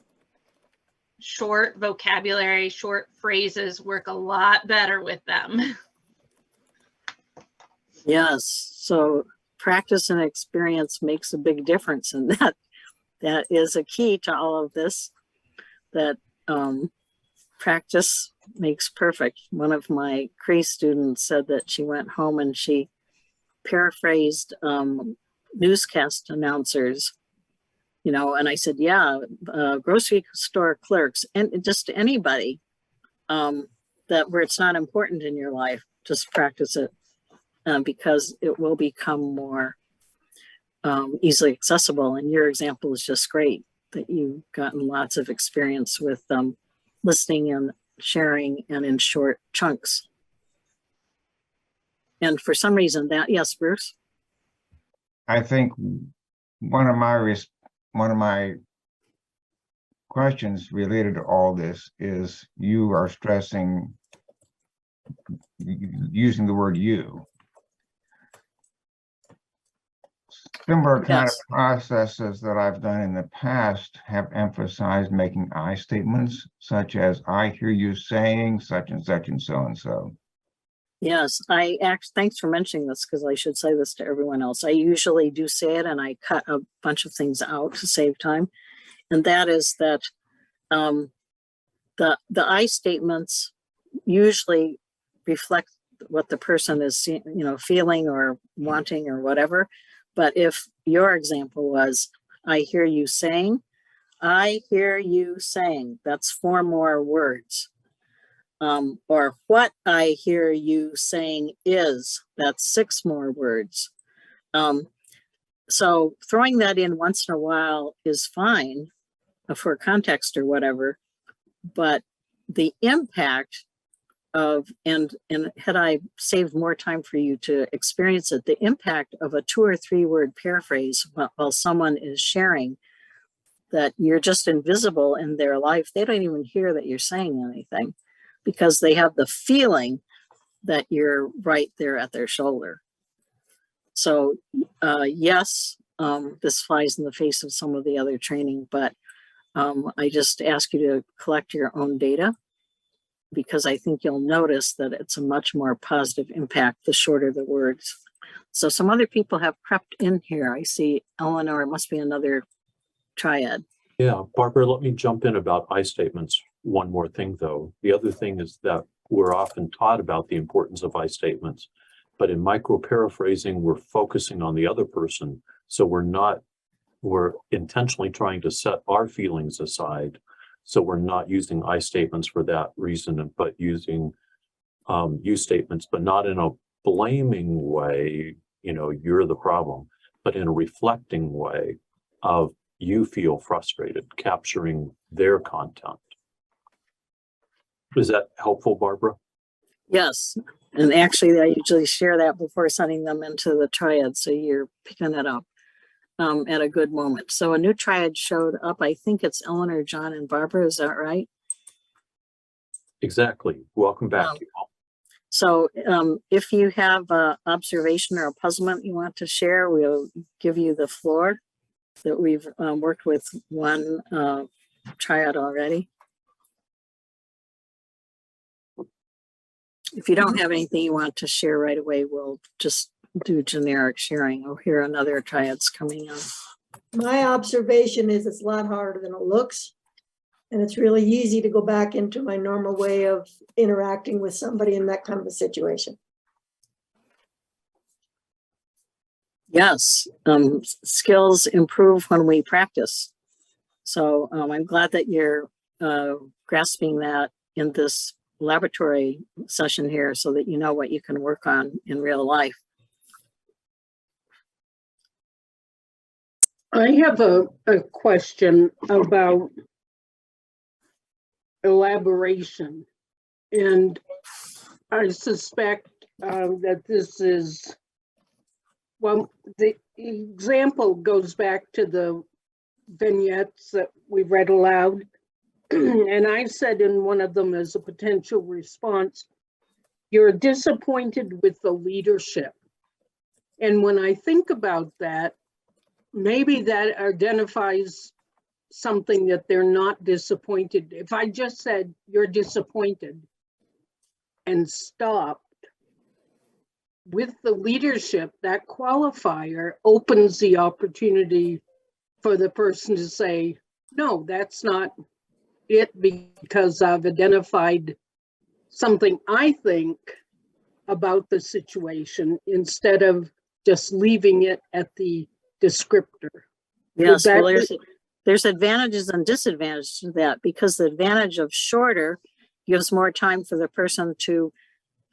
E: Short vocabulary, short phrases work a lot better with them.
B: Yes. So practice and experience makes a big difference, and that is a key to all of this, that practice makes perfect. One of my Cree students said that she went home and she paraphrased newscast announcers, you know, and I said, yeah, grocery store clerks, and just anybody that where it's not important in your life, just practice it because it will become more easily accessible. And your example is just great, that you've gotten lots of experience with listening and sharing and in short chunks. And for some reason that, yes, Bruce?
I: I think one of my questions related to all this is you are stressing using the word you. Similar kind of processes that I've done in the past have emphasized making I statements, such as I hear you saying such and such and so and so.
B: Yes, thanks for mentioning this, because I should say this to everyone else. I usually do say it, and I cut a bunch of things out to save time. And that is that the I statements usually reflect what the person is, you know, feeling or wanting or whatever. But if your example was, I hear you saying, I hear you saying, that's 4 more words. Or what I hear you saying is, that's 6 more words. So throwing that in once in a while is fine for context or whatever, but the impact of, and had I saved more time for you to experience it, the impact of a 2 or 3 word paraphrase while someone is sharing, that you're just invisible in their life. They don't even hear that you're saying anything because they have the feeling that you're right there at their shoulder. So yes, this flies in the face of some of the other training, but I just ask you to collect your own data, because I think you'll notice that it's a much more positive impact the shorter the words. So some other people have crept in here. I see Eleanor, it must be another triad.
A: Yeah, Barbara, let me jump in about I statements. One more thing though. The other thing is that we're often taught about the importance of I statements, but in micro-paraphrasing, we're focusing on the other person. So we're intentionally trying to set our feelings aside. So we're not using I statements for that reason, but using you statements, but not in a blaming way, you know, you're the problem, but in a reflecting way of you feel frustrated, capturing their content. Is that helpful, Barbara?
B: Yes, and actually I usually share that before sending them into the triad, so you're picking it up at a good moment. So a new triad showed up. I think it's Eleanor, John, and Barbara. Is that right?
A: Exactly. Welcome back.
B: So if you have an observation or a puzzlement you want to share, we'll give you the floor. That we've worked with one triad already. If you don't have anything you want to share right away, we'll just do generic sharing. Oh, here another triad's coming in.
C: My observation is it's a lot harder than it looks. And it's really easy to go back into my normal way of interacting with somebody in that kind of a situation.
B: Yes, skills improve when we practice. So I'm glad that you're grasping that in this laboratory session here so that you know what you can work on in real life.
N: I have a question about elaboration, and I suspect that this is, well, the example goes back to the vignettes that we read aloud. And I said in one of them as a potential response, you're disappointed with the leadership. And when I think about that, maybe that identifies something that they're not disappointed. If I just said you're disappointed and stopped, with the leadership, that qualifier opens the opportunity for the person to say, no, that's not it, because I've identified something I think about the situation instead of just leaving it at the descriptor.
B: Yes, well, there's advantages and disadvantages to that, because the advantage of shorter gives more time for the person to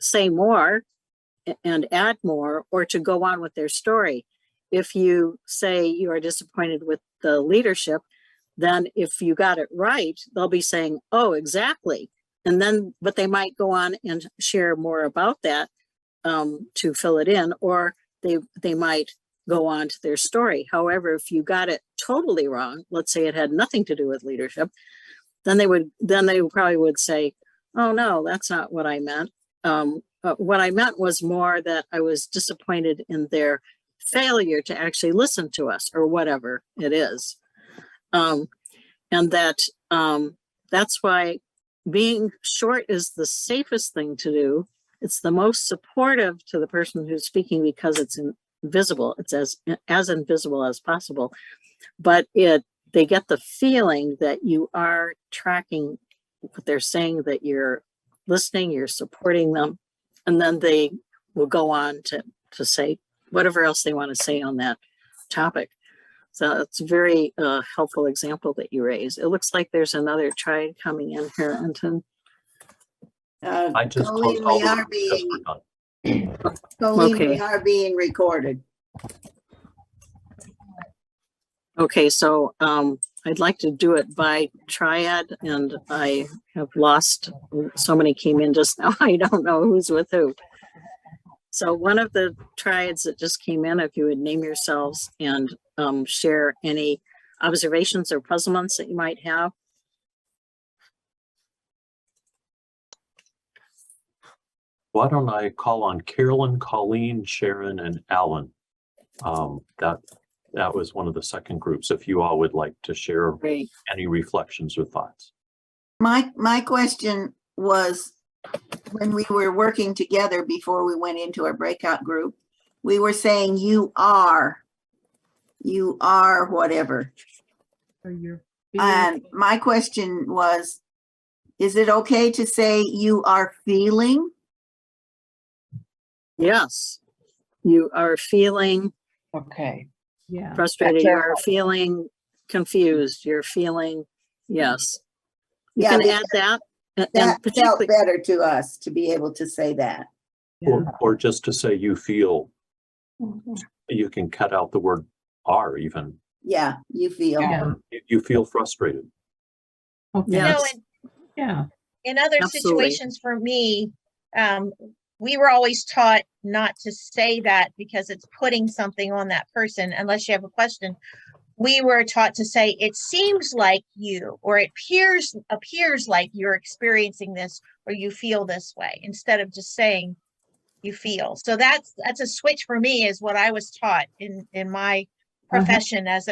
B: say more and add more, or to go on with their story. If you say you are disappointed with the leadership, then if you got it right, they'll be saying, oh, exactly. And then, but they might go on and share more about that to fill it in, or they might go on to their story. However, if you got it totally wrong, let's say it had nothing to do with leadership, then they probably would say, oh no, that's not what I meant. What I meant was more that I was disappointed in their failure to actually listen to us, or whatever it is. And that's why being short is the safest thing to do. It's the most supportive to the person who's speaking, because it's invisible. It's as invisible as possible, but they get the feeling that you are tracking what they're saying, that you're listening, you're supporting them, and then they will go on to say whatever else they want to say on that topic. So it's a very helpful example that you raised. It looks like there's another triad coming in here, Anton.
A: I just
M: Colleen,
A: closed all
M: we
A: the
M: are being,
A: Colleen,
M: we are being recorded.
B: Okay, so I'd like to do it by triad, and I have lost, so many came in just now, I don't know who's with who. So one of the triads that just came in, if you would name yourselves and share any observations or puzzlements that you might have.
A: Why don't I call on Carolyn, Colleen, Sharon, and Alan? That was one of the second groups, if you all would like to share any reflections or thoughts.
M: My question was, when we were working together before we went into our breakout group, we were saying you are whatever. And my question was, is it okay to say you are feeling?
B: Yes, you are feeling frustrated, you are feeling confused, you're feeling, yes. You can add that.
M: That felt better to us to be able to say that.
A: Or just to say you feel. You can cut out the word are even.
M: Yeah, you feel.
A: You feel frustrated.
B: Yes.
K: In other situations for me, we were always taught not to say that because it's putting something on that person unless you have a question. We were taught to say, it seems like you, or it appears like you're experiencing this, or you feel this way, instead of just saying you feel. So that's a switch for me, is what I was taught in my profession as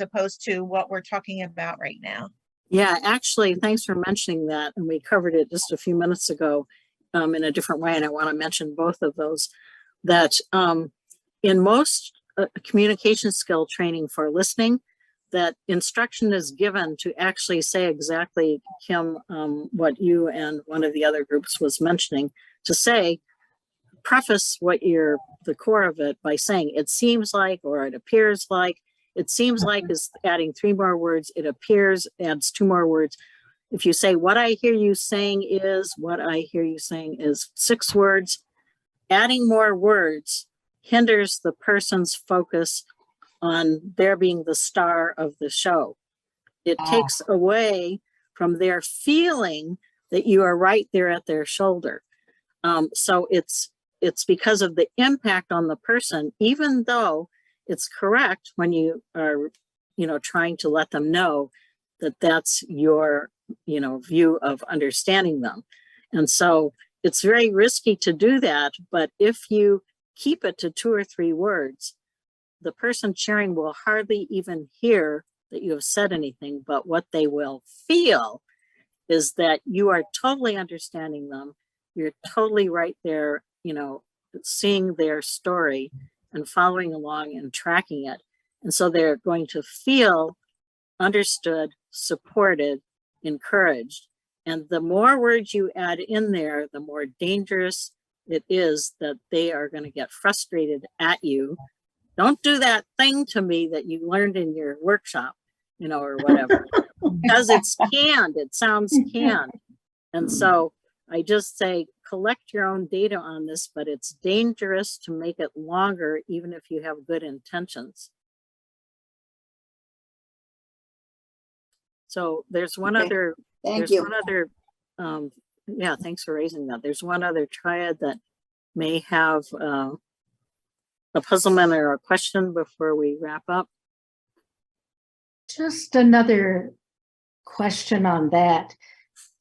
K: opposed to what we're talking about right now.
B: Yeah, actually, thanks for mentioning that. And we covered it just a few minutes ago in a different way. And I want to mention both of those, that in most communication skill training for listening, that instruction is given to actually say exactly, Kim, what you and one of the other groups was mentioning, to say, preface what the core of it by saying, it seems like, or it appears like. It seems like is adding 3 more words. It appears adds 2 more words. If you say, what I hear you saying is, what I hear you saying is 6 words, adding more words hinders the person's focus on their being the star of the show. It takes away from their feeling that you are right there at their shoulder. So it's because of the impact on the person, even though it's correct when you are, trying to let them know that that's your, view of understanding them. And so it's very risky to do that. But if you keep it to 2 or 3 words, the person sharing will hardly even hear that you have said anything, but what they will feel is that you are totally understanding them. You're totally right there, seeing their story and following along and tracking it. And so they're going to feel understood, supported, encouraged. And the more words you add in there, the more dangerous it is that they are going to get frustrated at you. Don't do that thing to me that you learned in your workshop, you know, or whatever, because it's canned, it sounds canned. And so I just say, collect your own data on this, but it's dangerous to make it longer, even if you have good intentions. So there's one
M: Okay.
B: other,
M: Thank
B: there's
M: you.
B: one other, yeah, thanks for raising that. There's one other triad that may have a puzzlement or a question before we wrap up.
G: Just another question on that.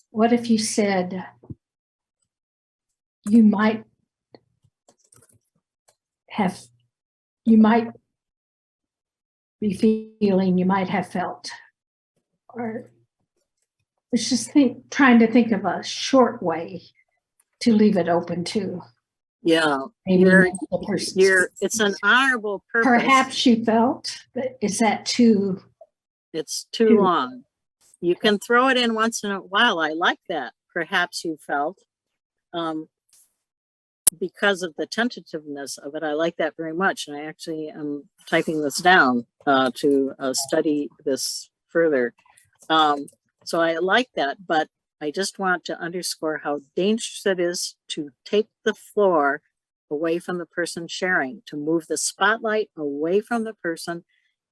G: What if you said you might be feeling, you might have felt, or it's just trying to think of a short way to leave it open to.
B: Yeah,
G: Maybe
B: it's an honorable purpose.
G: Perhaps you felt, but is that too?
B: It's too long. You can throw it in once in a while. I like that. Perhaps you felt, because of the tentativeness of it. I like that very much. And I actually am typing this down to study this further. So I like that, but I just want to underscore how dangerous it is to take the floor away from the person sharing, to move the spotlight away from the person,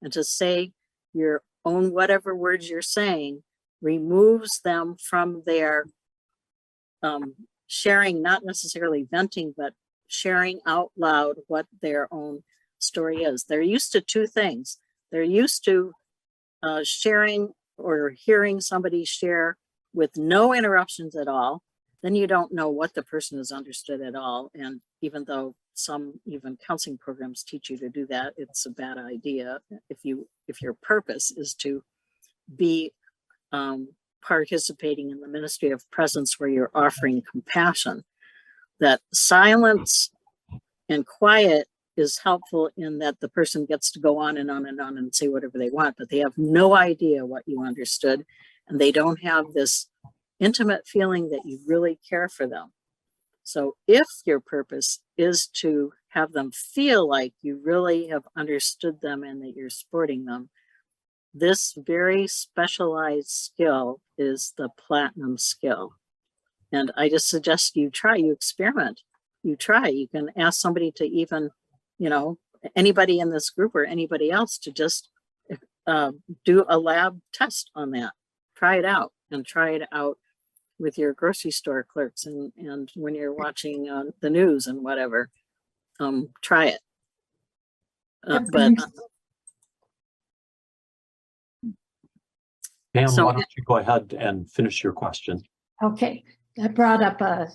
B: and to say your own whatever words you're saying removes them from their sharing, not necessarily venting, but sharing out loud what their own story is. They're used to two things. They're used to sharing or hearing somebody share with no interruptions at all. Then you don't know what the person has understood at all. And even though some even counseling programs teach you to do that, it's a bad idea if your purpose is to be participating in the ministry of presence where you're offering compassion. That silence and quiet is helpful in that the person gets to go on and on and on and say whatever they want, but they have no idea what you understood, and they don't have this intimate feeling that you really care for them. So if your purpose is to have them feel like you really have understood them and that you're supporting them, this very specialized skill is the platinum skill. And I just suggest you try, you experiment, you try. You can ask somebody to even, you know, anybody in this group or anybody else to just do a lab test on that. Try it out, and try it out with your grocery store clerks and when you're watching the news and whatever. Try it.
A: Pam,
B: So-
A: why don't you go ahead and finish your question?
G: Okay, that brought up a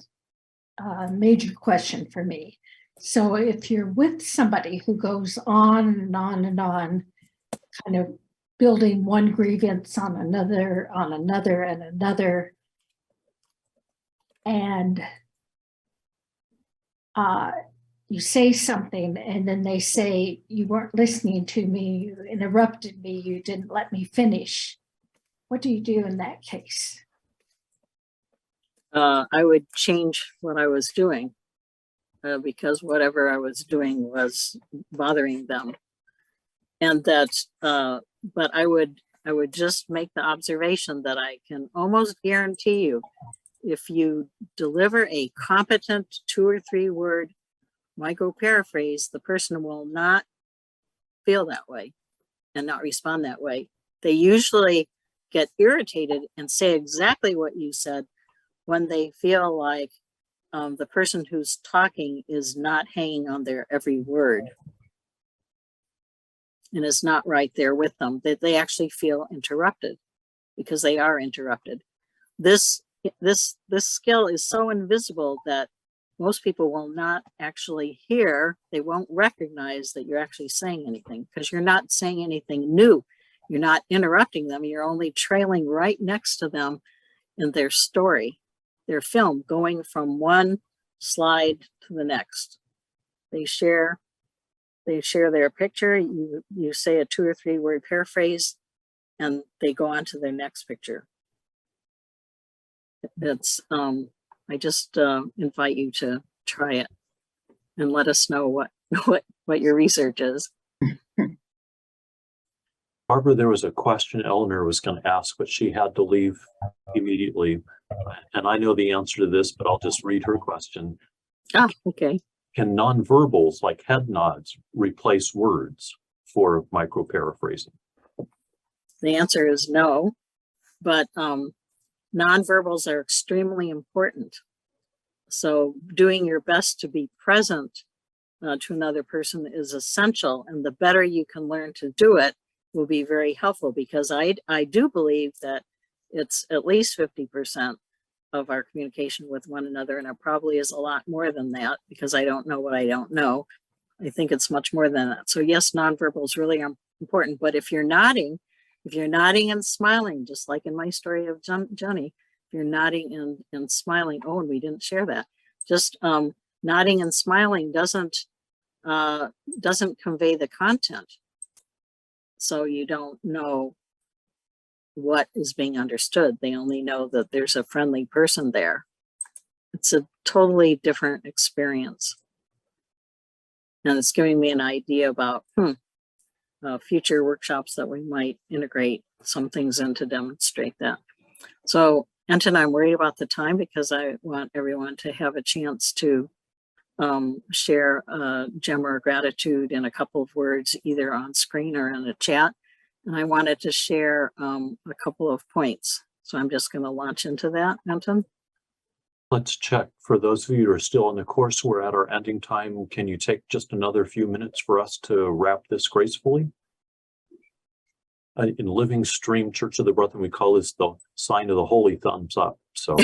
G: major question for me. So if you're with somebody who goes on and on and on, kind of building one grievance on another and another, and you say something and then they say, you weren't listening to me, you interrupted me, you didn't let me finish. What do you do in that case?
B: I would change what I was doing because whatever I was doing was bothering them. And that, but I would just make the observation that I can almost guarantee you, if you deliver a competent 2 or 3 word micro-paraphrase, the person will not feel that way and not respond that way. They usually get irritated and say exactly what you said when they feel like the person who's talking is not hanging on their every word and is not right there with them, that they actually feel interrupted because they are interrupted. This skill is so invisible that most people will not actually hear, they won't recognize that you're actually saying anything because you're not saying anything new. You're not interrupting them. You're only trailing right next to them in their story, their film, going from one slide to the next. They share their picture. You say a 2 or 3 word paraphrase, and they go on to their next picture. It's I just invite you to try it and let us know what your research is.
A: Barbara, there was a question Eleanor was going to ask, but she had to leave immediately. And I know the answer to this, but I'll just read her question.
B: Oh, okay.
A: Can nonverbals like head nods replace words for micro-paraphrasing?
B: The answer is no, but nonverbals are extremely important. So doing your best to be present to another person is essential, and the better you can learn to do it will be very helpful, because I do believe that it's at least 50% of our communication with one another, and it probably is a lot more than that, because I don't know what I don't know. I think it's much more than that. So yes, nonverbals really are important, but if you're nodding and smiling, just like in my story of Johnny, if you're nodding and smiling, oh, and we didn't share that, just nodding and smiling doesn't convey the content. So you don't know what is being understood. They only know that there's a friendly person there. It's a totally different experience. And it's giving me an idea about future workshops that we might integrate some things in to demonstrate that. So, Anton, I'm worried about the time, because I want everyone to have a chance to share a gem or gratitude in a couple of words, either on screen or in a chat. And I wanted to share a couple of points. So I'm just going to launch into that, Anton.
A: Let's check. For those of you who are still in the course, we're at our ending time. Can you take just another few minutes for us to wrap this gracefully? In Living Stream Church of the Brethren, we call this the sign of the holy thumbs up. So,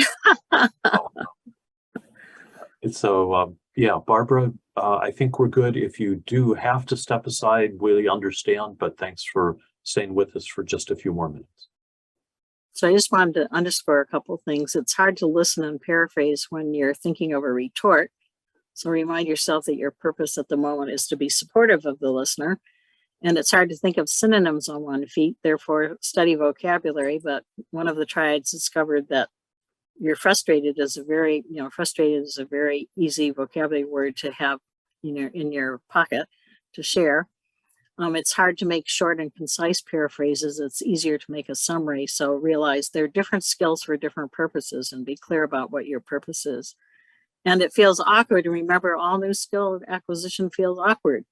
A: yeah, Barbara, I think we're good. If you do have to step aside, we understand, but thanks for staying with us for just a few more minutes.
B: So I just wanted to underscore a couple of things. It's hard to listen and paraphrase when you're thinking of a retort. So remind yourself that your purpose at the moment is to be supportive of the listener. And it's hard to think of synonyms on one feet, therefore study vocabulary. But one of the triads discovered that you're frustrated is a very, frustrated is a very easy vocabulary word to have in your pocket to share. It's hard to make short and concise paraphrases. It's easier to make a summary. So realize there are different skills for different purposes, and be clear about what your purpose is. And it feels awkward. And remember, all new skill acquisition feels awkward.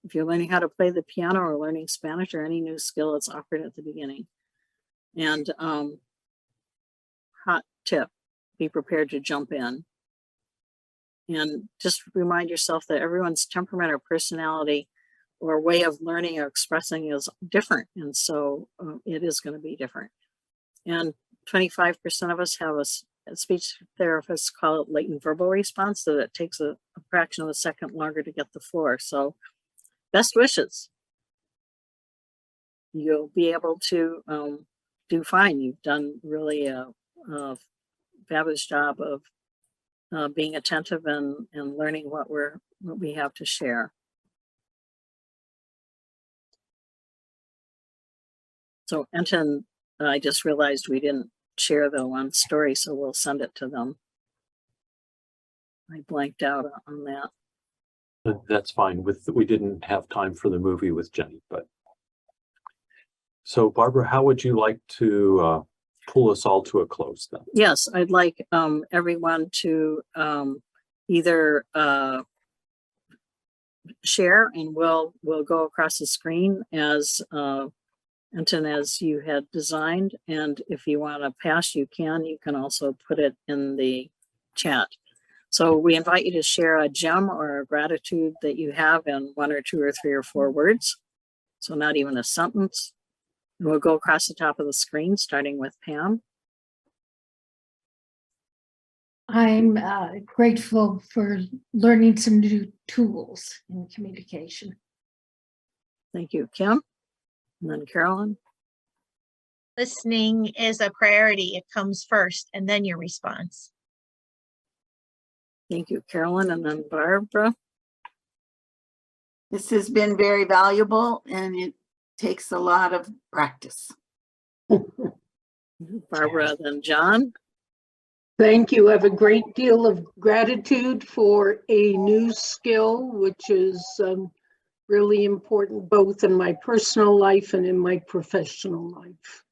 B: If you're learning how to play the piano or learning Spanish or any new skill, it's awkward at the beginning. And hot tip, be prepared to jump in. And just remind yourself that everyone's temperament or personality or way of learning or expressing is different. And so it is going to be different. And 25% of us have a speech therapist call it latent verbal response, so that it takes a fraction of a second longer to get the floor. So best wishes. You'll be able to do fine. You've done really a fabulous job of being attentive and learning what we have to share. So Anton, I just realized we didn't share the one story, so we'll send it to them. I blanked out on that.
A: That's fine. We didn't have time for the movie with Jenny, but so Barbara, how would you like to pull us all to a close then?
B: Yes, I'd like everyone to either share, and we'll go across the screen as Anton, as you had designed. And if you want to pass, you can also put it in the chat. So we invite you to share a gem or a gratitude that you have in 1 or 2 or 3 or 4 words. So not even a sentence. And we'll go across the top of the screen, starting with Pam.
G: I'm grateful for learning some new tools in communication.
B: Thank you, Kim. And then Carolyn.
K: Listening is a priority. It comes first, and then your response.
B: Thank you, Carolyn. And then Barbara.
M: This has been very valuable and it takes a lot of practice.
B: Barbara, then John.
N: Thank you. I have a great deal of gratitude for a new skill, which is really important both in my personal life and in my professional life.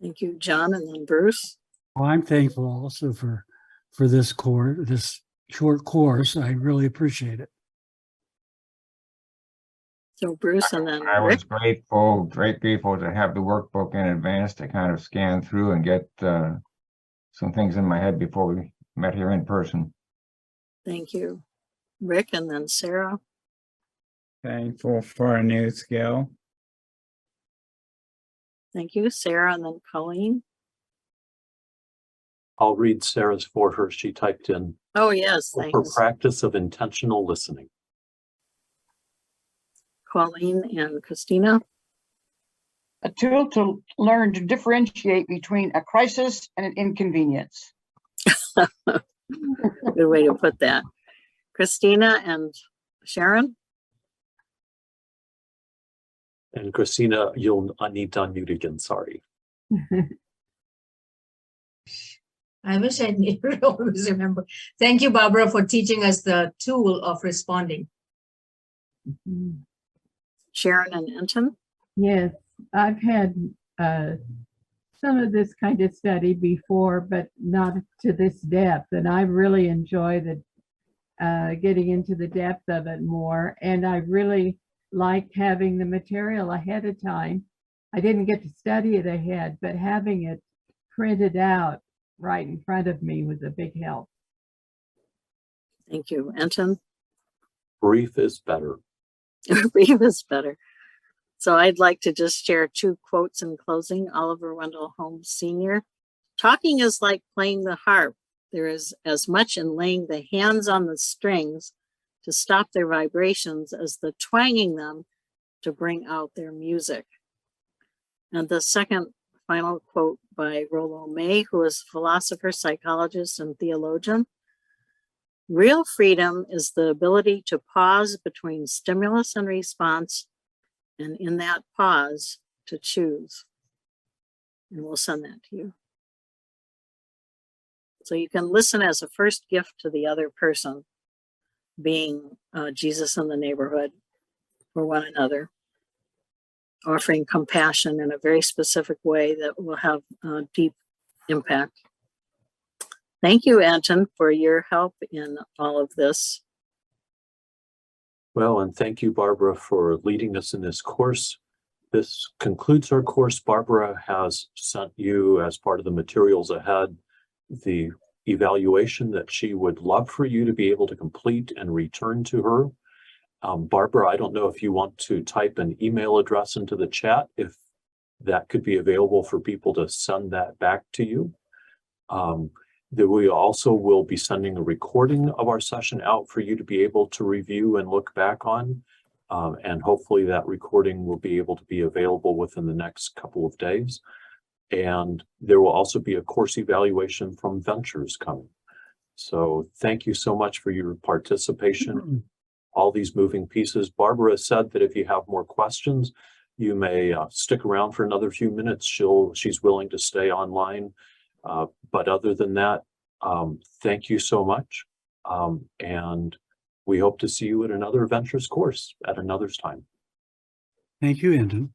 B: Thank you, John, and then Bruce.
F: Well, I'm thankful also for this course, this short course. I really appreciate it.
B: So Bruce and then
I: I
B: Rick.
I: was grateful to have the workbook in advance to kind of scan through and get some things in my head before we met here in person.
B: Thank you. Rick and then Sarah.
D: Thankful for a new skill.
B: Thank you, Sarah, and then Colleen.
A: I'll read Sarah's for her. She typed in
B: Oh, yes,
A: for
B: thanks.
A: practice of intentional listening.
B: Colleen and Christina.
H: A tool to learn to differentiate between a crisis and an inconvenience.
B: Good way to put that. Christina and Sharon.
A: And Christina, you'll need to unmute again. Sorry.
J: I wish I always remember. Thank you, Barbara, for teaching us the tool of responding.
B: Sharon and Enton.
O: Yes, I've had some of this kind of study before, but not to this depth. And I really enjoy getting into the depth of it more. And I really liked having the material ahead of time. I didn't get to study it ahead, but having it printed out right in front of me was a big help.
B: Thank you. Enton.
A: Brief is better.
B: Brief is better. So I'd like to just share 2 quotes in closing. Oliver Wendell Holmes Sr. Talking is like playing the harp. There is as much in laying the hands on the strings to stop their vibrations as the twanging them to bring out their music. And the second final quote by Rollo May, who is a philosopher, psychologist, and theologian. Real freedom is the ability to pause between stimulus and response, and in that pause, to choose. And we'll send that to you. So you can listen as a first gift to the other person, being Jesus in the neighborhood for one another, offering compassion in a very specific way that will have deep impact. Thank you, Anton, for your help in all of this.
A: Well, and thank you, Barbara, for leading us in this course. This concludes our course. Barbara has sent you, as part of the materials ahead, the evaluation that she would love for you to be able to complete and return to her. Barbara, I don't know if you want to type an email address into the chat, if that could be available for people to send that back to you. That we also will be sending a recording of our session out for you to be able to review and look back on. And hopefully that recording will be able to be available within the next couple of days. And there will also be a course evaluation from Ventures coming. So thank you so much for your participation. All these moving pieces. Barbara said that if you have more questions, you may stick around for another few minutes. She's willing to stay online. But other than that, thank you so much. And we hope to see you at another Ventures course at another time.
F: Thank you, Anton.